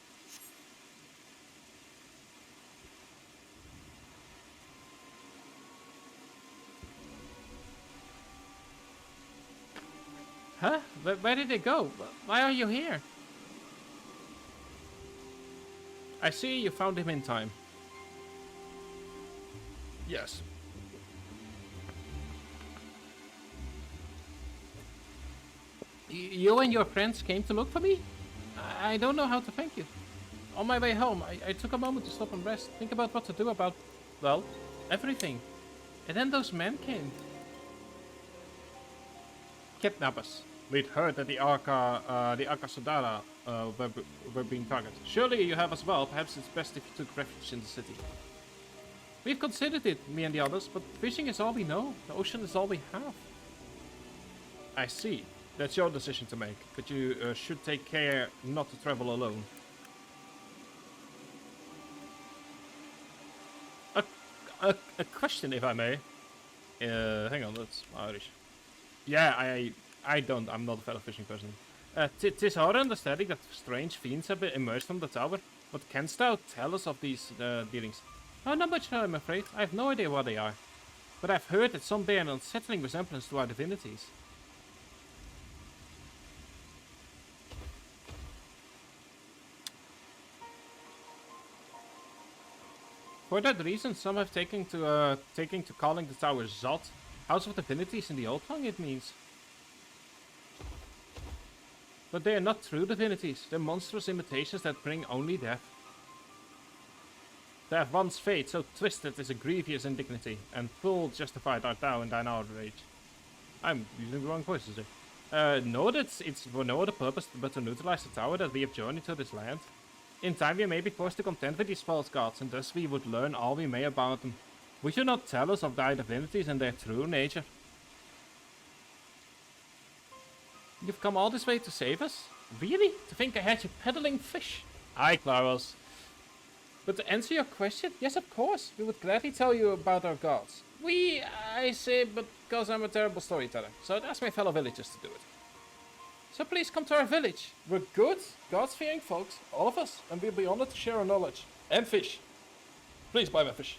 [SPEAKER 3] Huh? Where did they go? Why are you here? I see you found him in time. Yes. You and your friends came to look for me? I don't know how to thank you. On my way home, I took a moment to stop and rest, think about what to do about, well, everything. And then those men came. Kidnappers. We'd heard that the Akasudara were being targeted. Surely you have as well. Perhaps it's best if you took refuge in the city. We've considered it, me and the others, but fishing is all we know. The ocean is all we have. I see. That's your decision to make, but you should take care not to travel alone. A question, if I may. Hang on, that's Irish. Yeah, I'm not a fellow fishing person. Tis our understanding that strange fiends have emerged from the tower. What canst thou tell us of these dealings? Oh, not much, I'm afraid. I have no idea what they are. But I've heard that some bear an unsettling resemblance to our divinities. For that reason, some have taken to calling the tower Zod, House of Divinities in the old tongue, it means. But they are not true divinities, they're monstrous imitations that bring only death. To have one's fate so twisted is a grievous indignity, and full justified art thou in thine outrage. I'm using the wrong voices here. No, it's for no other purpose but to neutralize the tower that we have journeyed to this land. In time we may be forced to contend with these false gods, and thus we would learn all we may about them. Would you not tell us of thy divinities and their true nature? You've come all this way to save us? Really? To think I had you peddling fish? Aye, Claros. But to answer your question, yes, of course. We would gladly tell you about our gods. I say, but because I'm a terrible storyteller. So I'd ask my fellow villagers to do it. So please come to our village. We're good, God-fearing folks, all of us, and we'll be honored to share our knowledge. And fish. Please buy my fish.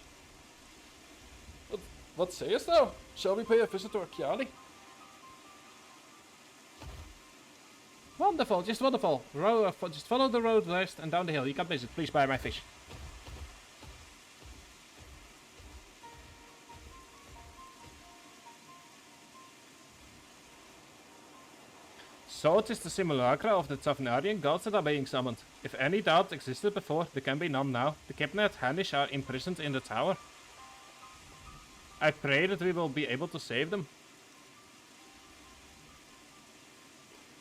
[SPEAKER 3] What sayest thou? Shall we pay a visit to Archiali? Wonderful, just wonderful. Just follow the road west and down the hill. You can't miss it. Please buy my fish. So it is the simulacra of the Tavnarian gods that are being summoned. If any doubt existed before, there can be none now. The kidnapped Hanish are imprisoned in the tower. I pray that we will be able to save them.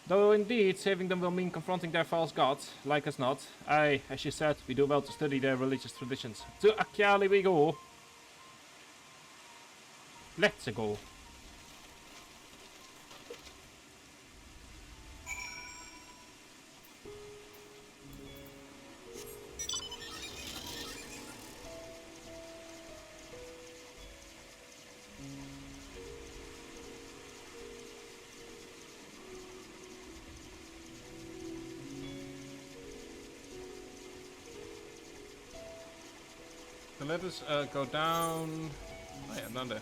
[SPEAKER 3] Though indeed, saving them will mean confronting their false gods, like us not. Aye, as you said, we do well to study their religious traditions. To Archiali we go. Let's go. So let us go down. Oh yeah, down there.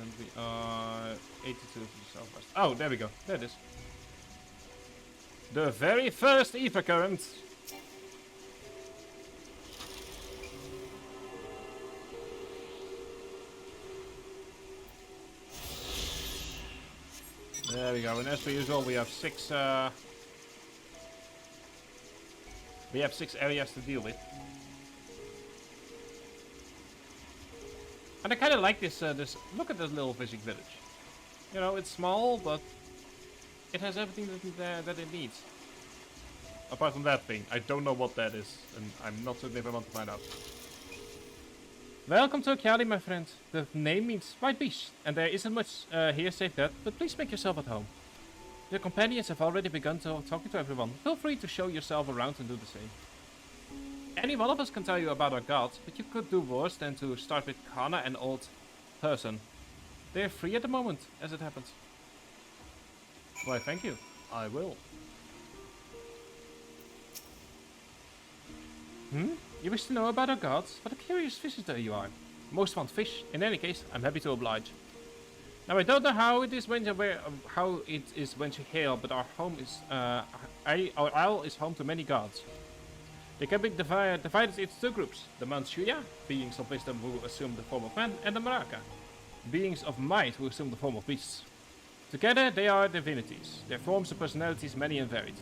[SPEAKER 3] And we are 82 to the southwest. Oh, there we go. There it is. The very first ether current. There we go. And as per usual, we have six areas to deal with. And I kind of like this, look at this little fishing village. You know, it's small, but it has everything that it needs. Apart from that thing. I don't know what that is, and I'm not certain if I want to find out. Welcome to Kiali, my friend. The name means white beast, and there isn't much here save that, but please make yourself at home. Your companions have already begun talking to everyone. Feel free to show yourself around and do the same. Any one of us can tell you about our gods, but you could do worse than to start with Kana and old person. They're free at the moment, as it happens. Why, thank you. I will. You wish to know about our gods? What a curious visitor you are. Most want fish. In any case, I'm happy to oblige. Now, I don't know how it is when you hail, but our home is our isle is home to many gods. They can be divided into two groups: the Manchuya, beings of wisdom who assume the form of man, and the Maraka, beings of might who assume the form of beasts. Together, they are divinities. Their forms and personalities many and varied.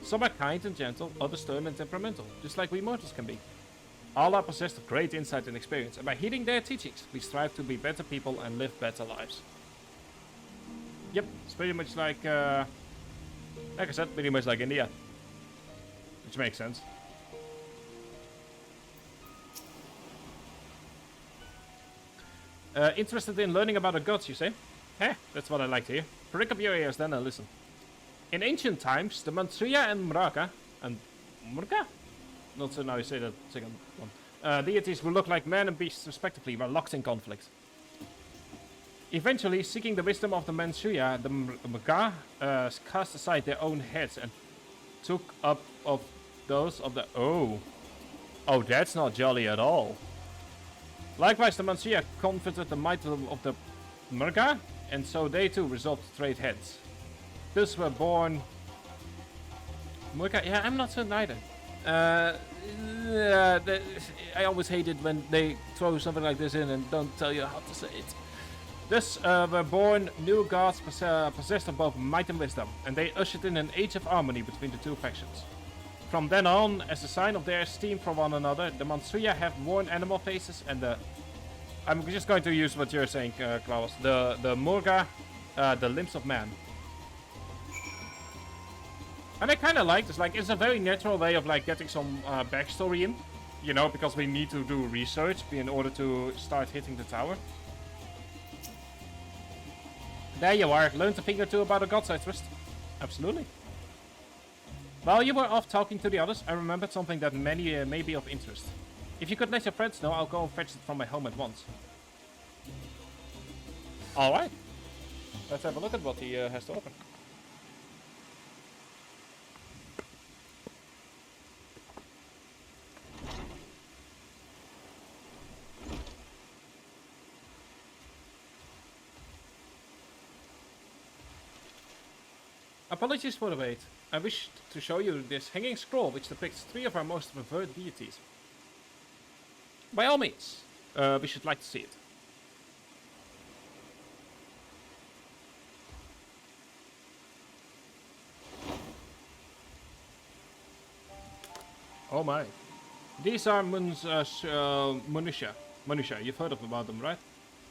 [SPEAKER 3] Some are kind and gentle, others stern and temperamental, just like we mortals can be. All are possessed of great insight and experience, and by heeding their teachings, we strive to be better people and live better lives. Yep, it's pretty much like I said, pretty much like India. Which makes sense. Interested in learning about the gods, you say? That's what I like to hear. Prick up your ears then and listen. In ancient times, the Manchuya and Muraka, not so now you say that second one, deities who look like man and beast respectively were locked in conflict. Eventually, seeking the wisdom of the Manchuya, the Muraka cast aside their own heads and took up of those of the... Oh, that's not jolly at all. Likewise, the Manchuya confronted the might of the Muraka, and so they too resolved to trade heads. Thus were born... Muraka, yeah, I'm not certain either. I always hate it when they throw something like this in and don't tell you how to say it. Thus were born new gods possessed of both might and wisdom, and they ushered in an age of harmony between the two factions. From then on, as a sign of their esteem for one another, the Manchuya have worn animal faces, and the... I'm just going to use what you're saying, Klaus. The Murga, the limbs of man. And I kind of like this. Like, it's a very natural way of like getting some backstory in, you know, because we need to do research in order to start hitting the tower. There you are. Learned a thing or two about the gods, I trust. Absolutely. While you were off talking to the others, I remembered something that may be of interest. If you could let your friends know, I'll go and fetch it from my home at once. Alright. Let's have a look at what he has to offer. Apologies for the wait. I wish to show you this hanging scroll which depicts 3 of our most revered deities. By all means, we should like to see it. Oh my. These are Manusha. You've heard about them, right?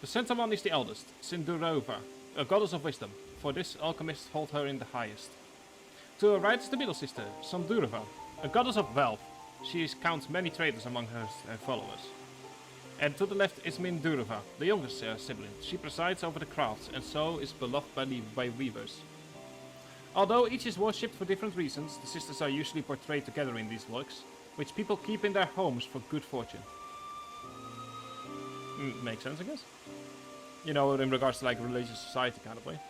[SPEAKER 3] The center one is the eldest, Sindurova, a goddess of wisdom. For this, alchemists hold her in the highest. To her right is the middle sister, Sandurova, a goddess of wealth. She counts many traders among her followers. And to the left is Mindurova, the youngest sibling. She presides over the crafts, and so is beloved by weavers. Although each is worshipped for different reasons, the sisters are usually portrayed together in these works, which people keep in their homes for good fortune. Makes sense, I guess. You know, in regards to like religious society kind of way.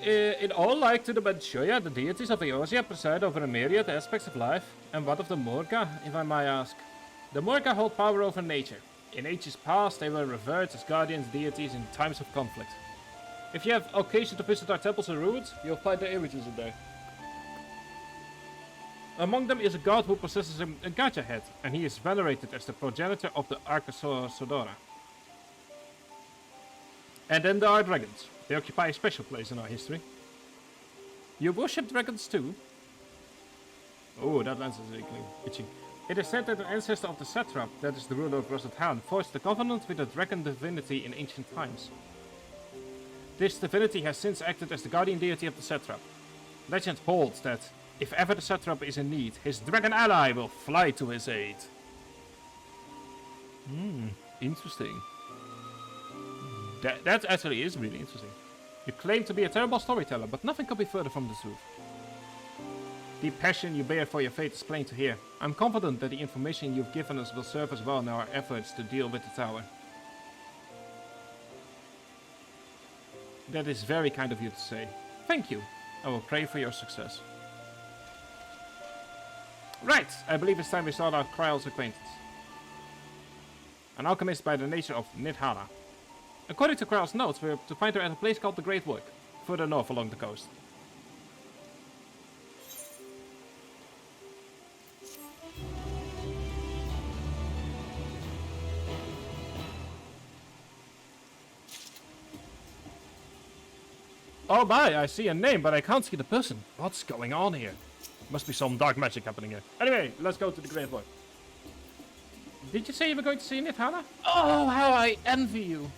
[SPEAKER 3] In all like to the Manchuya, the deities of Eosia preside over a myriad aspects of life, and what of the Murga, if I may ask? The Murga hold power over nature. In ages past, they were revered as guardians deities in times of conflict. If you have occasion to visit our temples and ruins, you'll find their images in there. Among them is a god who possesses a gacha head, and he is venerated as the progenitor of the Arcosodora. And then there are dragons. They occupy a special place in our history. You worship dragons too? Oh, that lens is itching. It is said that an ancestor of the satrap, that is the ruler of Rosathan, forged the covenant with a dragon divinity in ancient times. This divinity has since acted as the guardian deity of the satrap. Legend holds that, if ever the satrap is in need, his dragon ally will fly to his aid. Interesting. That actually is really interesting. You claim to be a terrible storyteller, but nothing could be further from the truth. The passion you bear for your fate is plain to hear. I'm confident that the information you've given us will serve us well in our efforts to deal with the tower. That is very kind of you to say. Thank you. I will pray for your success. Right, I believe it's time we start our Kryle's acquaintance. An alchemist by the nature of Nidhara. According to Kryle's notes, we're to find her at a place called the Great Wood, further north along the coast. Oh my, I see a name, but I can't see the person. What's going on here? Must be some dark magic happening here. Anyway, let's go to the Great Void. Did you say you were going to see Nidhara? Oh, how I envy you.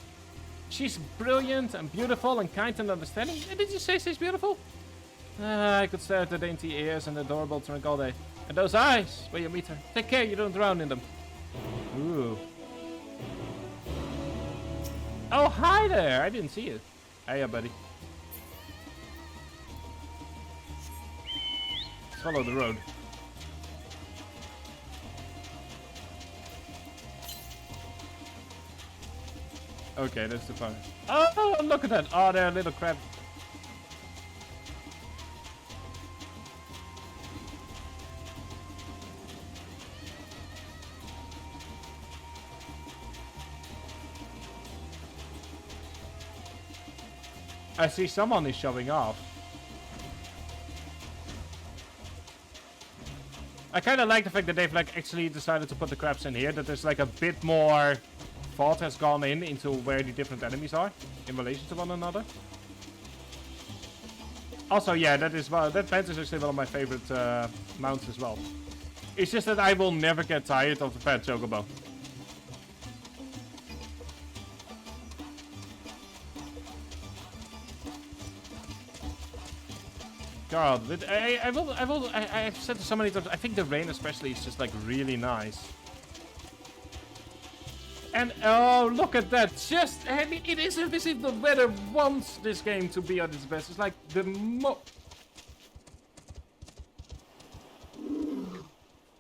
[SPEAKER 3] She's brilliant and beautiful and kind and understanding. Did you say she's beautiful? I could stare at the dainty ears and adorable trunk all day. And those eyes, when you meet her. Take care you don't drown in them. Ooh. Oh, hi there. I didn't see you. Hiya, buddy. Let's follow the road. Okay, that's the fire. Oh, look at that. Oh, they're a little crab. I see someone is showing off. I kind of like the fact that they've like actually decided to put the crabs in here. That there's like a bit more thought has gone into where the different enemies are in relation to one another. Also, yeah, that panther is actually one of my favorite mounts as well. It's just that I will never get tired of the fat chocobo. God, I've said it so many times. I think the rain especially is just like really nice. And oh, look at that! Just, I mean, it is as if the weather wants this game to be at its best. It's like the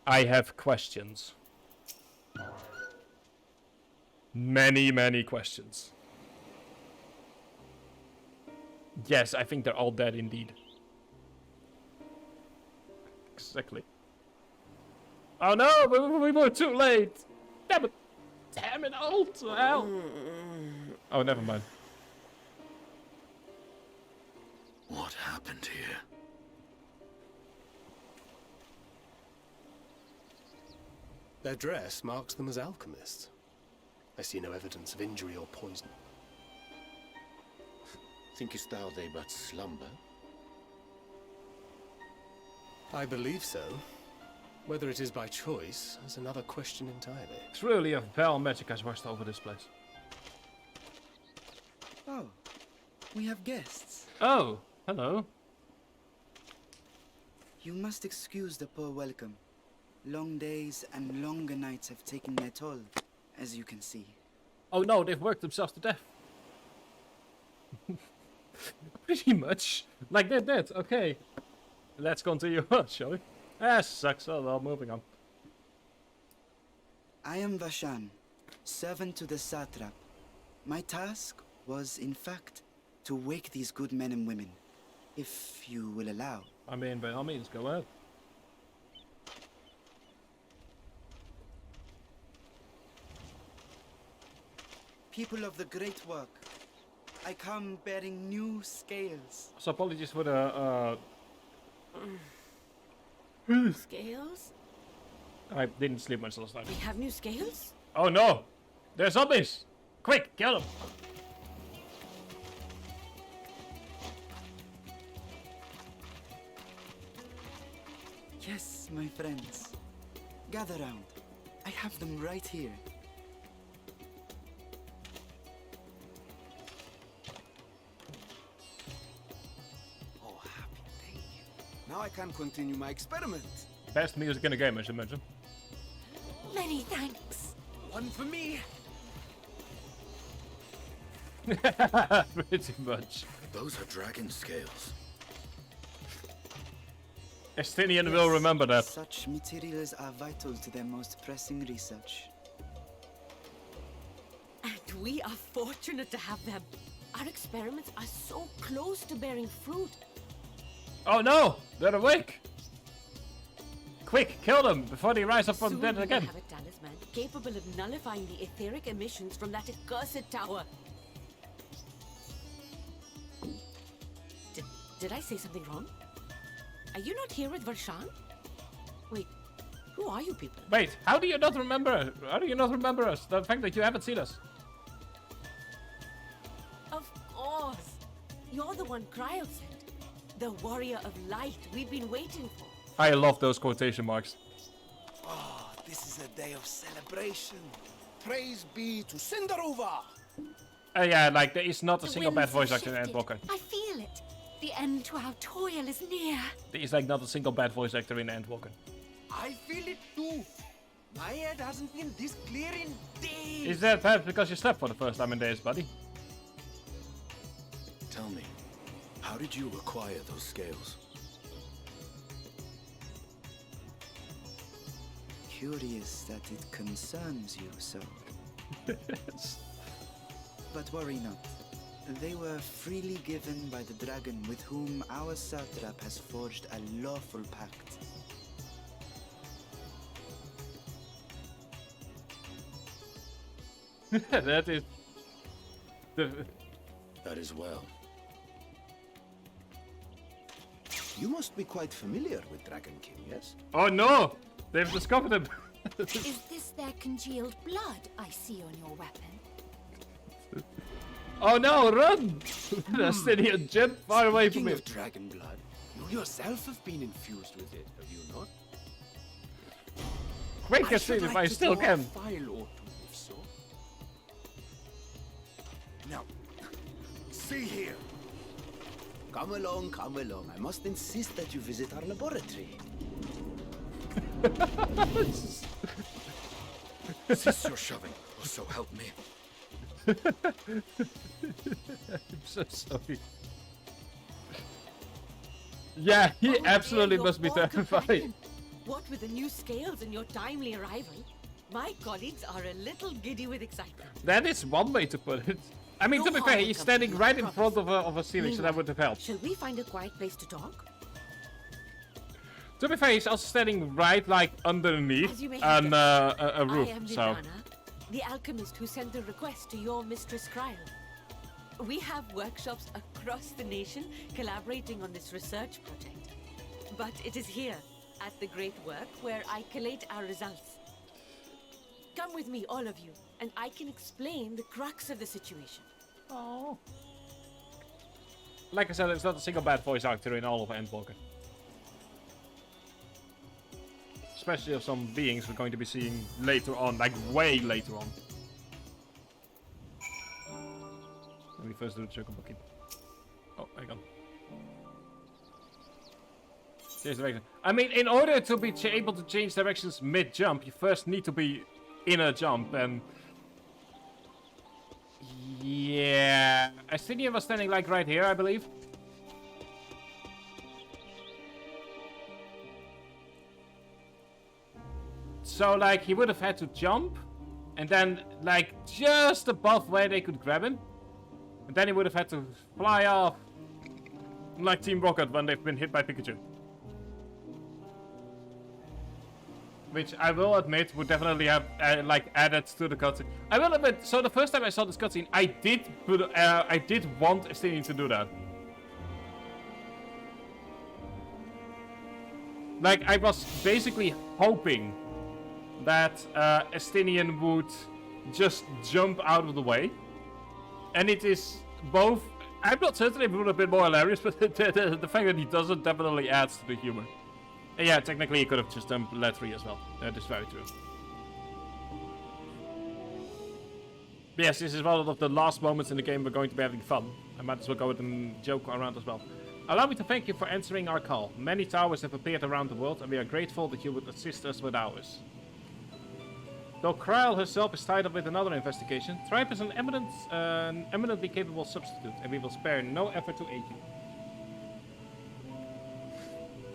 [SPEAKER 3] I have questions. Many questions. Yes, I think they're all dead indeed. Exactly. Oh no, we were too late. Damn it. Damn it, all to hell. Oh, never mind.
[SPEAKER 7] What happened here?
[SPEAKER 4] Their dress marks them as alchemists. I see no evidence of injury or poison.
[SPEAKER 2] Thinkest thou they but slumber?
[SPEAKER 4] I believe so. Whether it is by choice is another question entirely.
[SPEAKER 3] Truly a foul magic has washed over this place.
[SPEAKER 8] Oh, we have guests.
[SPEAKER 3] Oh, hello.
[SPEAKER 16] You must excuse the poor welcome. Long days and longer nights have taken their toll, as you can see.
[SPEAKER 3] Oh no, they've worked themselves to death. Pretty much. Like they're dead, okay. Let's continue on, shall we? Ah, sucks. Oh well, moving on.
[SPEAKER 16] I am Vashan, servant to the satrap. My task was, in fact, to wake these good men and women, if you will allow.
[SPEAKER 3] I mean, by all means, go ahead.
[SPEAKER 16] People of the great work, I come bearing new scales.
[SPEAKER 3] So apologies for the,
[SPEAKER 15] Scales?
[SPEAKER 3] I didn't sleep much last night.
[SPEAKER 15] We have new scales?
[SPEAKER 3] Oh no! They're zombies! Quick, kill them!
[SPEAKER 16] Yes, my friends. Gather round. I have them right here.
[SPEAKER 8] Oh, happy day. Now I can continue my experiment.
[SPEAKER 3] Best music in the game, I should imagine.
[SPEAKER 15] Many thanks.
[SPEAKER 11] One for me.
[SPEAKER 3] Pretty much.
[SPEAKER 7] Those are dragon scales.
[SPEAKER 3] Estinian will remember that.
[SPEAKER 16] Such materials are vital to their most pressing research.
[SPEAKER 17] And we are fortunate to have them. Our experiments are so close to bearing fruit.
[SPEAKER 3] Oh no! They're awake! Quick, kill them before they rise up from
[SPEAKER 17] Soon
[SPEAKER 3] dead
[SPEAKER 17] we will
[SPEAKER 3] again.
[SPEAKER 17] have a talisman capable of nullifying the etheric emissions from that accursed tower. Did I say something wrong? Are you not here with Varshan? Wait, who are you people?
[SPEAKER 3] Wait, how do you not remember? How do you not remember us? The fact that you haven't seen us.
[SPEAKER 17] Of course! You're the one Cryo sent. The warrior of light we've been waiting for.
[SPEAKER 3] I love those quotation marks.
[SPEAKER 11] Oh, this is a day of celebration. Praise be to Cinderova!
[SPEAKER 3] Yeah, like there is not a
[SPEAKER 15] The
[SPEAKER 3] single bad
[SPEAKER 15] winds
[SPEAKER 3] voice
[SPEAKER 15] have
[SPEAKER 3] actor in
[SPEAKER 15] shifted.
[SPEAKER 3] Endwalker.
[SPEAKER 15] I feel it. The end to our toil is near.
[SPEAKER 3] There is like not a single bad voice actor in Endwalker.
[SPEAKER 11] I feel it too. My head hasn't been this clear in days.
[SPEAKER 3] Is that perhaps because you slept for the first time in days, buddy?
[SPEAKER 7] Tell me, how did you acquire those scales?
[SPEAKER 16] Curious that it concerns you so. But worry not. They were freely given by the dragon with whom our satrap has forged a lawful pact.
[SPEAKER 3] That is...
[SPEAKER 7] That is well.
[SPEAKER 2] You must be quite familiar with Dragon King, yes?
[SPEAKER 3] Oh no! They've discovered him!
[SPEAKER 15] Is this their congealed blood I see on your weapon?
[SPEAKER 3] Oh no, run! Estinian, jump far away from
[SPEAKER 2] Speaking
[SPEAKER 3] me.
[SPEAKER 2] of dragon blood, you yourself have been infused with it, have you not?
[SPEAKER 3] Quick,
[SPEAKER 11] I should
[SPEAKER 3] Estinian, if
[SPEAKER 11] like
[SPEAKER 3] I
[SPEAKER 11] to
[SPEAKER 3] still
[SPEAKER 11] draw a
[SPEAKER 3] can.
[SPEAKER 11] file or two, if so. Now, see here.
[SPEAKER 2] Come along, come along. I must insist that you visit our laboratory.
[SPEAKER 7] Cease your shoving, or so help me.
[SPEAKER 3] I'm so sorry. Yeah, he
[SPEAKER 17] Oh,
[SPEAKER 3] absolutely
[SPEAKER 17] dear,
[SPEAKER 3] must be
[SPEAKER 17] your poor
[SPEAKER 3] terrified.
[SPEAKER 17] companion. What with the new scales and your timely arrival, my colleagues are a little giddy with excitement.
[SPEAKER 3] That is one way to put it. I mean, to
[SPEAKER 17] No
[SPEAKER 3] be fair,
[SPEAKER 17] harm
[SPEAKER 3] he's
[SPEAKER 17] comes
[SPEAKER 3] standing
[SPEAKER 17] from
[SPEAKER 3] right
[SPEAKER 17] your
[SPEAKER 3] in front of a ceiling, so that
[SPEAKER 17] Meanwhile,
[SPEAKER 3] would have helped.
[SPEAKER 17] Shall we find a quiet place to talk?
[SPEAKER 3] To be fair, he's also standing right, like, underneath
[SPEAKER 17] As you may have
[SPEAKER 3] a roof,
[SPEAKER 17] I am
[SPEAKER 3] so...
[SPEAKER 17] Liliana, the alchemist who sent the request to your mistress Cryo. We have workshops across the nation collaborating on this research project. But it is here, at the great work, where I collate our results. Come with me, all of you, and I can explain the crux of the situation.
[SPEAKER 3] Oh. Like I said, there's not a single bad voice actor in all of Endwalker. Especially of some beings we're going to be seeing later on, like way later on. Let me first do the chocobo key. Oh, hang on. Change direction. I mean, in order to be able to change directions mid-jump, you first need to be in a jump, and... Yeah... Estinian was standing like right here, I believe. So, like, he would have had to jump, and then, like, just above where they could grab him. And then he would have had to fly off, like Team Rocket when they've been hit by Pikachu. Which I will admit would definitely have, like, added to the cutscene. I will admit, so the first time I saw this cutscene, I did want Estinian to do that. Like, I was basically hoping that Estinian would just jump out of the way. And it is both... I'm not certain if it would have been more hilarious, but the fact that he doesn't definitely adds to the humor. And yeah, technically he could have just done Lettery as well. That is very true. But yes, this is one of the last moments in the game we're going to be having fun. I might as well go and joke around as well. Allow me to thank you for answering our call. Many towers have appeared around the world, and we are grateful that you would assist us with ours. Though Kral herself is tied up with another investigation, Tribe is an eminently capable substitute, and we will spare no effort to aid you.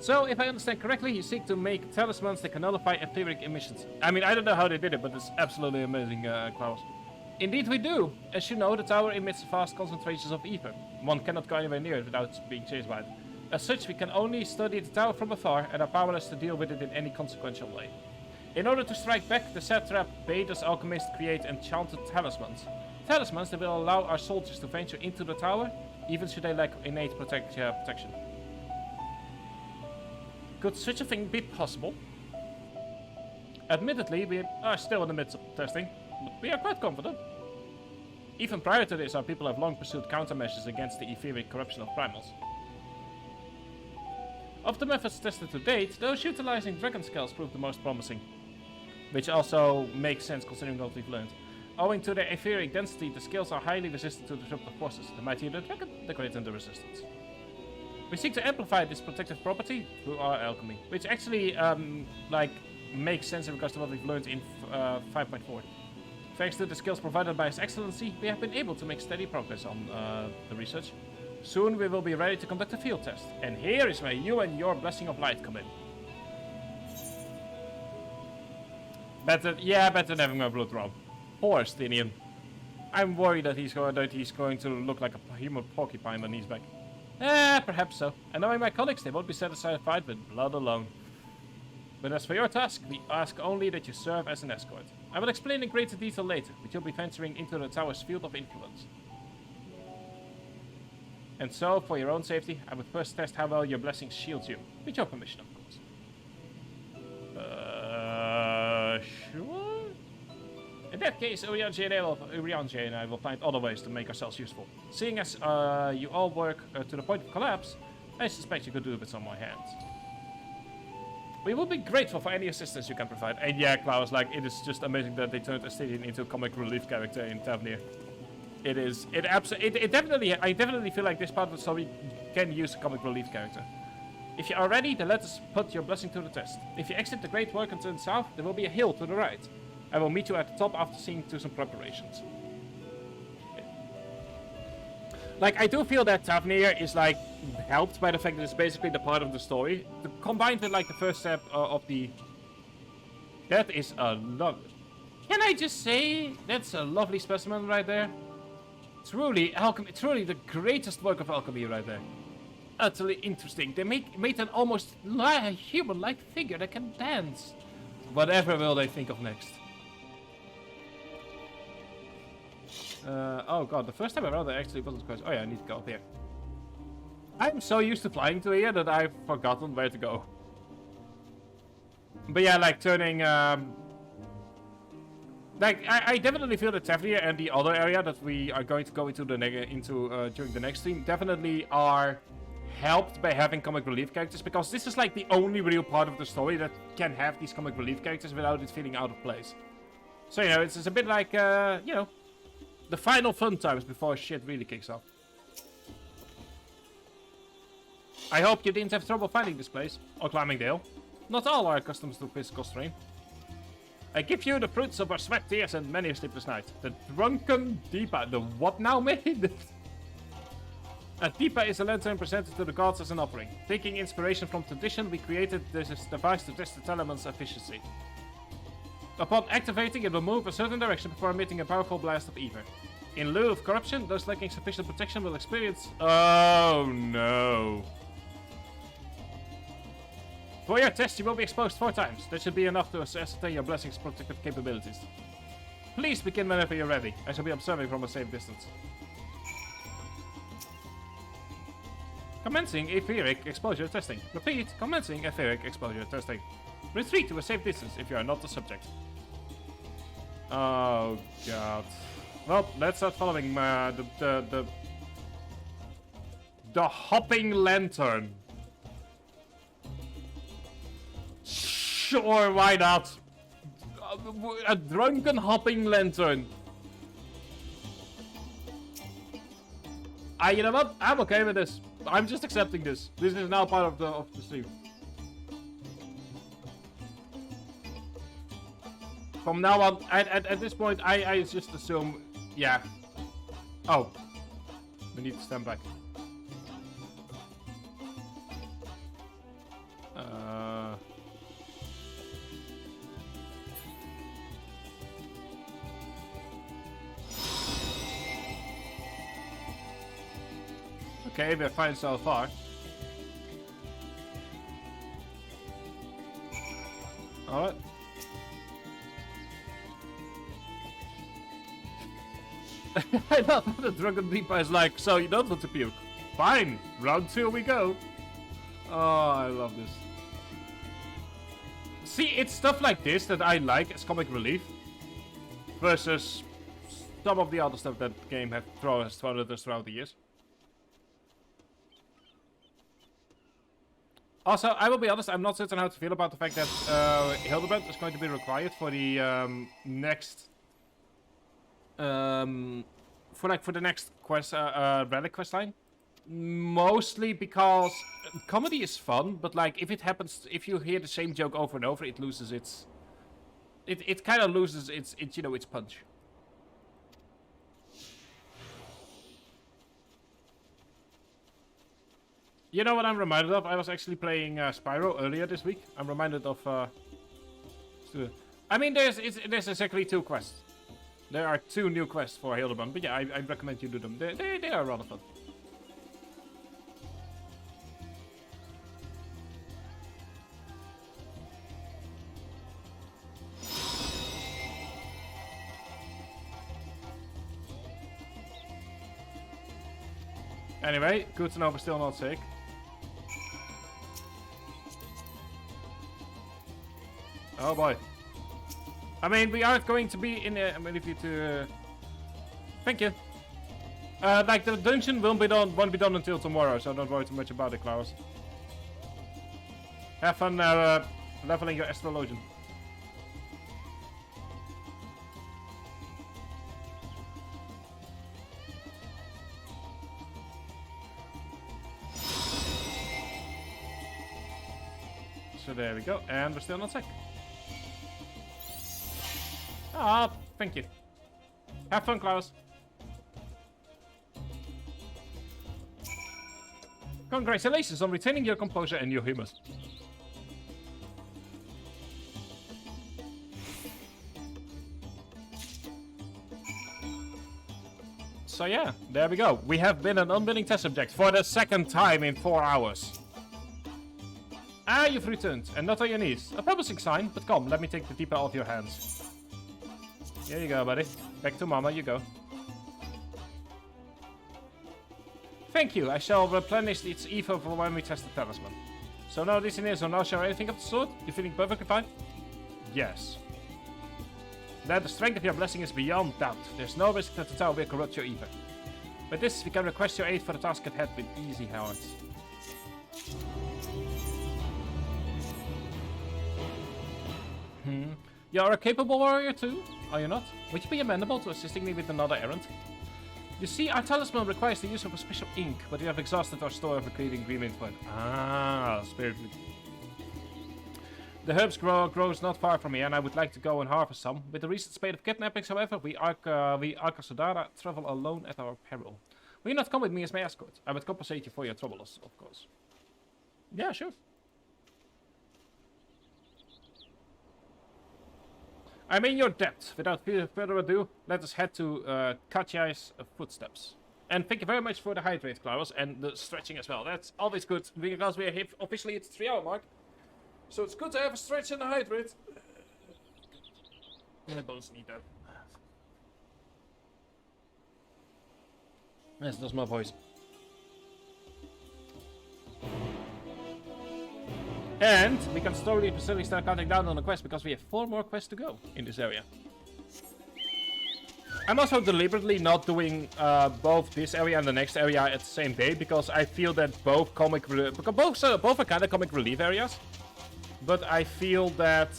[SPEAKER 3] So, if I understand correctly, you seek to make talismans that can nullify etheric emissions. I mean, I don't know how they did it, but it's absolutely amazing, Klaus. Indeed we do. As you know, the tower emits vast concentrations of ether. One cannot go anywhere near it without being chased by it. As such, we can only study the tower from afar and are powerless to deal with it in any consequential way. In order to strike back, the satrap bade us alchemists create enchanted talismans. Talismans that will allow our soldiers to venture into the tower, even should they lack innate protection. Could such a thing be possible? Admittedly, we are still in the midst of testing, but we are quite confident. Even prior to this, our people have long pursued countermeasures against the etheric corruption of primals. Of the methods tested to date, those utilizing dragon scales proved the most promising. Which also makes sense considering what we've learned. Owing to their etheric density, the scales are highly resistant to disruptive forces. The mightier the dragon, the greater the resistance. We seek to amplify this protective property through our alchemy, which actually makes sense in regards to what we've learned in 5.4. Thanks to the skills provided by His Excellency, we have been able to make steady progress on the research. Soon we will be ready to conduct a field test, and here is where you and your blessing of light come in. Better than having my blood drawn. Poor Stinian. I'm worried that he's going to look like a human porcupine when he's back. Perhaps so. And knowing my colleagues, they won't be satisfied with blood alone. But as for your task, we ask only that you serve as an escort. I will explain in greater detail later, but you'll be venturing into the tower's field of influence. And so, for your own safety, I would first test how well your blessing shields you. With your permission, of course. Sure? In that case, Urianger and I will find other ways to make ourselves useful. Seeing as you all work to the point of collapse, I suspect you could do it with some more hands. We will be grateful for any assistance you can provide. And yeah, Klaus, like, it is just amazing that they turned Astidian into a comic relief character in Tavernier. It is. I definitely feel like this part of the story can use a comic relief character. If you are ready, then let us put your blessing to the test. If you exit the Great Work and turn south, there will be a hill to the right. I will meet you at the top after seeing to some preparations. Like, I do feel that Tavernier is, like, helped by the fact that it's basically the part of the story. Combined with, like, the first step of the... That is a lovely... Can I just say, that's a lovely specimen right there? Truly, alchemy, truly the greatest work of alchemy right there. Utterly interesting. They made an almost human-like figure that can dance. Whatever will they think of next? Oh god, the first time I rode there actually wasn't quite... Oh yeah, I need to go up here. I'm so used to flying to here that I've forgotten where to go. But yeah, like turning... Like, I definitely feel that Tavernier and the other area that we are going to go into during the next stream definitely are helped by having comic relief characters, because this is like the only real part of the story that can have these comic relief characters without it feeling out of place. So, you know, it's a bit like, you know, the final fun times before shit really kicks off. I hope you didn't have trouble finding this place, or climbing the hill. Not all are accustomed to physical strain. I give you the fruits of our sweat, tears, and many a sleepless night. The drunken Deepa. The what now, mate? A Deepa is a lantern presented to the gods as an offering. Taking inspiration from tradition, we created this device to test the talisman's efficiency. Upon activating, it will move a certain direction before emitting a powerful blast of ether. In lieu of corruption, those lacking sufficient protection will experience... Oh no. For your test, you will be exposed 4 times. That should be enough to ascertain your blessing's protective capabilities. Please begin whenever you're ready. I shall be observing from a safe distance. Commencing etheric exposure testing. Repeat, commencing etheric exposure testing. Retreat to a safe distance if you are not the subject. Oh god. Well, let's start following the hopping lantern. Sure, why not? A drunken hopping lantern. You know what? I'm okay with this. I'm just accepting this. This is now part of the stream. From now on, at this point, I just assume, yeah. Oh, we need to stand back. Okay, we're fine so far. Alright. I love how the Drunken Reaper is like, so you don't want to puke. Fine, round 2 we go. Oh, I love this. See, it's stuff like this that I like as comic relief. Versus some of the other stuff that the game has thrown at us throughout the years. Also, I will be honest, I'm not certain how to feel about the fact that Hildebrand is going to be required for the next... for the next quest, relic quest line. Mostly because comedy is fun, but like if it happens, if you hear the same joke over and over, it loses its... It kind of loses its, you know, its punch. You know what I'm reminded of? I was actually playing Spyro earlier this week. I'm reminded of... I mean, there's exactly 2 quests. There are 2 new quests for Hildebrand, but yeah, I recommend you do them. They are rather fun. Anyway, good to know we're still not sick. Oh boy. I mean, we aren't going to be in a... I'm going to... Thank you. Like, the dungeon won't be done until tomorrow, so don't worry too much about it, Klaus. Have fun leveling your astrologian. So there we go, and we're still not sick. Ah, thank you. Have fun, Klaus. Congratulations on retaining your composure and your humor. So yeah, there we go. We have been an unwilling test subject for the 2nd time in 4 hours. Ah, you've returned, and not on your knees. A promising sign, but come, let me take the deeper off your hands. Here you go, buddy. Back to Mama, you go. Thank you, I shall replenish its ether for when we test the talisman. So no listeners or no show anything of the sort? You feeling perfectly fine? Yes. That the strength of your blessing is beyond doubt. There's no risk that the tower will corrupt your ether. With this, we can request your aid for the task at hand with easy hearts. You're a capable warrior too, are you not? Would you be amenable to assisting me with another errand? You see, our talisman requires the use of a special ink, but we have exhausted our store of liquid ingredient for it. Ah, spirit. The herbs grows not far from here, and I would like to go and harvest some. With the recent spate of kidnappings, however, we Arkasudara travel alone at our peril. Will you not come with me as my escort? I would compensate you for your troubles, of course. Yeah, sure. I'm in your debt. Without further ado, let us head to Katjai's footsteps. And thank you very much for the hydrate, Klaus, and the stretching as well. That's always good, because we are here officially at the 3-hour mark. So it's good to have a stretch and a hydrate. My bones need that. Yes, that's my voice. And we can slowly start counting down on the quest because we have 4 more quests to go in this area. I'm also deliberately not doing both this area and the next area at the same day because I feel that both are kind of comic relief areas. But I feel that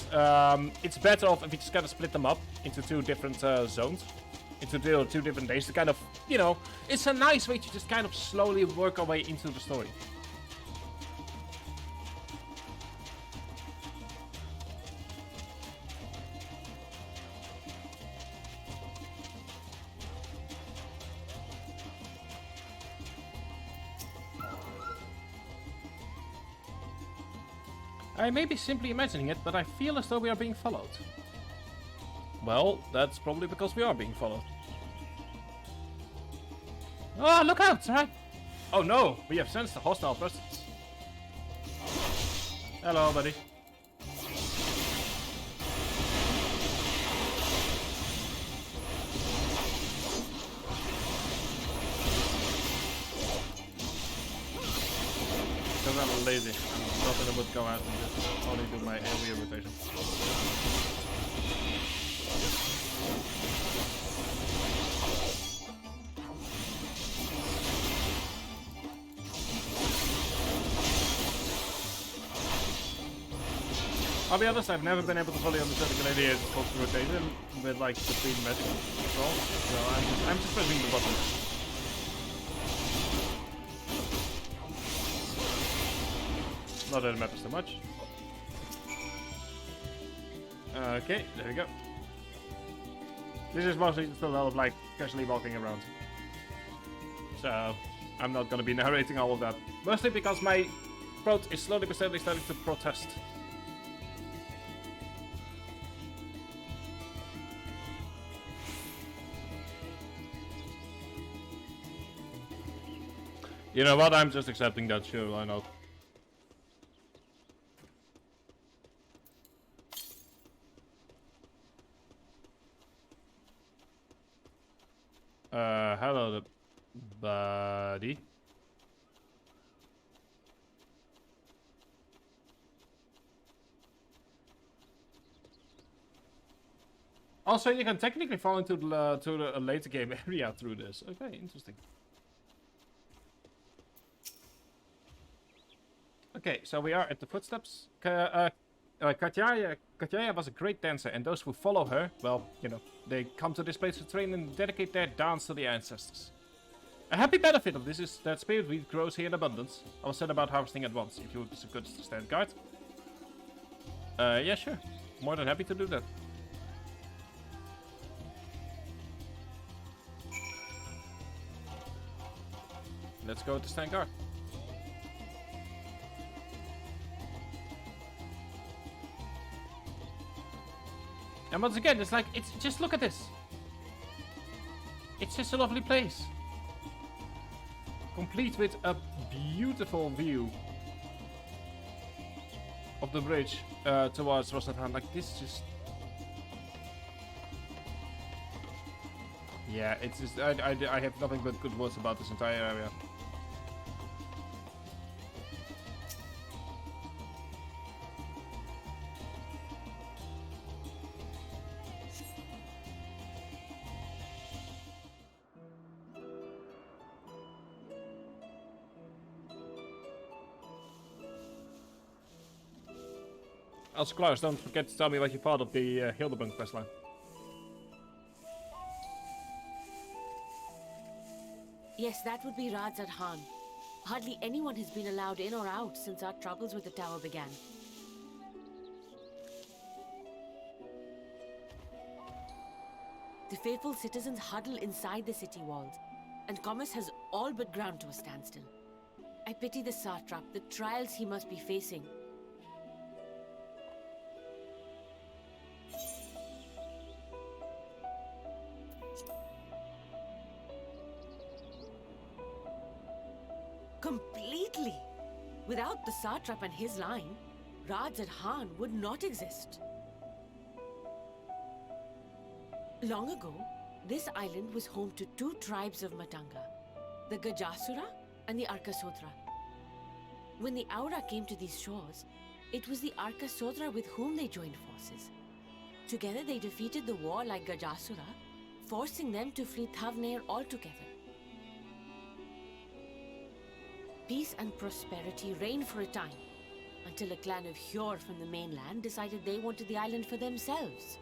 [SPEAKER 3] it's better off if we just kind of split them up into 2 different zones, into 2 different days to kind of, you know, it's a nice way to just kind of slowly work our way into the story. I may be simply imagining it, but I feel as though we are being followed. Well, that's probably because we are being followed. Oh, look out, right? Oh no, we have sensed a hostile presence. Hello, buddy. Because I'm lazy. I'm not in the mood to go out and just only do my AoE rotation. I'll be honest, I've never been able to fully understand the Canadian cultural rotation with like between magic control, so I'm just pressing the button. Not that it matters too much. Okay, there we go. This is mostly just a lot of like casually walking around. So I'm not gonna be narrating all of that. Mostly because my throat is slowly but steadily starting to protest. You know what? I'm just accepting that. Sure, why not? Hello, buddy. Also, you can technically fall into the later game area through this. Okay, interesting. Okay, so we are at the footsteps. Katyaya was a great dancer, and those who follow her, well, you know, they come to this place to train and dedicate their dance to the ancestors. A happy benefit of this is that spirit wheat grows here in abundance. I will set about harvesting at once, if you would be so good as to stand guard. Yeah, sure. More than happy to do that. Let's go to stand guard. And once again, it's like, it's just look at this. It's just a lovely place. Complete with a beautiful view of the bridge towards Rosathan. Like, this just... Yeah, it's just, I have nothing but good words about this entire area. Also, Klaus, don't forget to tell me what you thought of the Hildebunk questline.
[SPEAKER 17] Yes, that would be Radzad Han. Hardly anyone has been allowed in or out since our troubles with the tower began. The faithful citizens huddle inside the city walls, and commerce has all but ground to a standstill. I pity the satrap, the trials he must be facing. Completely! Without the satrap and his line, Radzad Han would not exist. Long ago, this island was home to two tribes of Matanga, the Gajasura and the Arkasodra. When the Aura came to these shores, it was the Arkasodra with whom they joined forces. Together they defeated the warlike Gajasura, forcing them to flee Thavnair altogether. Peace and prosperity reigned for a time, until a clan of Hjor from the mainland decided they wanted the island for themselves.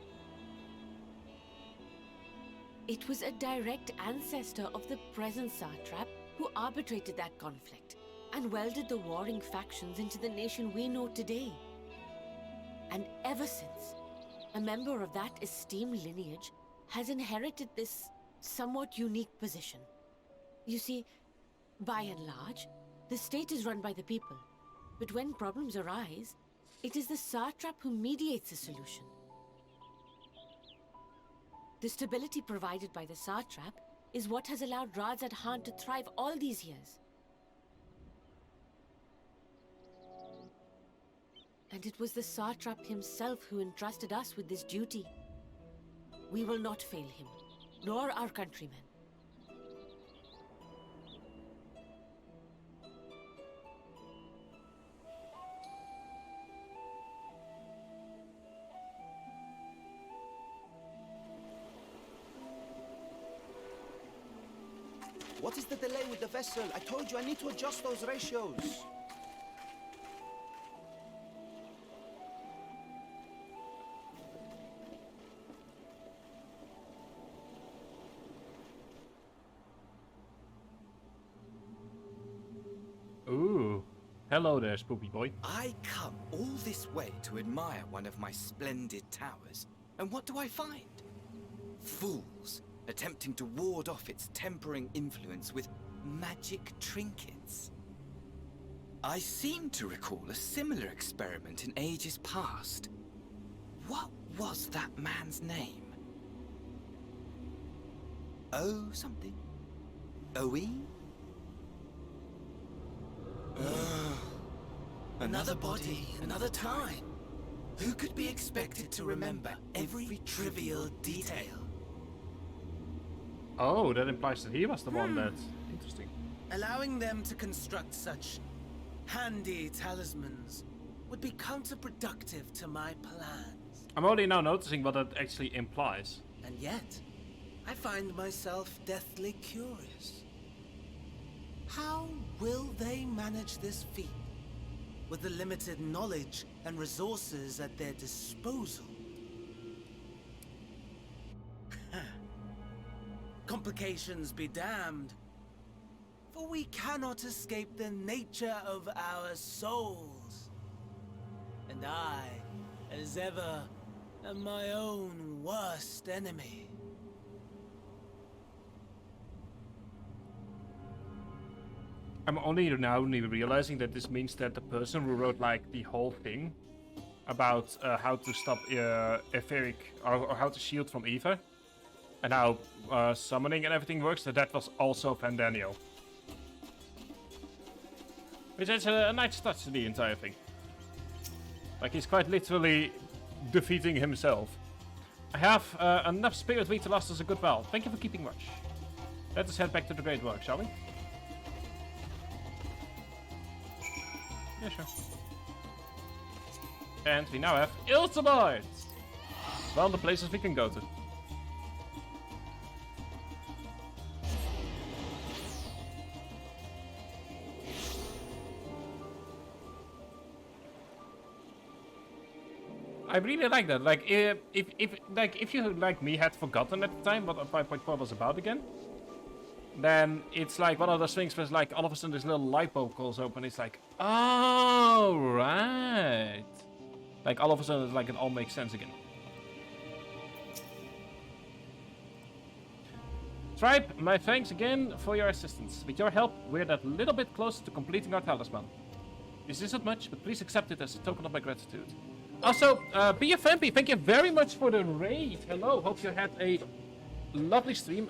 [SPEAKER 17] It was a direct ancestor of the present satrap who arbitrated that conflict and welded the warring factions into the nation we know today. And ever since, a member of that esteemed lineage has inherited this somewhat unique position. You see, by and large, the state is run by the people, but when problems arise, It is the satrap who mediates the solution. The stability provided by the satrap is what has allowed Radz at Han to thrive all these years. And it was the satrap himself who entrusted us with this duty. We will not fail him, nor our countrymen.
[SPEAKER 16] What is the delay with the vessel? I told you I need to adjust those ratios.
[SPEAKER 3] Ooh. Hello there, spooky boy.
[SPEAKER 18] I come all this way to admire one of my splendid towers, and what do I find? Fools attempting to ward off its tempering influence with magic trinkets. I seem to recall a similar experiment in ages past. What was that man's name? Oh, something. Owe? Another body, another time. Who could be expected to remember every trivial detail?
[SPEAKER 3] Oh, that implies that he was the one that... Interesting.
[SPEAKER 19] Allowing them to construct such handy talismans would be counterproductive to my plans.
[SPEAKER 3] I'm only now noticing what that actually implies.
[SPEAKER 19] And yet, I find myself deathly curious. How will they manage this feat with the limited knowledge and resources at their disposal? Complications be damned, for we cannot escape the nature of our souls. And I, as ever, am my own worst enemy.
[SPEAKER 3] I'm only now realizing that this means that the person who wrote like the whole thing about how to stop etheric or how to shield from ether and how summoning and everything works, that was also Van Daniel. Which is a nice touch to the entire thing. Like he's quite literally defeating himself. I have enough spirit week to last us a good while. Thank you for keeping watch. Let us head back to the Great Work, shall we? Yeah, sure. And we now have Iltibard! Well, the places we can go to. I really like that. Like, if you like me had forgotten at the time what 5.4 was about again, then it's like one of those things where it's like all of a sudden this little light bulb goes open. It's like, oh right. Like all of a sudden, it's like it all makes sense again. Tribe, my thanks again for your assistance. With your help, we're that little bit closer to completing our talisman. This isn't much, but please accept it as a token of my gratitude. Also, be a Vampy, thank you very much for the raid. Hello, hope you had a lovely stream.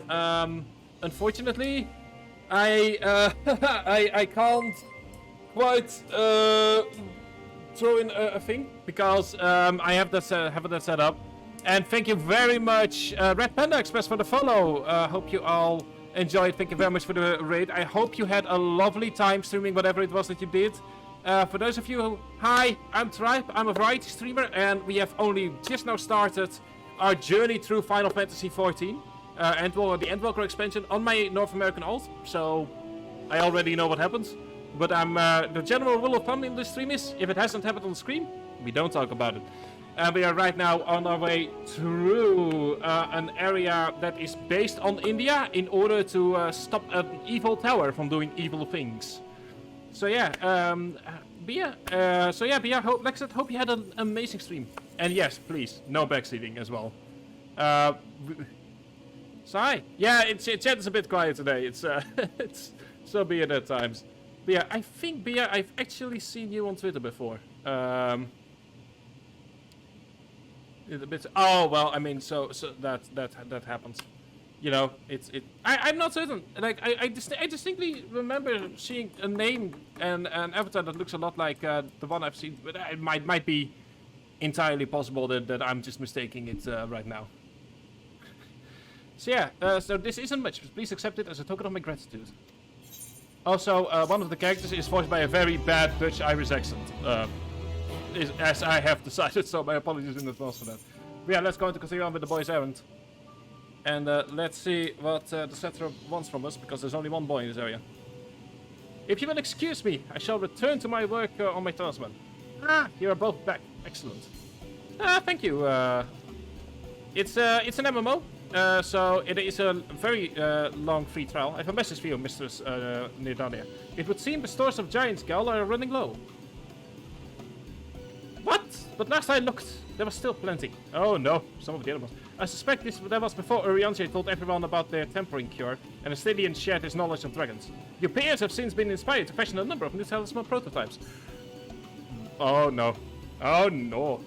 [SPEAKER 3] Unfortunately, I can't quite throw in a thing because I have that set up. And thank you very much, Red Panda Express, for the follow. Hope you all enjoyed. Thank you very much for the raid. I hope you had a lovely time streaming whatever it was that you did. For those of you who... Hi, I'm Tribe. I'm a variety streamer, and we have only just now started our journey through Final Fantasy XIV. The Endwalker expansion on my North American alt, so I already know what happens. But the general rule of thumb in this stream is, if it hasn't happened on the screen, we don't talk about it. We are right now on our way through an area that is based on India in order to stop an evil tower from doing evil things. So yeah, Bia. Bia, Lexit, hope you had an amazing stream. And yes, please, no backseating as well. Sigh. Yeah, chat is a bit quiet today. It's so be it at times. But yeah, I think Bia, I've actually seen you on Twitter before. a bit. Oh well, I mean, so that happens. You know, I'm not certain. Like I distinctly remember seeing a name and an avatar that looks a lot like the one I've seen, but it might be entirely possible that I'm just mistaking it right now. So yeah, so this isn't much, but please accept it as a token of my gratitude. Also, one of the characters is voiced by a very bad Dutch-Irish accent, as I have decided, so my apologies in advance for that. But yeah, let's go on to continue on with the boy's errand. And let's see what the satrap wants from us, because there's only one boy in this area. If you will excuse me, I shall return to my work on my talisman. Ah, you are both back. Excellent. Thank you. It's an MMO. So it is a very long free trial. I have a message for you, Mistress Nidania. It would seem the stores of Giant's Gull are running low. What? But last I looked, there was still plenty. Oh no, some of the other ones. I suspect that was before Urianger told everyone about their tempering cure, and Astidian shared his knowledge of dragons. Your peers have since been inspired to fashion a number of new talisman prototypes. Oh no. Oh no.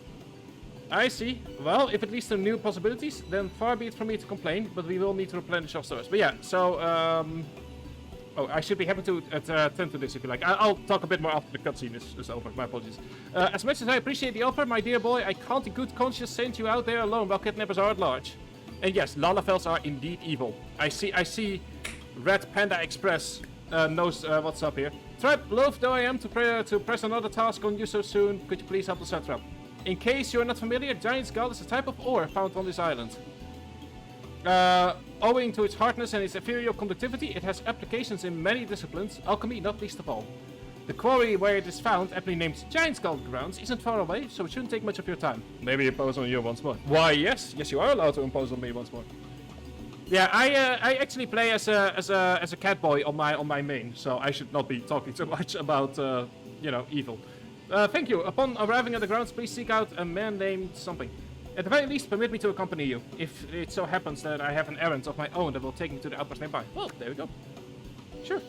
[SPEAKER 3] I see. Well, if it leads to new possibilities, then far be it from me to complain, but we will need to replenish our stores. But yeah, so, oh, I should be happy to attend to this if you like. I'll talk a bit more after the cutscene is over. My apologies. As much as I appreciate the offer, my dear boy, I can't in good conscience send you out there alone while kidnappers are at large. And yes, Lalafels are indeed evil. I see Red Panda Express knows what's up here. Tribe, loath though I am to press another task on you so soon, could you please help the satrap? In case you are not familiar, Giant's Gull is a type of ore found on this island. Owing to its hardness and its ethereal conductivity, it has applications in many disciplines, alchemy not least of all. The quarry where it is found, aptly named Giant's Gull Grounds, isn't far away, so it shouldn't take much of your time. Maybe impose on you once more. Why, yes, you are allowed to impose on me once more. Yeah, I actually play as a cat boy on my main, so I should not be talking too much about you know, evil. Thank you. Upon arriving at the grounds, please seek out a man named something. At the very least, permit me to accompany you, if it so happens that I have an errand of my own that will take me to the outpost nearby. Well, there we go. Sure.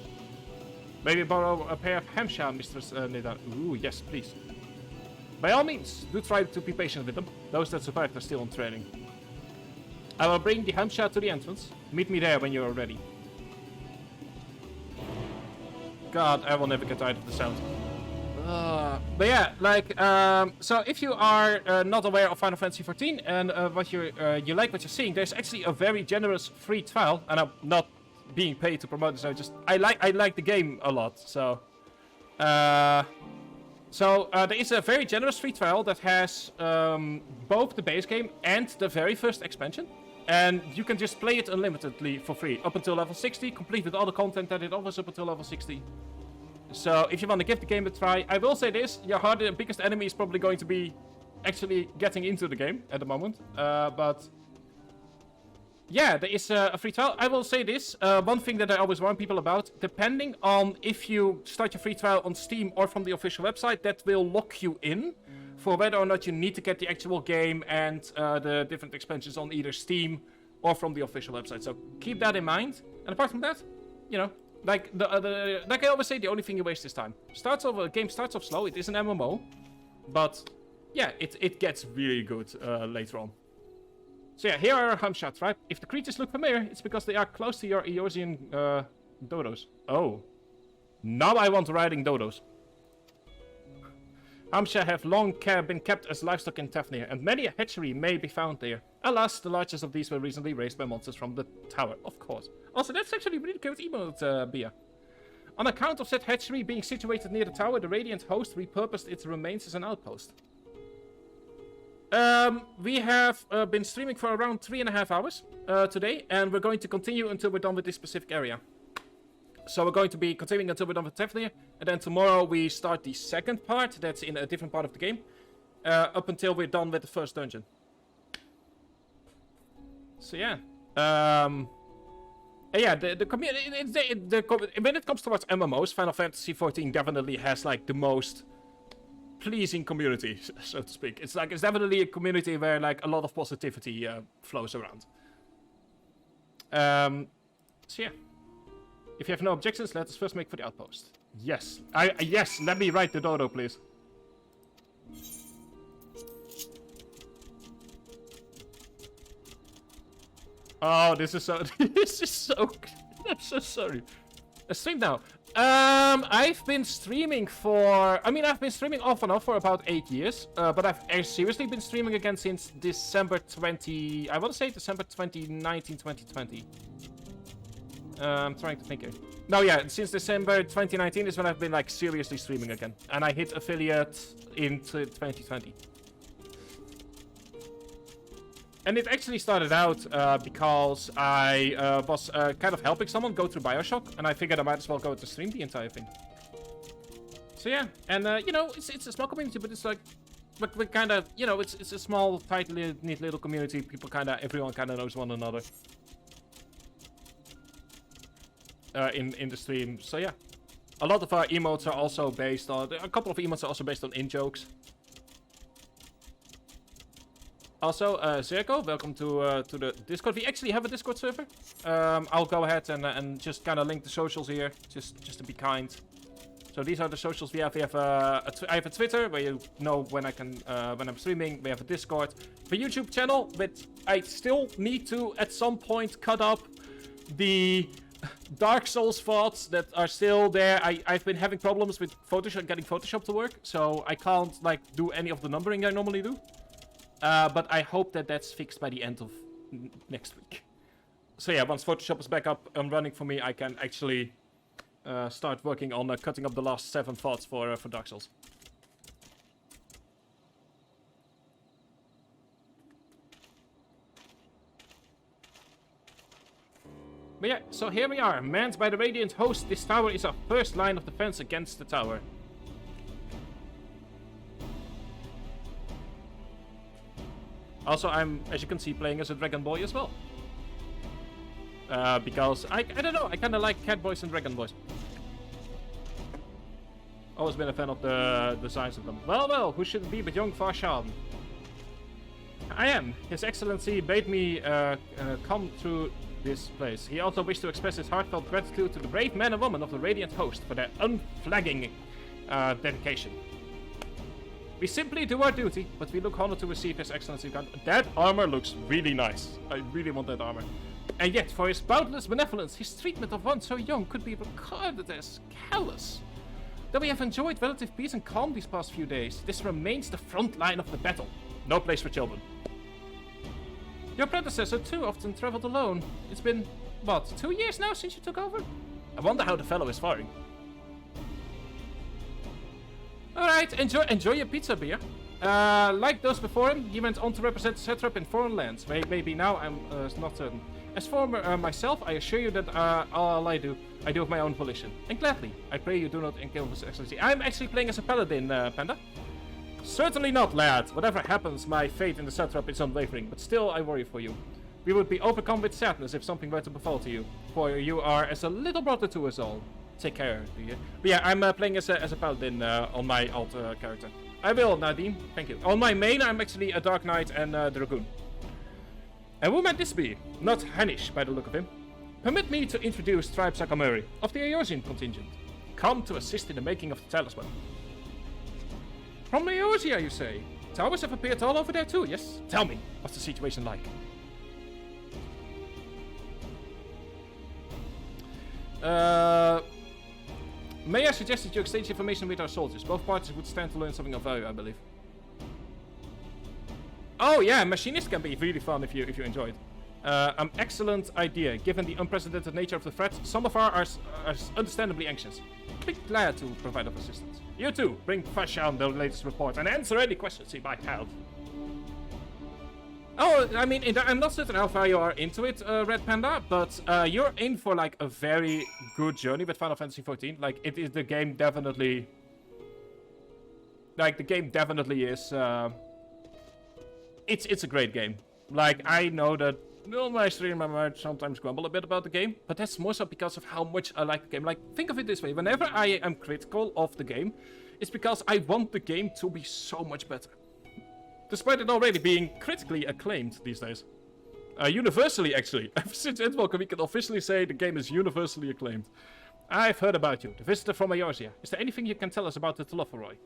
[SPEAKER 3] Maybe borrow a pair of Hamsha, Mistress Nidar. Ooh, yes, please. By all means, do try to be patient with them. Those that survived are still on training. I will bring the Hamsha to the entrance. Meet me there when you are ready. God, I will never get tired of the sound. But yeah, like, so if you are not aware of Final Fantasy XIV and what you like what you're seeing, there's actually a very generous free trial, and I'm not being paid to promote this. I like the game a lot. So there is a very generous free trial that has both the base game and the very first expansion, and you can just play it unlimitedly for free up until level 60, complete with all the content that it offers up until level 60. So if you want to give the game a try, I will say this, your biggest enemy is probably going to be actually getting into the game at the moment. But yeah, there is a free trial. I will say this, one thing that I always warn people about, depending on if you start your free trial on Steam or from the official website, that will lock you in for whether or not you need to get the actual game and the different expansions on either Steam or from the official website. So keep that in mind. And apart from that, you know, like like I always say, the only thing you waste is time. A game starts off slow. It is an MMO, but yeah, it gets really good later on. So yeah, here are our Hamsha tribe. If the creatures look familiar, it's because they are close to your Eorzean dodos. Oh, now I want riding dodos. Hamsha have long been kept as livestock in Tefnir, and many a hatchery may be found there. Alas, the largest of these were recently raised by monsters from the tower, of course. Also, that's actually a really cute emote, Bia. On account of said hatchery being situated near the tower, the Radiant host repurposed its remains as an outpost. We have been streaming for around 3.5 hours today, and we're going to continue until we're done with this specific area. So we're going to be continuing until we're done with Tefnir, and then tomorrow we start the second part, that's in a different part of the game, up until we're done with the first dungeon. So yeah, yeah, the community, when it comes towards MMOs, Final Fantasy XIV definitely has like the most pleasing community, so to speak. It's definitely a community where like a lot of positivity flows around. So yeah. If you have no objections, let us first make for the outpost. Yes. Yes, let me ride the dodo, please. Oh, this is so... this is so... I'm so sorry. Stream now. I've been streaming for... I mean, I've been streaming off and on for about 8 years. But I've seriously been streaming again since December 20... I want to say December 2019, 2020. I'm trying to think here. No, yeah, since December 2019 is when I've been, like, seriously streaming again. And I hit affiliate into 2020. And it actually started out because I was kind of helping someone go through Bioshock, and I figured I might as well go to stream the entire thing. So yeah, and you know, it's a small community, but it's like, but we kind of, you know, it's a small, tight, neat little community. People everyone kind of knows one another. In the stream, so yeah, a lot of our emotes are also based on. A couple of emotes are also based on in-jokes. Also, Zerko, welcome to the Discord. We actually have a Discord server. I'll go ahead and just kind of link the socials here, just to be kind. So these are the socials we have. We have I have a Twitter where you know when I'm streaming. We have a Discord, a YouTube channel, but I still need to at some point cut up the Dark Souls VODs that are still there. I've been having problems with Photoshop, getting Photoshop to work, so I can't like do any of the numbering I normally do. But I hope that that's fixed by the end of next week. So yeah, once Photoshop is back up and running for me, I can actually start working on cutting up the last 7 VODs for Dark Souls. But yeah, so here we are, manned by the Radiant host. This tower is our first line of defense against the tower. Also, I'm, as you can see, playing as a Dragon Boy as well. Because, I don't know, I kind of like cat boys and dragon boys. Always been a fan of the designs of them. Well, who should it be but young Farshan? I am. His Excellency bade me come through this place. He also wished to express his heartfelt gratitude to the brave men and women of the Radiant host for their unflagging dedication. We simply do our duty, but we look honored to receive His Excellency. That armor looks really nice. I really want that armor. And yet, for his boundless benevolence, his treatment of one so young could be regarded as callous. Though we have enjoyed relative peace and calm these past few days, this remains the front line of the battle. No place for children. Your predecessor too often traveled alone. It's been, what, 2 years now since you took over? I wonder how the fellow is faring. Alright, enjoy your pizza beer. Like those before him, he went on to represent Satrap in foreign lands. Maybe now, I'm not certain. As for myself, I assure you that all I do of my own volition. And gladly, I pray you do not kill His Excellency. I'm actually playing as a paladin, Panda. Certainly not, lad. Whatever happens, my faith in the Satrap is unwavering, but still I worry for you. We would be overcome with sadness if something were to befall to you, for you are as a little brother to us all. Take care, do you? But yeah, I'm playing as a paladin on my alt character. I will, Nadine. Thank you. On my main, I'm actually a Dark Knight and Dragoon. And who might this be? Not Hanish, by the look of him. Permit me to introduce Tribe Sakamuri of the Eorzean contingent, come to assist in the making of the talisman. From Eorzea, you say? Towers have appeared all over there too, yes? Tell me, what's the situation like? May I suggest that you exchange information with our soldiers? Both parties would stand to learn something of value, I believe. Oh yeah, Machinist can be really fun if you enjoy it. An excellent idea. Given the unprecedented nature of the threat, some of our are understandably anxious. Be glad to provide us assistance. You too, bring Fashan the latest report and answer any questions he might have. Oh, I mean, I'm not certain how far you are into it, Red Panda, but you're in for like a very good journey with Final Fantasy XIV. Like, it is the game definitely. Like, the game definitely is. It's a great game. Like, I know that on my stream I might sometimes grumble a bit about the game, but that's more so because of how much I like the game. Like, think of it this way: whenever I am critical of the game, it's because I want the game to be so much better. Despite it already being critically acclaimed these days. Universally, actually. Ever since Endwalker, we can officially say the game is universally acclaimed. I've heard about you, the visitor from Eorzea. Is there anything you can tell us about the Telophoroi?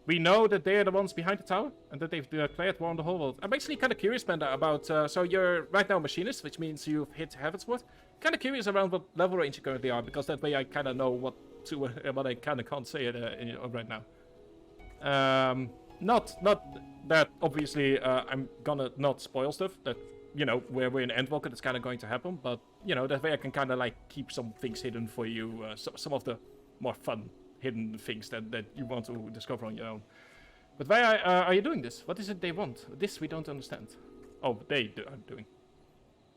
[SPEAKER 3] We know that they are the ones behind the tower, and that they've declared war on the whole world. I'm actually kind of curious, Panda, about... so you're right now a machinist, which means you've hit Heavensward. Kind of curious around what level range you currently are, because that way I kind of know what I kind of can't say right now. Not that, obviously, I'm gonna not spoil stuff. That, you know, where we're in Endwalker, that's kind of going to happen. But, you know, that way I can kind of, like, keep some things hidden for you. Some of the more fun hidden things that you want to discover on your own. But why are you doing this? What is it they want? This we don't understand. Oh, they are doing.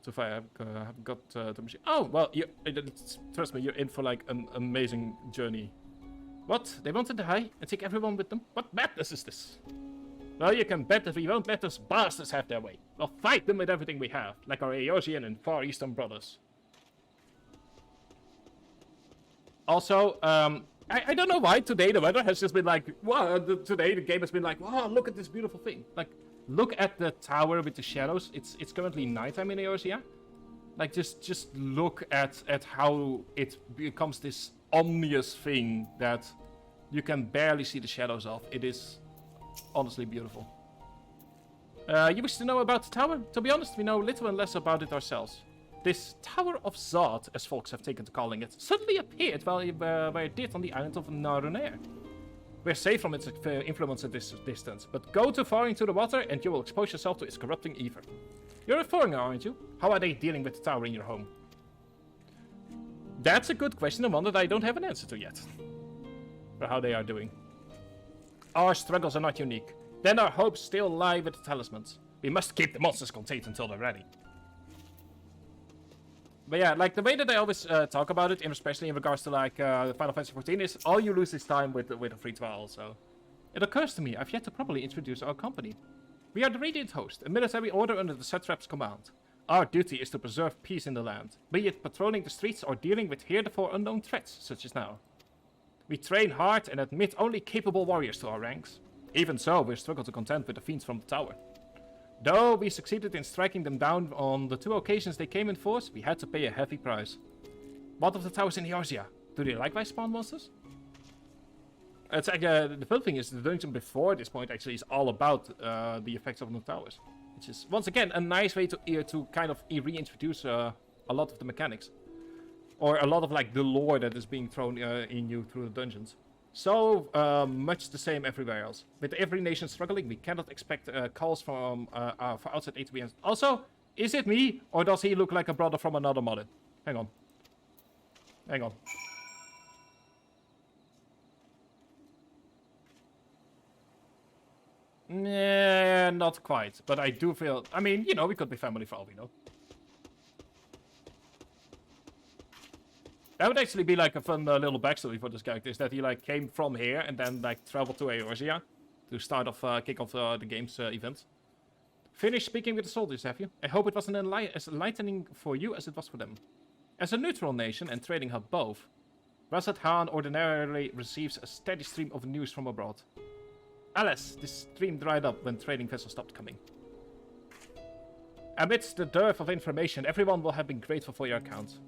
[SPEAKER 3] So far I have got the machine. Oh, well, trust me, you're in for like an amazing journey. What? They wanted to hide and take everyone with them? What madness is this? Well, you can bet that we won't let those bastards have their way. We'll fight them with everything we have, like our Eosian and Far Eastern brothers. Also, I don't know why today the weather has just been like, wow, today the game has been like, wow, look at this beautiful thing. Like, look at the tower with the shadows. It's currently nighttime in Eorzea. Like, just look at how it becomes this ominous thing that you can barely see the shadows of. It is honestly beautiful. You wish to know about the tower? To be honest, we know little and less about it ourselves. This Tower of Zod, as folks have taken to calling it, suddenly appeared where it did on the island of Narunair. We're safe from its influence at this distance, but go too far into the water and you will expose yourself to its corrupting ether. You're a foreigner, aren't you? How are they dealing with the tower in your home? That's a good question and one that I don't have an answer to yet. For how they are doing. Our struggles are not unique. Then our hopes still lie with the talismans. We must keep the monsters contained until they're ready. But yeah, like the way that I always talk about it, especially in regards to like Final Fantasy XIV, is all you lose is time with a free trial. So it occurs to me I've yet to properly introduce our company. We are the Radiant Host, a military order under the Satrap's command. Our duty is to preserve peace in the land, be it patrolling the streets or dealing with heretofore unknown threats, such as now. We train hard and admit only capable warriors to our ranks. Even so, we struggle to contend with the fiends from the tower. Though we succeeded in striking them down on the 2 occasions they came in force, we had to pay a heavy price. What of the towers in Eorzea? Do they likewise spawn monsters? It's like, the fun thing is the dungeon before this point actually is all about the effects of the towers. Which is, once again, a nice way to kind of reintroduce a lot of the mechanics. Or a lot of like the lore that is being thrown in you through the dungeons. So much the same everywhere else. With every nation struggling, we cannot expect calls from for outside aid to be answered. Also, is it me, or does he look like a brother from another mother? Hang on. Hang on. Nah, not quite. But I do feel... I mean, you know, we could be family for all we know. That would actually be like a fun little backstory for this character, is that he like came from here and then like traveled to Eorzea to start off, kick off the game's event. Finished speaking with the soldiers, have you? I hope it was as enlightening for you as it was for them. As a neutral nation and trading hub both, Razat Han ordinarily receives a steady stream of news from abroad. Alas, this stream dried up when trading vessels stopped coming. Amidst the dearth of information, everyone will have been grateful for your account.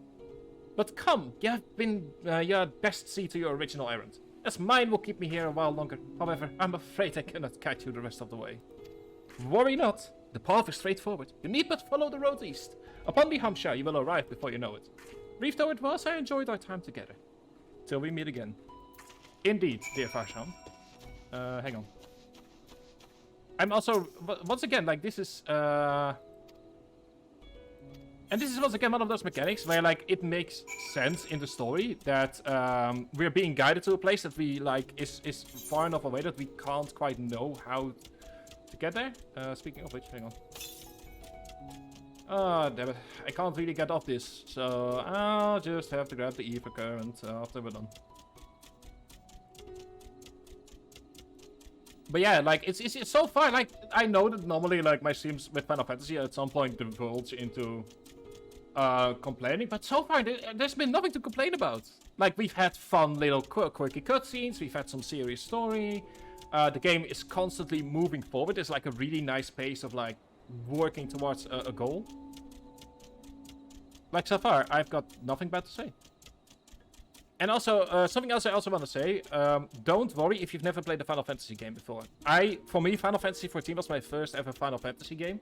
[SPEAKER 3] But come, you had best see to your original errand, as mine will keep me here a while longer. However, I'm afraid I cannot guide you the rest of the way. Worry not, the path is straightforward. You need but follow the road east. Upon the Hamsha, you will arrive before you know it. Brief though it was, I enjoyed our time together. Till we meet again. Indeed, dear Farshan. Hang on. I'm also, once again, like this is, and this is once again one of those mechanics where like it makes sense in the story that we're being guided to a place that we like is far enough away that we can't quite know how to get there. Speaking of which, hang on. Oh, damn it. I can't really get off this, so I'll just have to grab the ether current after we're done. But yeah, like it's so far, like I know that normally like my streams with Final Fantasy at some point divulge into complaining, but so far there's been nothing to complain about. Like we've had fun little quirky cutscenes, we've had some serious story. The game is constantly moving forward. There's like a really nice pace of like working towards a goal. Like so far, I've got nothing bad to say. And also, something else I also want to say, don't worry if you've never played a Final Fantasy game before. For me, Final Fantasy XIV was my first ever Final Fantasy game.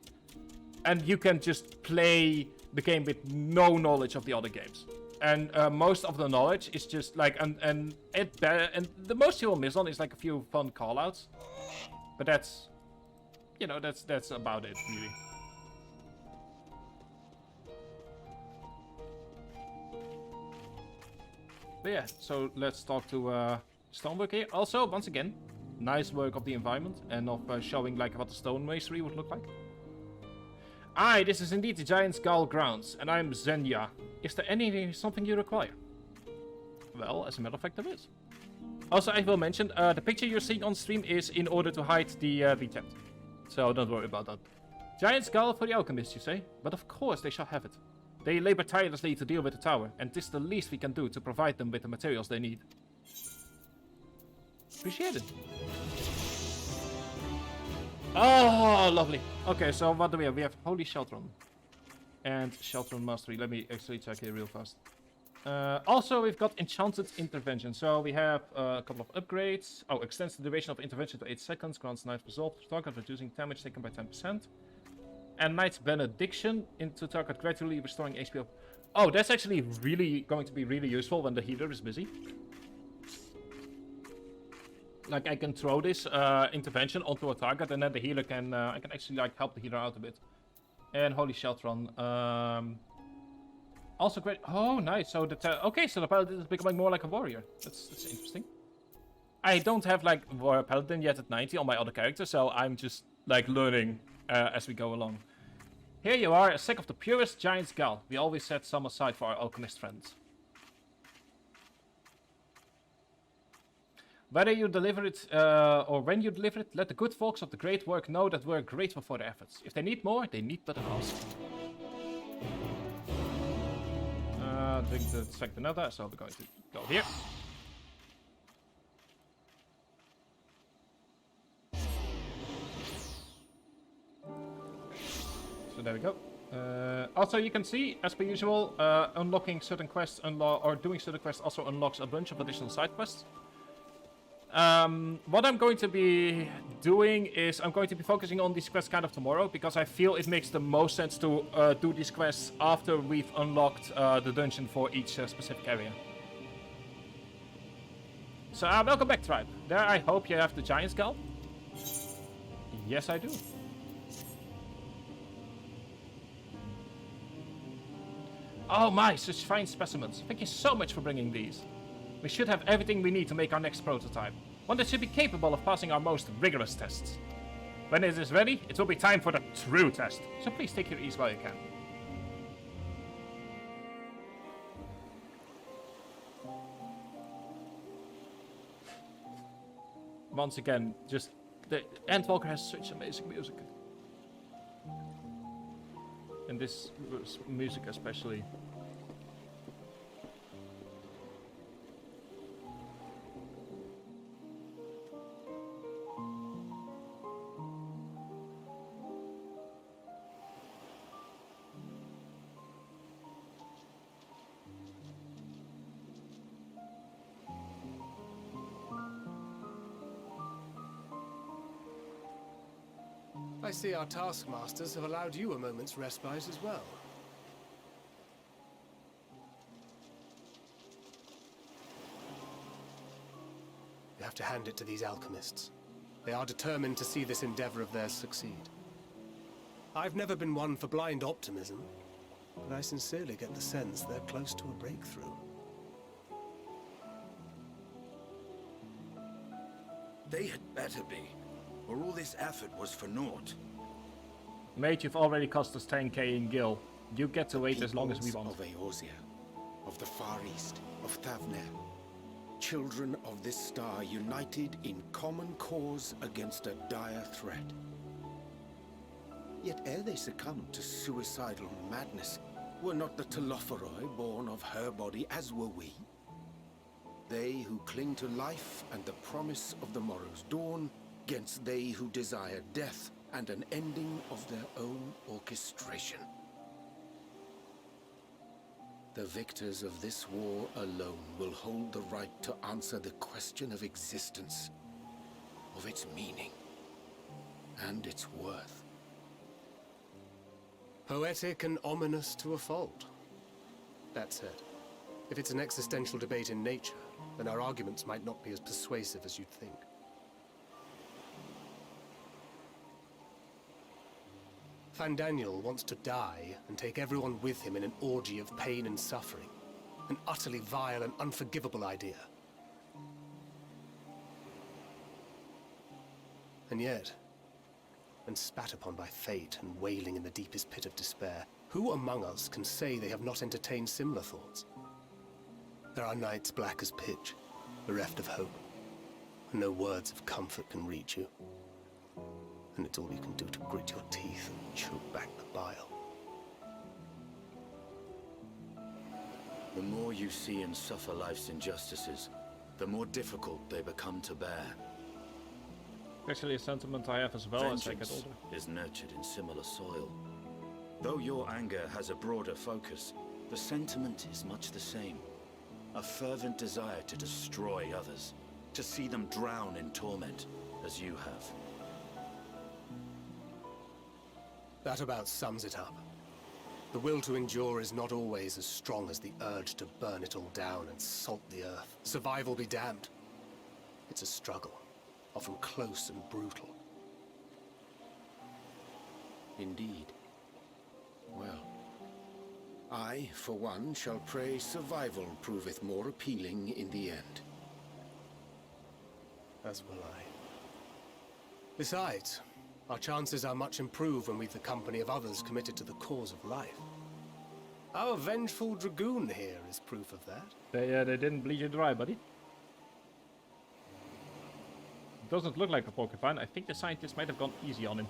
[SPEAKER 3] And you can just play the game with no knowledge of the other games. And most of the knowledge is just like, and the most you will miss on is like a few fun callouts. But that's, you know, that's about it, really. But yeah, so let's talk to stonework here. Also, once again, nice work of the environment and of showing like what the stone masonry would look like. Aye, this is indeed the Giant Skull grounds, and I'm Zenya. Is there something you require? Well, as a matter of fact, there is. Also, I will mention, the picture you're seeing on stream is in order to hide the tent. So don't worry about that. Giant Skull for the alchemists, you say? But of course they shall have it. They labor tirelessly to deal with the tower, and 'tis the least we can do to provide them with the materials they need. Appreciate it. Oh, lovely. Okay, so what do we have? We have Holy Sheltron. And Sheltron Mastery. Let me actually check here real fast. Also, we've got Enchanted Intervention. So we have a couple of upgrades. Oh, extends the duration of intervention to 8 seconds. Grants Knight's Resolve to target, reducing damage taken by 10%. And Knight's Benediction into target, gradually restoring HP. Oh, that's actually really going to be really useful when the healer is busy. Like, I can throw this intervention onto a target, and then the healer can... I can actually, like, help the healer out a bit. And Holy Sheltron. Also great... Oh, nice. So, okay, so the Paladin is becoming more like a warrior. That's interesting. I don't have, like, Warrior Paladin yet at 90 on my other character, so I'm just, like, learning as we go along. Here you are, a sack of the purest Giant Skull. We always set some aside for our alchemist friends. Whether you deliver it, or when you deliver it, let the good folks of the great work know that we're grateful for their efforts. If they need more, they need but an ask. Drink the select another, so we're going to go here. So there we go. Also, you can see, as per usual, unlocking certain quests or doing certain quests also unlocks a bunch of additional side quests. What I'm going to be doing is I'm going to be focusing on these quests kind of tomorrow, because I feel it makes the most sense to do these quests after we've unlocked the dungeon for each specific area. So welcome back, tribe. There, I hope you have the Giant Skull. Yes, I do. Oh my, such fine specimens. Thank you so much for bringing these. We should have everything we need to make our next prototype. One that should be capable of passing our most rigorous tests. When it is ready, it will be time for the true test. So please take your ease while you can. Once again, just... the Endwalker has such amazing music. And this music especially.
[SPEAKER 4] I see our taskmasters have allowed you a moment's respite as well. You have to hand it to these alchemists. They are determined to see this endeavor of theirs succeed. I've never been one for blind optimism, but I sincerely get the sense they're close to a breakthrough.
[SPEAKER 7] They had better be, or all this effort was for naught.
[SPEAKER 3] Mate, you've already cost us 10k in gil. You get to wait as long as we want.
[SPEAKER 2] Of Eorzea, of the Far East, of Thavner. Children of this star united in common cause against a dire threat. Yet ere they succumbed to suicidal madness, were not the Telophoroi born of her body as were we? They who cling to life and the promise of the morrow's dawn, against they who desire death and an ending of their own orchestration. The victors of this war alone will hold the right to answer the question of existence, of its meaning, and its worth.
[SPEAKER 4] Poetic and ominous to a fault. That said, if it's an existential debate in nature, then our arguments might not be as persuasive as you'd think. Fandaniel wants to die and take everyone with him in an orgy of pain and suffering. An utterly vile and unforgivable idea. And yet, when spat upon by fate and wailing in the deepest pit of despair, who among us can say they have not entertained similar thoughts? There are nights black as pitch, bereft of hope, and no words of comfort can reach you. And it's all you can do to grit your teeth and choke back the bile.
[SPEAKER 7] The more you see and suffer life's injustices, the more difficult they become to bear.
[SPEAKER 3] Actually a sentiment I have as well as I get older.
[SPEAKER 7] Is nurtured in similar soil. Though your anger has a broader focus, the sentiment is much the same. A fervent desire to destroy others, to see them drown in torment, as you have.
[SPEAKER 4] That about sums it up. The will to endure is not always as strong as the urge to burn it all down and salt the earth. Survival be damned. It's a struggle, often close and brutal.
[SPEAKER 2] Indeed. Well, I, for one, shall pray survival proveth more appealing in the end.
[SPEAKER 4] As will I. Besides, our chances are much improved when we've the company of others committed to the cause of life. Our vengeful dragoon here is proof of that.
[SPEAKER 3] They didn't bleed you dry, buddy. Doesn't look like a porcupine. I think the scientists might have gone easy on him.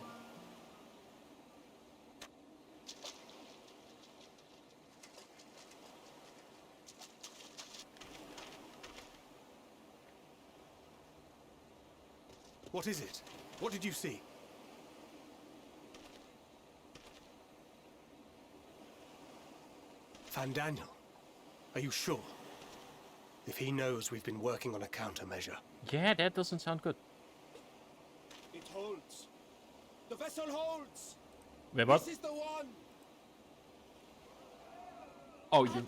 [SPEAKER 4] What is it? What did you see? Fandaniel, are you sure? If he knows we've been working on a countermeasure.
[SPEAKER 3] Yeah, that doesn't sound good.
[SPEAKER 11] It holds. The vessel holds.
[SPEAKER 3] Wait, what?
[SPEAKER 11] This is the one.
[SPEAKER 3] Oh, you.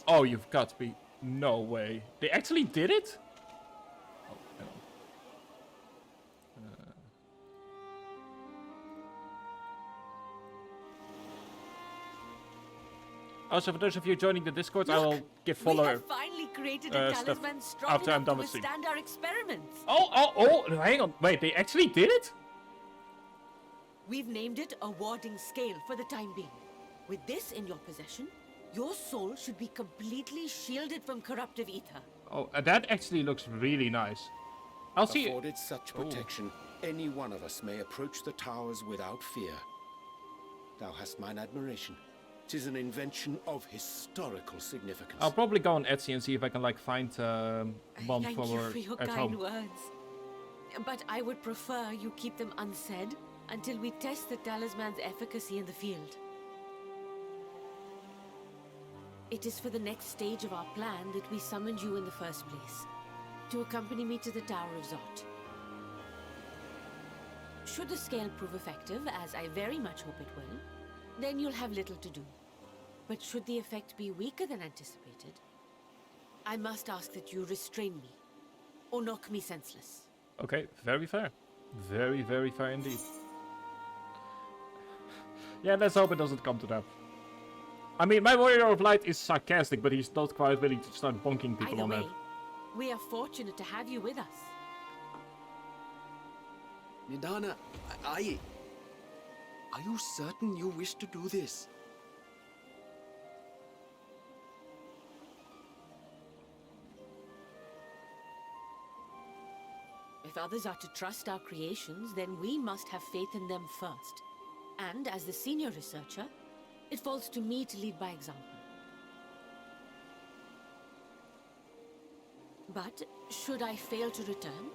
[SPEAKER 3] Oh, you've got to be. No way. They actually did it? Oh, hang on. Also, for those of you joining the Discord, I will give follow.
[SPEAKER 17] We have finally created a talisman strong
[SPEAKER 3] after I'm
[SPEAKER 17] enough
[SPEAKER 3] done
[SPEAKER 17] to
[SPEAKER 3] with stream.
[SPEAKER 17] withstand our experiments.
[SPEAKER 3] Oh, hang on. Wait, they actually did it?
[SPEAKER 17] We've named it a warding scale for the time being. With this in your possession, your soul should be completely shielded from corruptive ether.
[SPEAKER 3] Oh, that actually looks really nice. I'll see.
[SPEAKER 2] Afforded such protection, any one of us may approach the towers without fear. Thou hast mine admiration. 'Tis an invention of historical significance.
[SPEAKER 3] I'll probably go on Etsy and see if I can like find one
[SPEAKER 17] Thank
[SPEAKER 3] for
[SPEAKER 17] you for your
[SPEAKER 3] at
[SPEAKER 17] kind
[SPEAKER 3] home.
[SPEAKER 17] words. But I would prefer you keep them unsaid until we test the talisman's efficacy in the field. It is for the next stage of our plan that we summoned you in the first place, to accompany me to the Tower of Zot. Should the scale prove effective, as I very much hope it will, then you'll have little to do. But should the effect be weaker than anticipated, I must ask that you restrain me, or knock me senseless.
[SPEAKER 3] Okay, very fair. Very, very fair indeed. Yeah, let's hope it doesn't come to that. I mean, my Warrior of Light is sarcastic, but he's not quite willing to start bonking people
[SPEAKER 17] Either
[SPEAKER 3] on
[SPEAKER 17] way,
[SPEAKER 3] that.
[SPEAKER 17] we are fortunate to have you with us.
[SPEAKER 16] Nidana, are you certain you wish to do this?
[SPEAKER 17] If others are to trust our creations, then we must have faith in them first. And as the senior researcher, it falls to me to lead by example. But should I fail to return,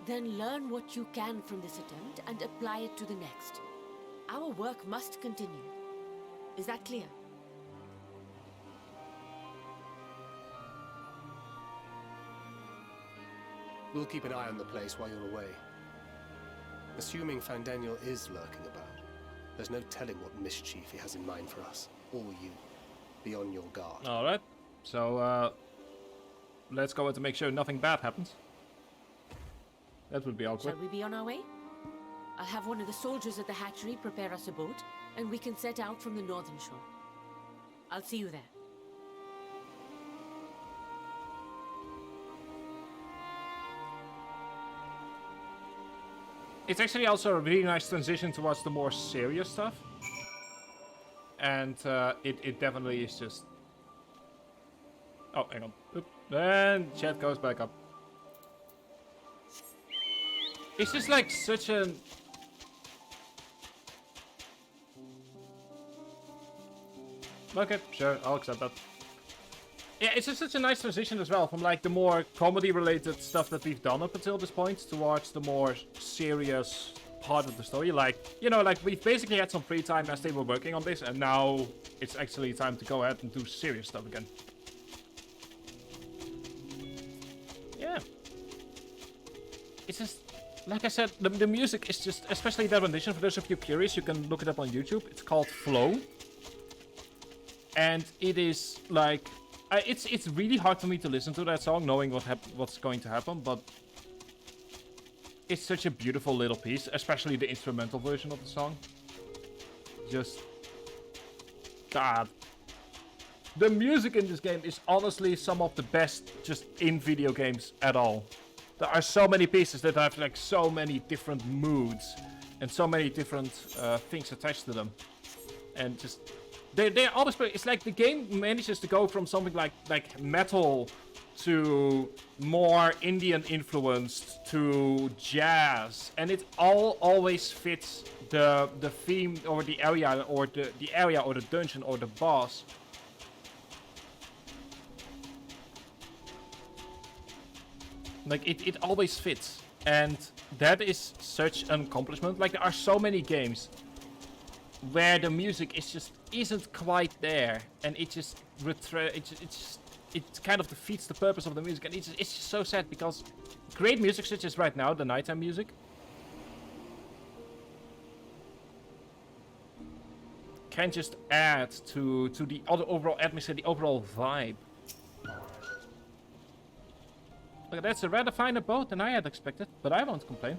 [SPEAKER 17] then learn what you can from this attempt and apply it to the next. Our work must continue. Is that clear?
[SPEAKER 4] We'll keep an eye on the place while you're away. Assuming Fandaniel is lurking about, there's no telling what mischief he has in mind for us, or you. Be on your guard.
[SPEAKER 3] Alright, so let's go in to make sure nothing bad happens. That would be awkward.
[SPEAKER 17] Shall we be on our way? I'll have one of the soldiers at the hatchery prepare us a boat, and we can set out from the northern shore. I'll see you there.
[SPEAKER 3] It's actually also a really nice transition towards the more serious stuff. And it definitely is just... Oh, hang on. Oop. And chat goes back up. It's just like such an... Okay, sure, I'll accept that. Yeah, it's just such a nice transition as well from like the more comedy-related stuff that we've done up until this point towards the more serious part of the story. Like, you know, like we've basically had some free time as they were working on this, and now it's actually time to go ahead and do serious stuff again. Yeah. It's just, like I said, the music is just, especially that rendition, for those of you curious, you can look it up on YouTube. It's called Flow. And it is like... it's really hard for me to listen to that song, knowing what's going to happen, but it's such a beautiful little piece, especially the instrumental version of the song. Just... God. The music in this game is honestly some of the best just in video games at all. There are so many pieces that have like so many different moods and so many different things attached to them. And just... They're always, it's like the game manages to go from something like metal to more Indian influenced to jazz, and it all always fits the theme or the area or the dungeon or the boss. Like it always fits, and that is such an accomplishment. Like there are so many games where the music is just isn't quite there, and it just it kind of defeats the purpose of the music, and it's just so sad because great music such as right now, the nighttime music, can just add to the overall atmosphere, the overall vibe. Look, that's a rather finer boat than I had expected, but I won't complain.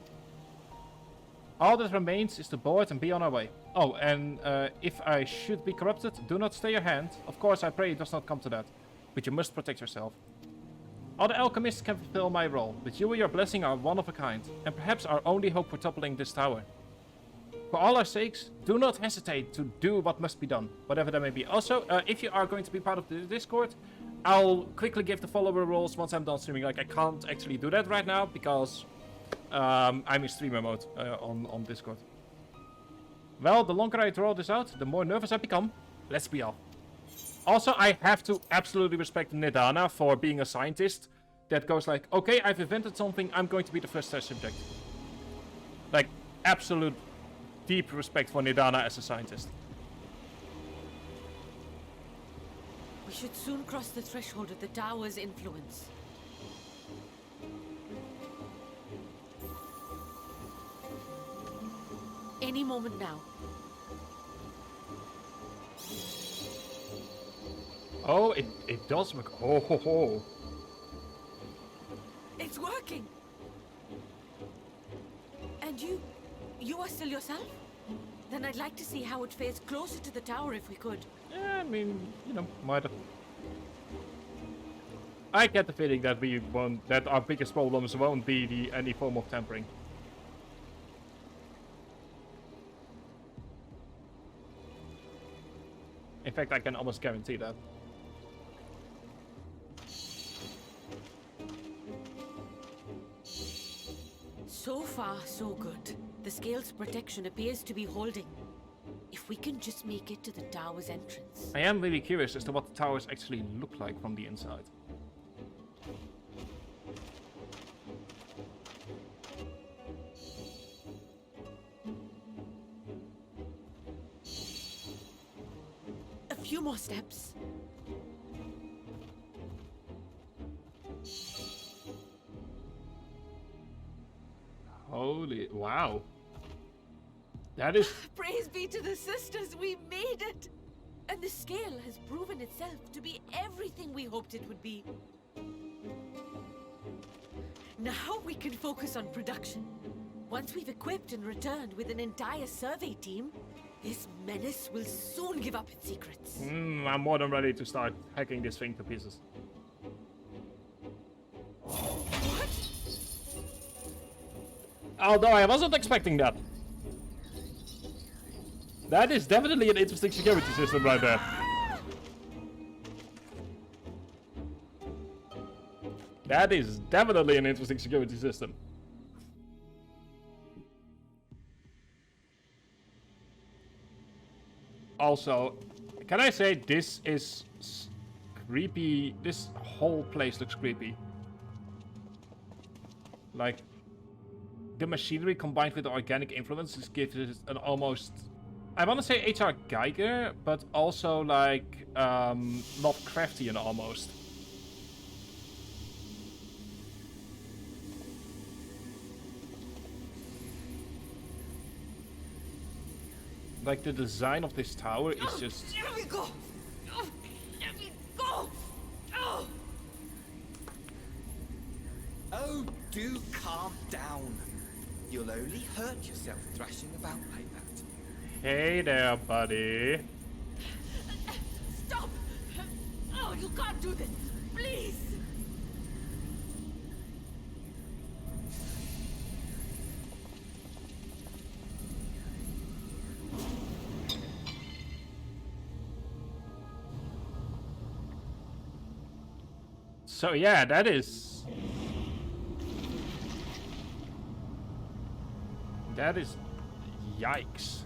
[SPEAKER 3] All that remains is to board and be on our way. Oh, and if I should be corrupted, do not stay your hand. Of course, I pray it does not come to that. But you must protect yourself. Other alchemists can fulfill my role, but you and your blessing are one of a kind, and perhaps our only hope for toppling this tower. For all our sakes, do not hesitate to do what must be done, whatever that may be. Also, if you are going to be part of the Discord, I'll quickly give the follower rules once I'm done streaming. Like, I can't actually do that right now, because... I'm in streamer mode on Discord. Well, the longer I draw this out, the more nervous I become. Let's be off. Also, I have to absolutely respect Nidana for being a scientist that goes like, okay, I've invented something, I'm going to be the first test subject. Like, absolute deep respect for Nidana as a scientist.
[SPEAKER 17] We should soon cross the threshold of the tower's influence. Any moment now.
[SPEAKER 3] Oh, it does work. Oh, ho, ho.
[SPEAKER 17] It's working! And you are still yourself? Then I'd like to see how it fares closer to the tower if we could.
[SPEAKER 3] Yeah, I mean, you know, might have. I get the feeling that that our biggest problems won't be any form of tampering. In fact, I can almost guarantee that.
[SPEAKER 17] So far, so good. The scale's protection appears to be holding. If we can just make it to the tower's entrance.
[SPEAKER 3] I am really curious as to what the towers actually look like from the inside.
[SPEAKER 17] A few more steps.
[SPEAKER 3] Holy, wow. That is...
[SPEAKER 17] Praise be to the sisters, we made it! And the scale has proven itself to be everything we hoped it would be. Now we can focus on production. Once we've equipped and returned with an entire survey team, this menace will soon give up its secrets.
[SPEAKER 3] I'm more than ready to start hacking this thing to pieces.
[SPEAKER 17] What?
[SPEAKER 3] Although I wasn't expecting that. That is definitely an interesting security system right there. That is definitely an interesting security system. Also, can I say this is creepy? This whole place looks creepy. Like, the machinery combined with the organic influences gives it an almost... I want to say H.R. Geiger, but also like Lovecraftian almost. Like the design of this tower is just...
[SPEAKER 17] Let me go! Let me go!
[SPEAKER 18] Oh, do calm down. You'll only hurt yourself thrashing about like that.
[SPEAKER 3] Hey there, buddy.
[SPEAKER 17] Stop! Oh, you can't do this! Please!
[SPEAKER 3] So yeah, that is... That is... Yikes.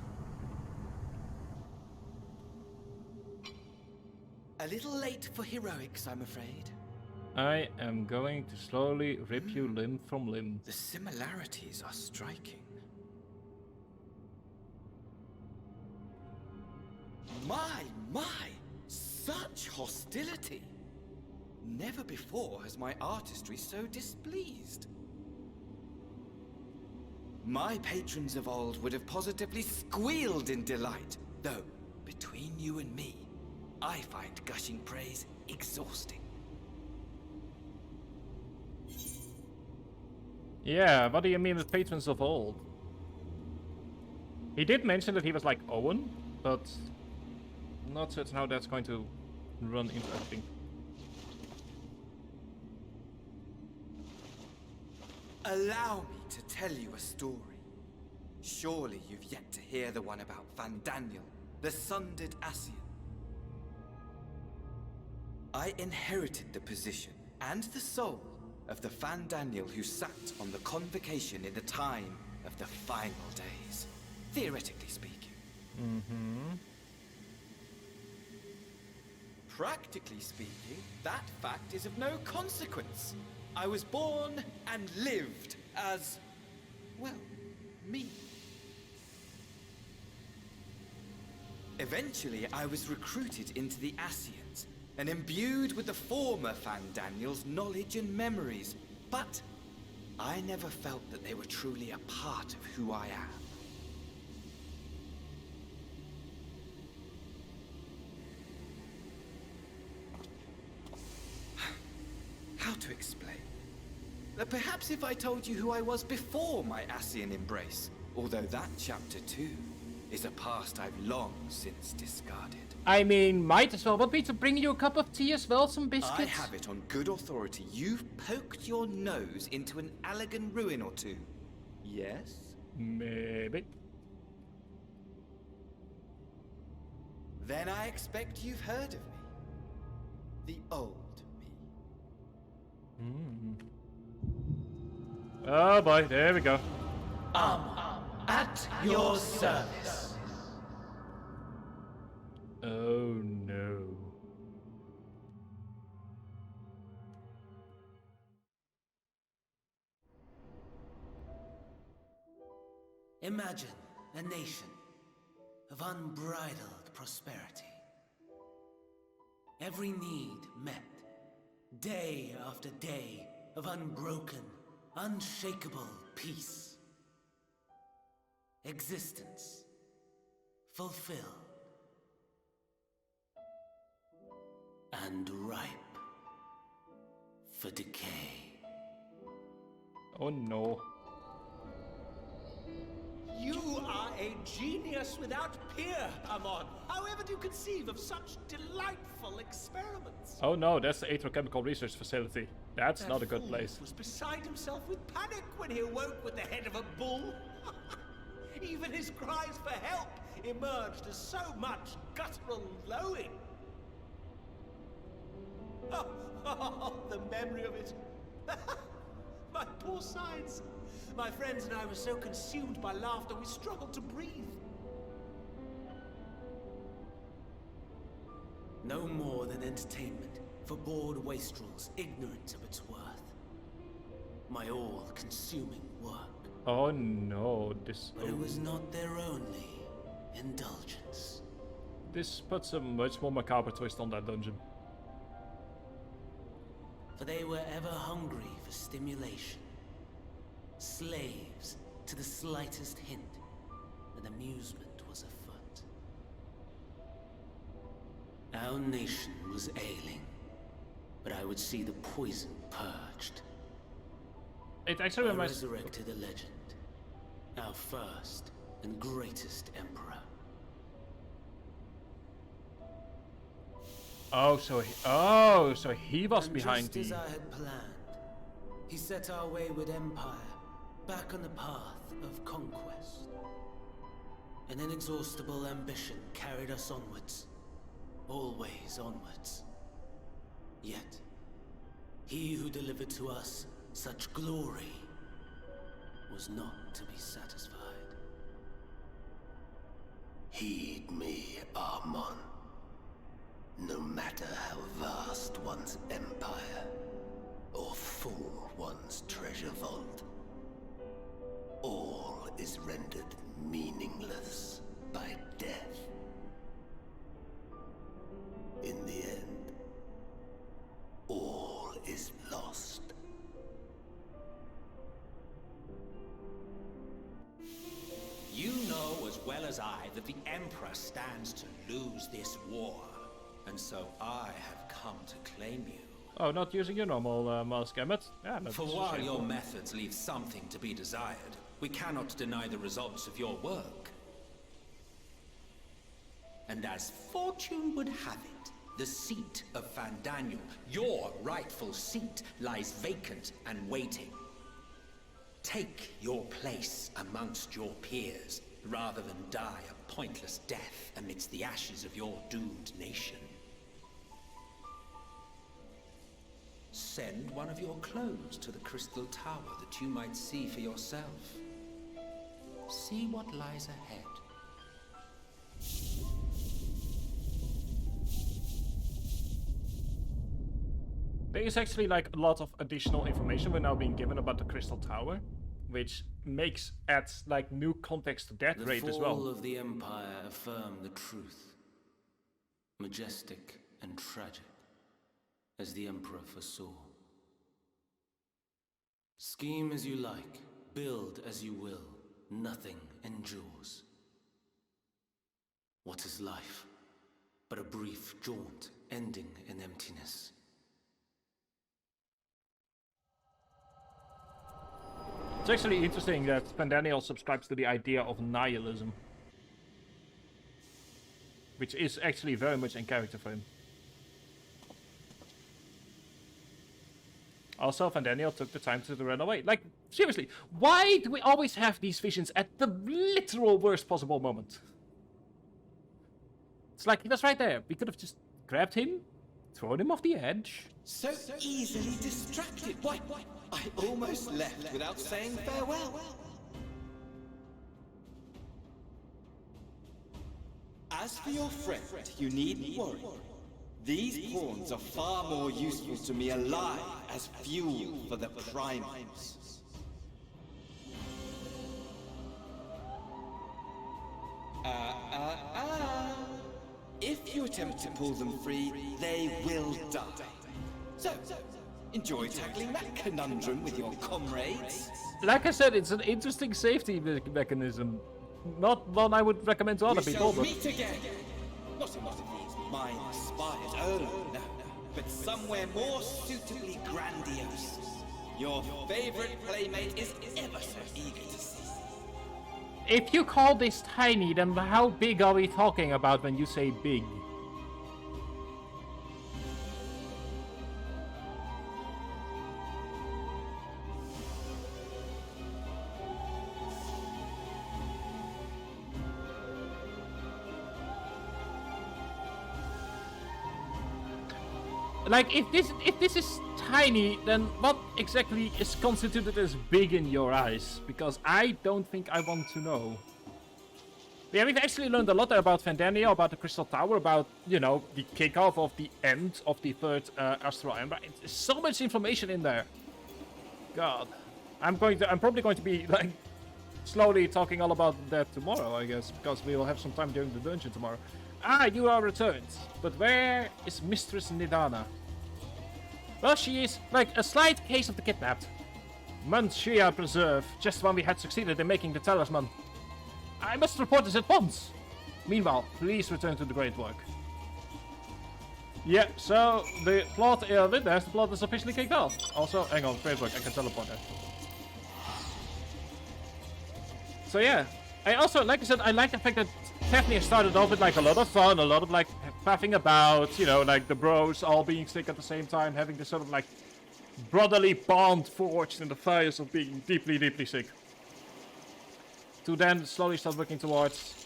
[SPEAKER 18] A little late for heroics, I'm afraid.
[SPEAKER 3] I am going to slowly rip you limb from limb.
[SPEAKER 18] The similarities are striking. My! Such hostility! Never before has my artistry so displeased. My patrons of old would have positively squealed in delight, though, between you and me, I find gushing praise exhausting.
[SPEAKER 3] Yeah, what do you mean with patrons of old? He did mention that he was like Owen, but I'm not certain how that's going to run into everything.
[SPEAKER 18] Allow me to tell you a story. Surely you've yet to hear the one about Van Daniel, the sundered Ascian. I inherited the position and the soul of the Van Daniel who sat on the convocation in the time of the final days, theoretically speaking.
[SPEAKER 3] Mm-hmm.
[SPEAKER 18] Practically speaking, that fact is of no consequence. I was born and lived as, well, me. Eventually, I was recruited into the Ascians and imbued with the former Van Daniel's knowledge and memories, but I never felt that they were truly a part of who I am. How to explain? Perhaps if I told you who I was before my Ascian embrace, although that chapter too is a past I've long since discarded.
[SPEAKER 3] I mean, might as well be to bring you a cup of tea as well, some biscuits.
[SPEAKER 18] I have it on good authority. You've poked your nose into an Allegan ruin or two. Yes?
[SPEAKER 3] Maybe.
[SPEAKER 18] Then I expect you've heard of me. The old me.
[SPEAKER 3] Oh boy, there we go.
[SPEAKER 19] At your service.
[SPEAKER 3] Oh no.
[SPEAKER 19] Imagine a nation of unbridled prosperity. Every need met, day after day of unbroken, unshakable peace. existence fulfilled and ripe for decay.
[SPEAKER 3] Oh no.
[SPEAKER 11] You are a genius without peer, Amon. However do you conceive of such delightful experiments?
[SPEAKER 3] Oh no, that's the Aetrochemical Research Facility. That's
[SPEAKER 11] That
[SPEAKER 3] not a good
[SPEAKER 11] fool
[SPEAKER 3] place.
[SPEAKER 11] was beside himself with panic when he awoke with the head of a bull. Even his cries for help emerged as so much guttural lowing. Oh, the memory of it. My poor sides. My friends and I were so consumed by laughter we struggled to breathe.
[SPEAKER 19] No more than entertainment for bored wastrels ignorant of its worth. My all-consuming work.
[SPEAKER 3] Oh no, this...
[SPEAKER 19] But it was not their only indulgence.
[SPEAKER 3] This puts a much more macabre twist on that dungeon.
[SPEAKER 19] For they were ever hungry for stimulation. Slaves to the slightest hint that amusement was afoot. Our nation was ailing, but I would see the poison purged.
[SPEAKER 3] It actually
[SPEAKER 19] I
[SPEAKER 3] reminds...
[SPEAKER 19] resurrected a legend. Our first and greatest emperor.
[SPEAKER 3] Oh, so he was
[SPEAKER 19] And
[SPEAKER 3] behind
[SPEAKER 19] just
[SPEAKER 3] the...
[SPEAKER 19] as I had planned, he set our wayward empire back on the path of conquest. An inexhaustible ambition carried us onwards, always onwards. Yet, he who delivered to us such glory was not to be satisfied.
[SPEAKER 12] Heed me, Amon. No matter how vast one's empire, or full one's treasure vault, all is rendered meaningless by death. In the end, all is lost.
[SPEAKER 11] You know as well as I that the Emperor stands to lose this war. And so I have come to claim you.
[SPEAKER 3] Oh, not using your normal mask, Emmett. Yeah, that's
[SPEAKER 11] For
[SPEAKER 3] a
[SPEAKER 11] while
[SPEAKER 3] shame.
[SPEAKER 11] your methods leave something to be desired, we cannot deny the results of your work. And as fortune would have it, the seat of Fandaniel, your rightful seat, lies vacant and waiting. Take your place amongst your peers, rather than die a pointless death amidst the ashes of your doomed nation. Send one of your clones to the Crystal Tower that you might see for yourself. See what lies ahead.
[SPEAKER 3] There is actually like a lot of additional information we're now being given about the Crystal Tower, which adds like new context to that raid as well.
[SPEAKER 19] The fall of the Empire affirmed the truth. Majestic and tragic, as the Emperor foresaw. Scheme as you like, build as you will, nothing endures. What is life but a brief jaunt ending in emptiness?
[SPEAKER 3] It's actually interesting that Pandaniel subscribes to the idea of nihilism, which is actually very much in character for him. Also, Vandaniel took the time to run away. Like, seriously, why do we always have these visions at the literal worst possible moment? It's like, he was right there. We could have just grabbed him, thrown him off the edge.
[SPEAKER 18] So easily distracted. Why? I almost left without saying farewell. As for your friend, you needn't worry. These pawns are far more useful to me alive as fuel for the primals. If you attempt to pull them free, they will die. So, enjoy tackling that conundrum with your comrades.
[SPEAKER 3] Like I said, it's an interesting safety mechanism. not one I would recommend to other people. But
[SPEAKER 11] Meet again. Not in one of these mine spires. Oh no, but somewhere more suitably grandiose. Your favorite playmate is ever so eager to see.
[SPEAKER 3] if you call this tiny, then how big are we talking about when you say big? Like, if this is tiny, then what exactly is constituted as big in your eyes? Because I don't think I want to know. Yeah, we've actually learned a lot about Vandania, about the Crystal Tower, about, you know, the kickoff of the end of the third Astral Empire. There's so much information in there. God. I'm probably going to be, like, slowly talking all about that tomorrow, I guess, because we will have some time during the dungeon tomorrow. Ah, you are returned. But where is Mistress Nidana? Well, she is like a slight case of the kidnapped. Manchia Preserve, just when we had succeeded in making the talisman. I must report this at once. Meanwhile, please return to the Great Work. Yeah, so the plot, the plot is officially kicked off. Also, hang on, Great Work, I can teleport there. So yeah, I also, like I said, I like the fact that Fafnir started off with like a lot of fun, a lot of like faffing about, you know, like the bros all being sick at the same time, having this sort of like brotherly bond forged in the fires of being deeply, deeply sick. To then slowly start working towards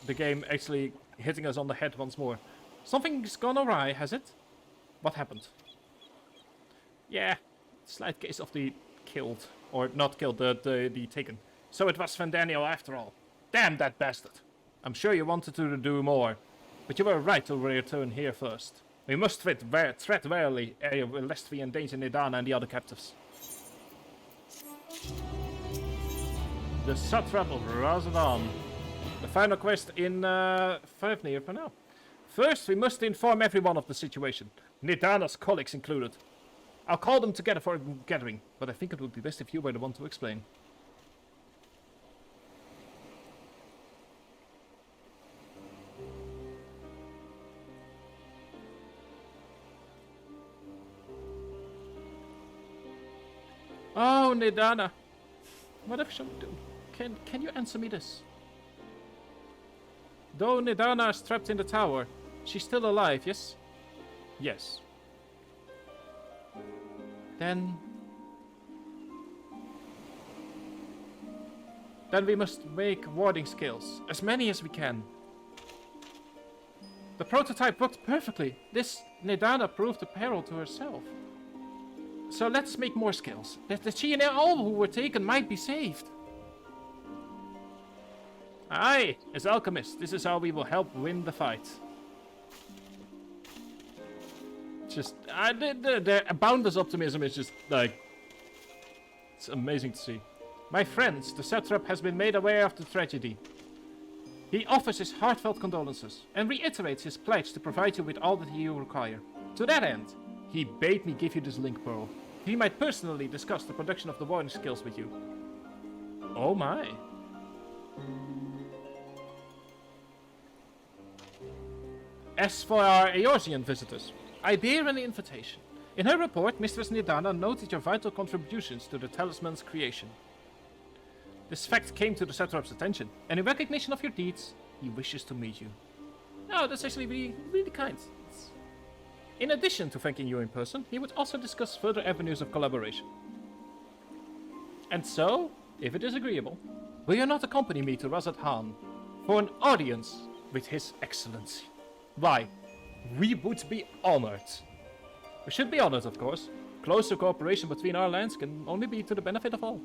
[SPEAKER 3] the game actually hitting us on the head once more. Something's gone awry, has it? What happened? Yeah, slight case of the killed, or not killed, the taken. So it was Vandaniel after all. Damn that bastard. I'm sure you wanted to do more, but you were right to return here first. We must tread warily, lest we endanger Nidana and the other captives. The Satrap of Razadon. The final quest in Fafnir for now. First, we must inform everyone of the situation, Nidana's colleagues included. I'll call them together for a gathering, but I think it would be best if you were the one to explain. Oh, Nidana. Whatever shall we do? Can you answer me this? Though Nidana is trapped in the tower, she's still alive, yes? Yes. Then we must make warding skills, as many as we can. The prototype worked perfectly. This Nidana proved a peril to herself. So let's make more skills. That she and all who were taken might be saved. Aye, as alchemists, this is how we will help win the fight. Just, the boundless optimism is just, like, it's amazing to see. My friends, the satrap has been made aware of the tragedy. He offers his heartfelt condolences and reiterates his pledge to provide you with all that you require. To that end, he bade me give you this link pearl. He might personally discuss the production of the warding skills with you. Oh my. As for our Eorzean visitors, I bear an invitation. In her report, Mistress Nidana noted your vital contributions to the talisman's creation. This fact came to the satrap's attention, and in recognition of your deeds, he wishes to meet you. Oh, that's actually really, really kind. In addition to thanking you in person, he would also discuss further avenues of collaboration. And so, if it is agreeable, will you not accompany me to Razad Han for an audience with His Excellency? Why, we would be honored. We should be honored, of course. Closer cooperation between our lands can only be to the benefit of all.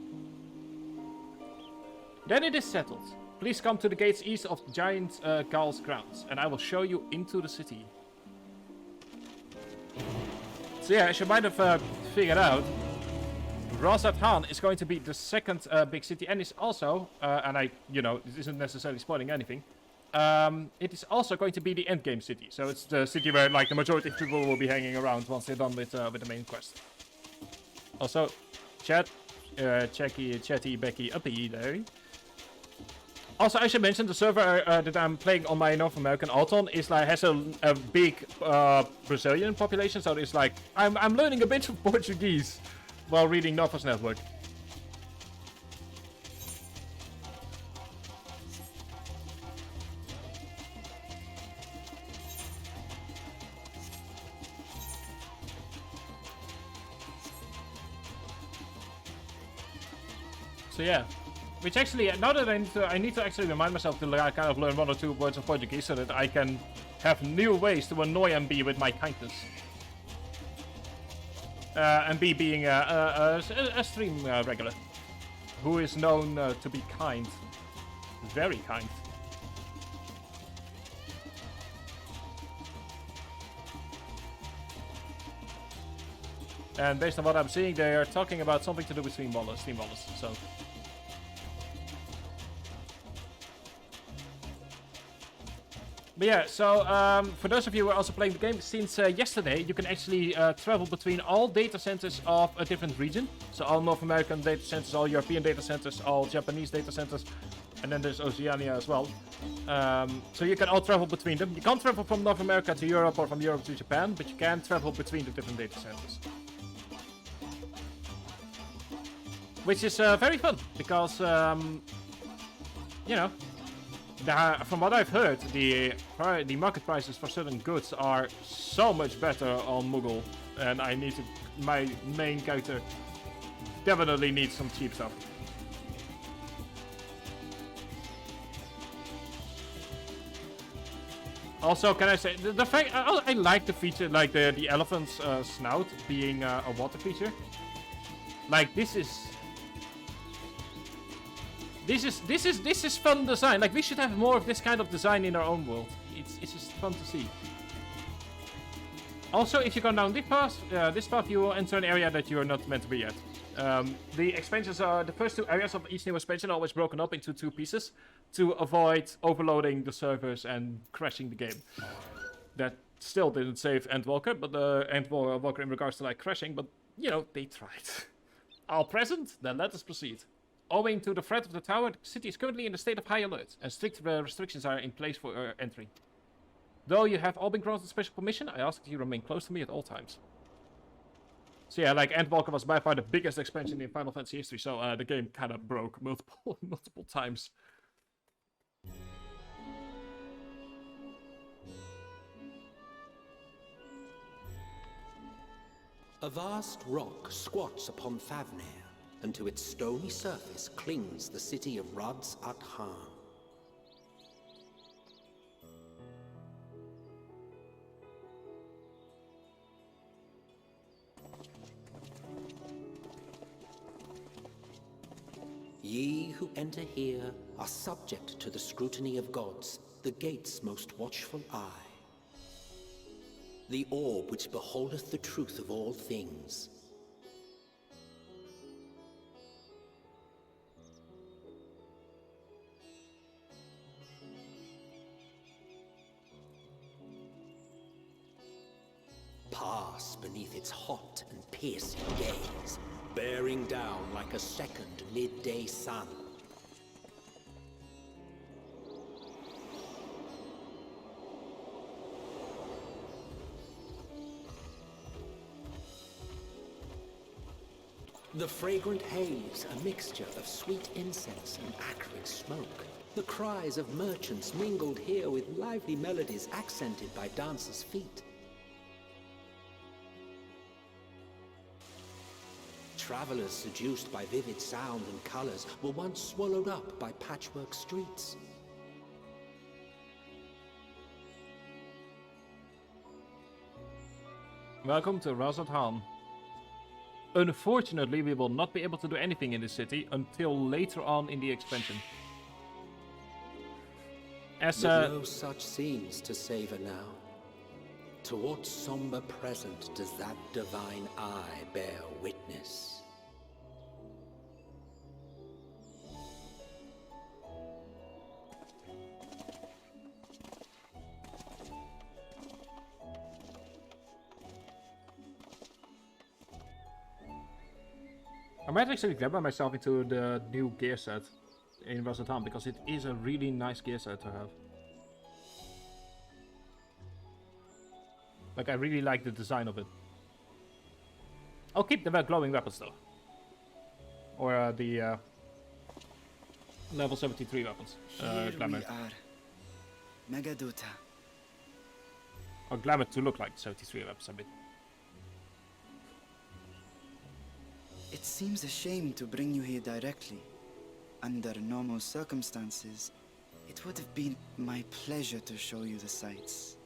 [SPEAKER 3] Then it is settled. Please come to the gates east of Giant Gal's grounds, and I will show you into the city. So yeah, as you might have figured out, Razad Han is going to be the second big city, and is also, and this isn't necessarily spoiling anything, it is also going to be the endgame city. So it's the city where like the majority of people will be hanging around once they're done with the main quest. Also, chatty, Becky, uppy, there. Also, I should mention the server that I'm playing on my North American Alton is like has a big Brazilian population, so it's like I'm learning a bit of Portuguese while reading Novos Network. So yeah, which actually, now that I need to actually remind myself to kind of learn 1 or 2 words of Portuguese so that I can have new ways to annoy MB with my kindness. MB being a stream regular, who is known to be kind, very kind. And based on what I'm seeing, they are talking about something to do with Steam Wallace, so. But yeah, so for those of you who are also playing the game, since yesterday you can actually travel between all data centers of a different region. So all North American data centers, all European data centers, all Japanese data centers, and then there's Oceania as well. So you can all travel between them. You can't travel from North America to Europe or from Europe to Japan, but you can travel between the different data centers. Which is very fun, because, you know, from what I've heard, the market prices for certain goods are so much better on Moogle, and I need to, my main character definitely needs some cheap stuff. Also, can I say, the fact, I like the feature, like the elephant's snout being a water feature. Like, this is fun design. Like, we should have more of this kind of design in our own world. It's just fun to see. Also, if you go down this path, you will enter an area that you are not meant to be at. The expansions are, the first 2 areas of each new expansion are always broken up into 2 pieces to avoid overloading the servers and crashing the game. That still didn't save Endwalker, but Endwalker in regards to like crashing, but you know, they tried. All present? Then let us proceed. Owing to the threat of the tower, the city is currently in a state of high alert, and strict restrictions are in place for entry. Though you have all been granted special permission, I ask that you remain close to me at all times. So yeah, like, Endwalker was by far the biggest expansion in Final Fantasy history, so the game kind of broke multiple times.
[SPEAKER 12] A vast rock squats upon Favnir, and to its stony surface clings the city of Ruds at Han. Ye who enter here are subject to the scrutiny of gods, the gate's most watchful eye. The orb which beholdeth the truth of all things. Pass beneath its hot and piercing gaze, bearing down like a second midday sun. The fragrant haze, a mixture of sweet incense and acrid smoke. The cries of merchants mingled here with lively melodies accented by dancers' feet. Travelers seduced by vivid sound and colors were once swallowed up by patchwork streets.
[SPEAKER 3] Welcome to Razat Han. Unfortunately, we will not be able to do anything in this city until later on in the expansion.
[SPEAKER 12] But no such scenes to savor now. To what somber present does that divine eye bear witness?
[SPEAKER 3] I might actually grab myself into the new gear set. in Radzat Han, because it is a really nice gear set to have. Like, I really like the design of it. I'll keep the glowing weapons though. Or the level 73 weapons.
[SPEAKER 16] Here
[SPEAKER 3] Glamour.
[SPEAKER 16] we are. Megaduta.
[SPEAKER 3] Or Glamour to look like 73 weapons a bit.
[SPEAKER 16] It seems a shame to bring you here directly. Under normal circumstances, it would have been my pleasure to show you the sights.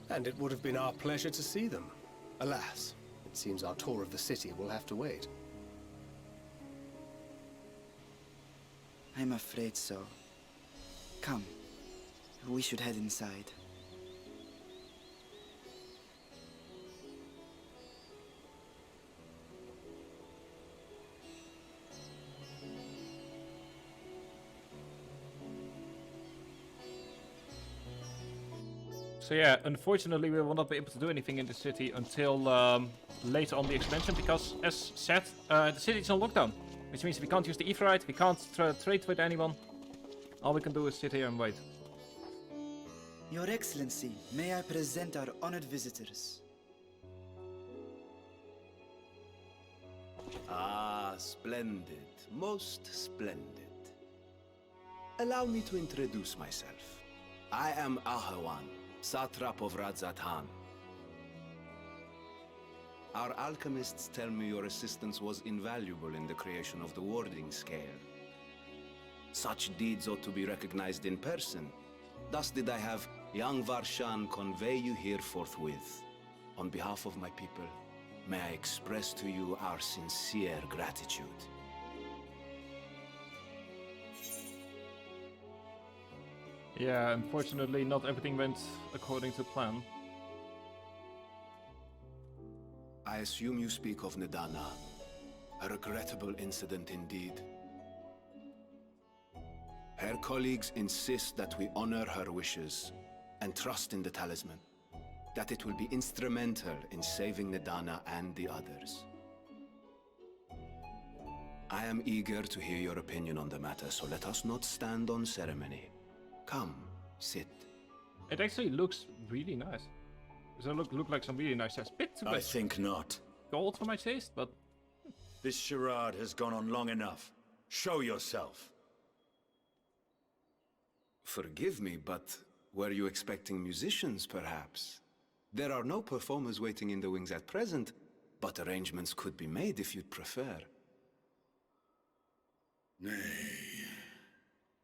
[SPEAKER 4] And it would have been our pleasure to see them. Alas, it seems our tour of the city will have to wait.
[SPEAKER 16] I'm afraid so. Come, we should head inside.
[SPEAKER 3] So yeah, unfortunately we will not be able to do anything in the city until later on the expansion, because as said, the city is on lockdown. Which means we can't use the Aetheryte, we can't trade with anyone. All we can do is sit here and wait.
[SPEAKER 16] Your Excellency, may I present our honored visitors?
[SPEAKER 2] Ah, splendid. Most splendid. Allow me to introduce myself. I am Ahawan, Satrap of Radzat Han. Our alchemists tell me your assistance was invaluable in the creation of the warding scale. Such deeds ought to be recognized in person. Thus did I have young Varshan convey you here forthwith. On behalf of my people, may I express to you our sincere gratitude.
[SPEAKER 3] Yeah, unfortunately not everything went according to plan.
[SPEAKER 2] I assume you speak of Nidana. A regrettable incident indeed. Her colleagues insist that we honor her wishes and trust in the talisman, that it will be instrumental in saving Nidana and the others. I am eager to hear your opinion on the matter, so let us not stand on ceremony. Come, sit.
[SPEAKER 3] It actually looks really nice. Does it look like some really nice sets? Bit too
[SPEAKER 7] I
[SPEAKER 3] much
[SPEAKER 7] think not.
[SPEAKER 3] gold for my taste, but
[SPEAKER 7] This charade has gone on long enough. Show yourself.
[SPEAKER 2] Forgive me, but were you expecting musicians, perhaps? There are no performers waiting in the wings at present, but arrangements could be made if you'd prefer.
[SPEAKER 10] Nay,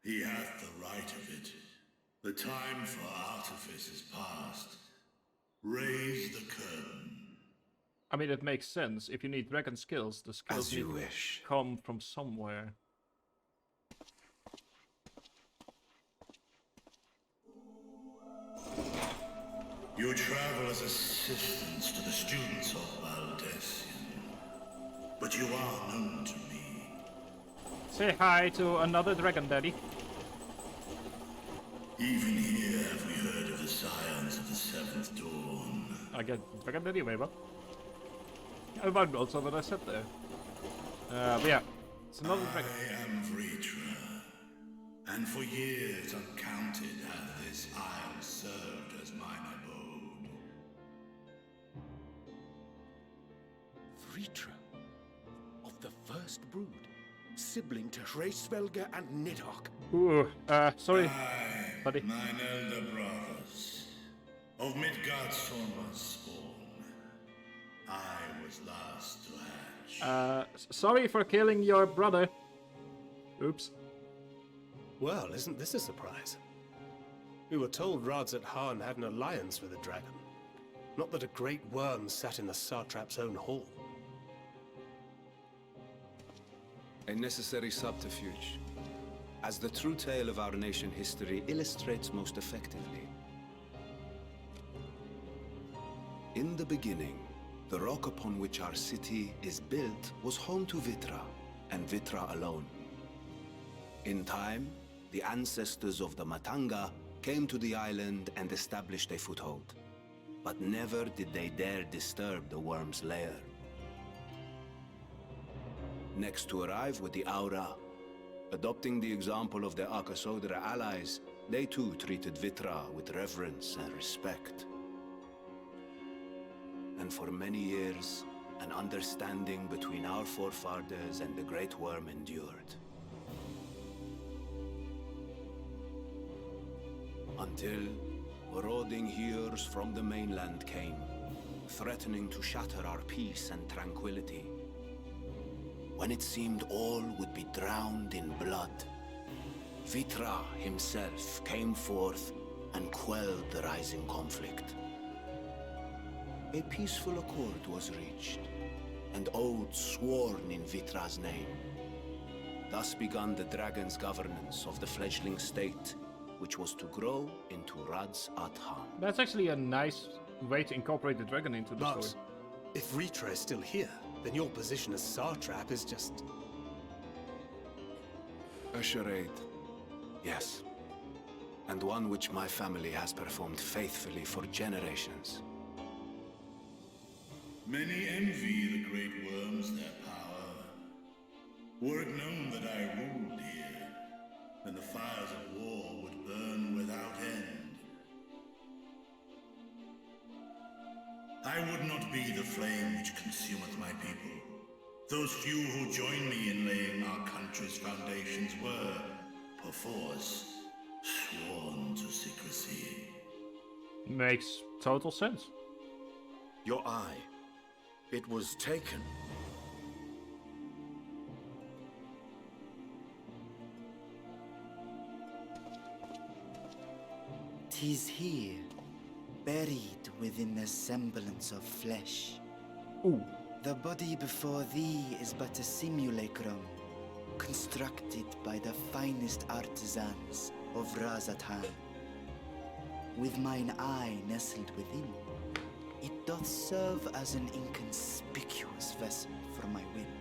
[SPEAKER 10] he hath the right of it. The time for artifice is past. Raise the curtain.
[SPEAKER 3] I mean, it makes sense. If you need dragon skills, the skills
[SPEAKER 2] As you
[SPEAKER 3] need
[SPEAKER 2] wish.
[SPEAKER 3] to come from somewhere.
[SPEAKER 10] You travel as assistants to the students of Valdesian, but you are known to me.
[SPEAKER 3] Say hi to another dragon daddy.
[SPEAKER 10] Even here have we heard of the scions of the Seventh Dawn.
[SPEAKER 3] I get dragon daddy away, but I might also what I said there. But yeah, it's another dragon.
[SPEAKER 10] I am Vritra, and for years uncounted hath this isle served as mine abode.
[SPEAKER 2] Vritra, of the First Brood, sibling to Hraesvelga and Nidhogg.
[SPEAKER 3] Ooh, sorry, buddy.
[SPEAKER 10] Mine elder brothers, of Midgardsorn was spawn. I was last to hatch.
[SPEAKER 3] Sorry for killing your brother. Oops.
[SPEAKER 4] Well, isn't this a surprise? We were told Radzat Han had an alliance with a dragon. Not that a great worm sat in the satrap's own hall.
[SPEAKER 2] A necessary subterfuge, as the true tale of our nation history illustrates most effectively. In the beginning, the rock upon which our city is built was home to Vitra, and Vitra alone. In time, the ancestors of the Matanga came to the island and established a foothold. But never did they dare disturb the worm's lair.
[SPEAKER 20] next to arrive with the Aura. Adopting the example of their Akasodra allies, they too treated Vitra with reverence and respect. And for many years, an understanding between our forefathers and the Great Worm endured. Until marauding heroes from the mainland came, threatening to shatter our peace and tranquility. When it seemed all would be drowned in blood, Vitra himself came forth and quelled the rising conflict. A peaceful accord was reached, and oaths sworn in Vitra's name. Thus began the dragon's governance of the fledgling state, which was to grow into Radz Adhan.
[SPEAKER 3] That's actually a nice way to incorporate the dragon into the
[SPEAKER 4] But
[SPEAKER 3] story.
[SPEAKER 4] if Ritra is still here, then your position as Satrap is just...
[SPEAKER 20] A charade, yes. And one which my family has performed faithfully for generations.
[SPEAKER 10] Many envy the Great Worms their power. Were it known that I ruled here, then the fires of war would burn without end. I would not be the flame which consumeth my people. Those few who join me in laying our country's foundations were, perforce, sworn to secrecy.
[SPEAKER 3] Makes total sense.
[SPEAKER 7] Your eye. It was taken.
[SPEAKER 16] "'Tis here, buried within the semblance of flesh.
[SPEAKER 3] Ooh.
[SPEAKER 16] The body before thee is but a simulacrum, constructed by the finest artisans of Razatan. With mine eye nestled within, it doth serve as an inconspicuous vessel for my will."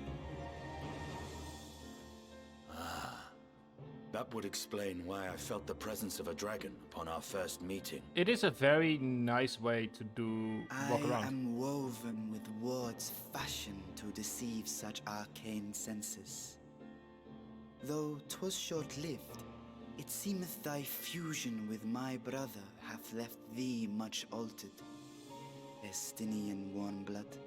[SPEAKER 7] That would explain why I felt the presence of a dragon upon our first meeting.
[SPEAKER 3] It is a very nice way to walk
[SPEAKER 16] I
[SPEAKER 3] around.
[SPEAKER 16] am woven with words fashioned to deceive such arcane senses. Though 'twas short-lived, it seemeth thy fusion with my brother hath left thee much altered, Estinian warm-blood.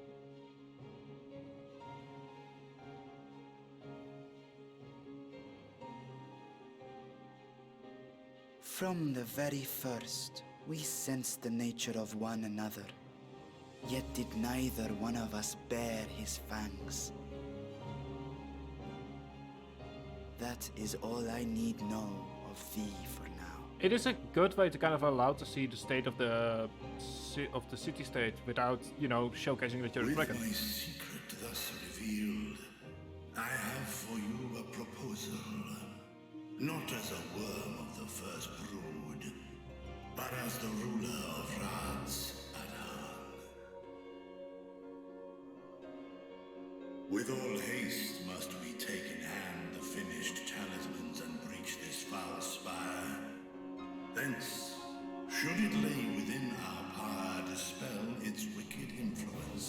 [SPEAKER 16] From the very first, we sensed the nature of one another, yet did neither one of us bare his fangs. That is all I need know of thee for now.
[SPEAKER 3] It is a good way to kind of allow to see the state of the city-state without, you know, showcasing that you're a dragon.
[SPEAKER 10] With my secret thus revealed, I have for you a proposal. Not as a worm of the first brood, but as the ruler of Radz Adhan. With all haste must we take in hand the finished talismans and breach this foul spire. Thence, should it lay within our power, dispel its wicked influence.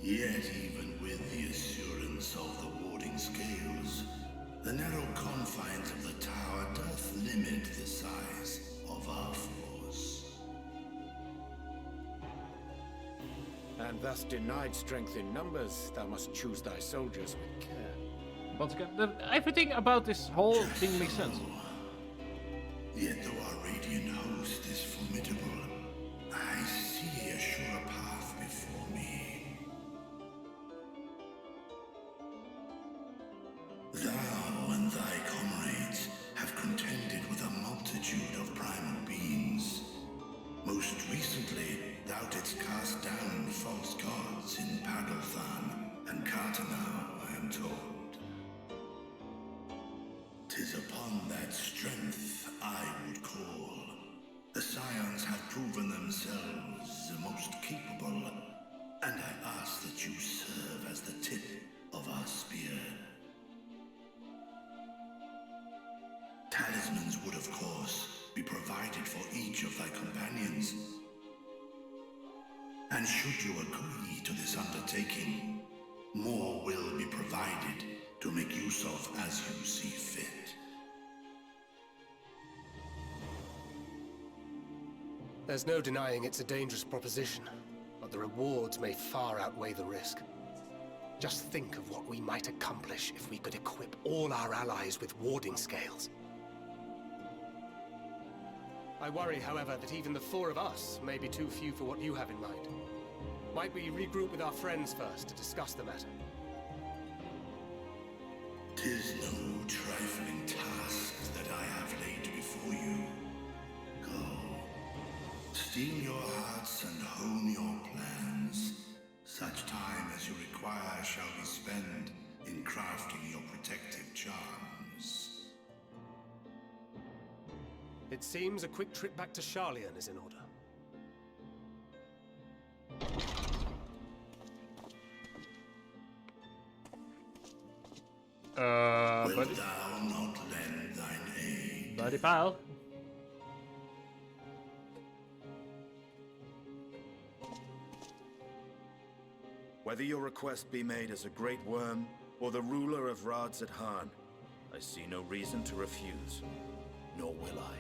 [SPEAKER 10] Yet even with the assurance of the warding scales, the narrow confines of the tower doth limit the size of our force.
[SPEAKER 2] And thus denied strength in numbers, thou must choose thy soldiers with care.
[SPEAKER 3] Once again, everything about this whole thing makes sense.
[SPEAKER 10] Yet though our radiant host is formidable, I see a sure path before me. Thou and thy comrades have contended with a multitude of primal beings. Most recently, thou didst cast down false gods in Padalthan and Cartanau, I am told. 'Tis upon that strength I would call. The Scions have proven themselves the most capable, and I ask that you serve as the tip of our spear. Talismans would, of course, be provided for each of thy companions. And should you agree to this undertaking, More will be provided to make use of as you see fit.
[SPEAKER 4] There's no denying it's a dangerous proposition, but the rewards may far outweigh the risk. Just think of what we might accomplish if we could equip all our allies with warding scales. I worry, however, that even the 4 of us may be too few for what you have in mind. Might we regroup with our friends first to discuss the matter?
[SPEAKER 10] 'Tis no trifling task that I have laid before you. Go. Steel your hearts and hone your plans. Such time as you require shall be spent in crafting your protective charms.
[SPEAKER 4] It seems a quick trip back to Sharlayan is in order.
[SPEAKER 10] Wilt thou not lend thine aid?
[SPEAKER 3] Buddy pal.
[SPEAKER 7] Whether your request be made as a great worm or the ruler of Rads at Han, I see no reason to refuse, nor will I.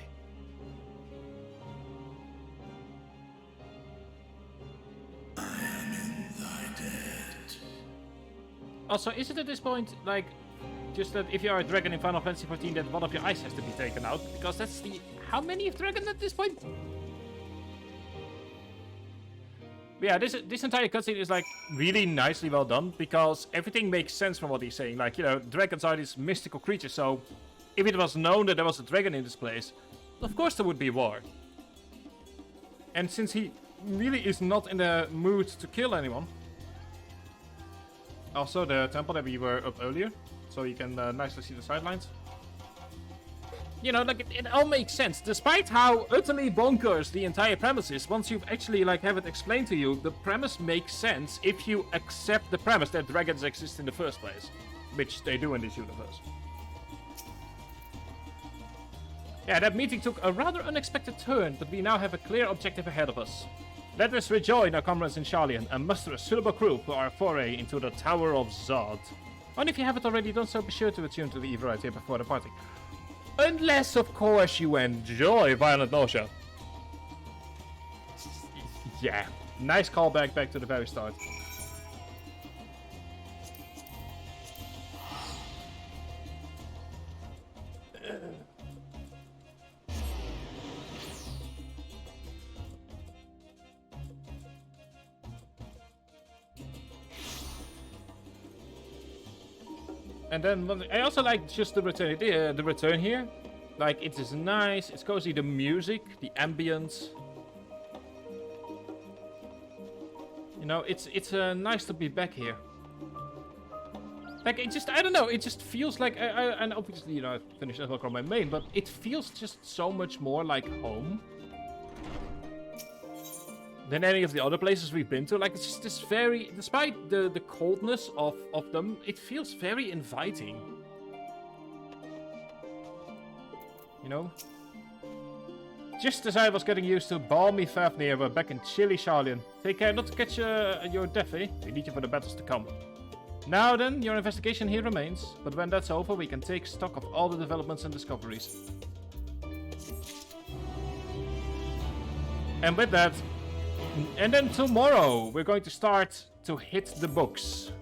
[SPEAKER 10] I am in thy debt.
[SPEAKER 3] Also, is it at this point, like, just that if you are a dragon in Final Fantasy XIV, that one of your eyes has to be taken out? Because that's the... How many dragons at this point? But yeah, this entire cutscene is, like, really nicely well done, because everything makes sense from what he's saying. Like, you know, dragons are these mystical creatures, so if it was known that there was a dragon in this place, of course there would be war. And since he really is not in the mood to kill anyone... Also, the temple that we were up earlier, so you can nicely see the sidelines. You know, like, it all makes sense. Despite how utterly bonkers the entire premise is, once you've actually, like, have it explained to you, the premise makes sense if you accept the premise that dragons exist in the first place. Which they do in this universe. Yeah, that meeting took a rather unexpected turn, but we now have a clear objective ahead of us. Let us rejoin our comrades in Sharlayan and muster a suitable crew for our foray into the Tower of Zod. And if you haven't already done so, be sure to attune to the evil right here before departing. Unless, of course, you enjoy violent nausea. Yeah, nice callback back to the very start. And then I also like just the return here. Like, it is nice, it's cozy, the music, the ambience. You know, it's nice to be back here. Like, it just, I don't know, it just feels like, and obviously, you know, I finished Endwalker on my main, but it feels just so much more like home than any of the other places we've been to. Like, it's just this very, despite the coldness of them, it feels very inviting. You know? Just as I was getting used to balmy Fafnir, we're back in chilly Sharlayan. Take care not to catch your death, eh? We need you for the battles to come. Now then, your investigation here remains, but when that's over, we can take stock of all the developments and discoveries. And with that, and then tomorrow, we're going to start to hit the books.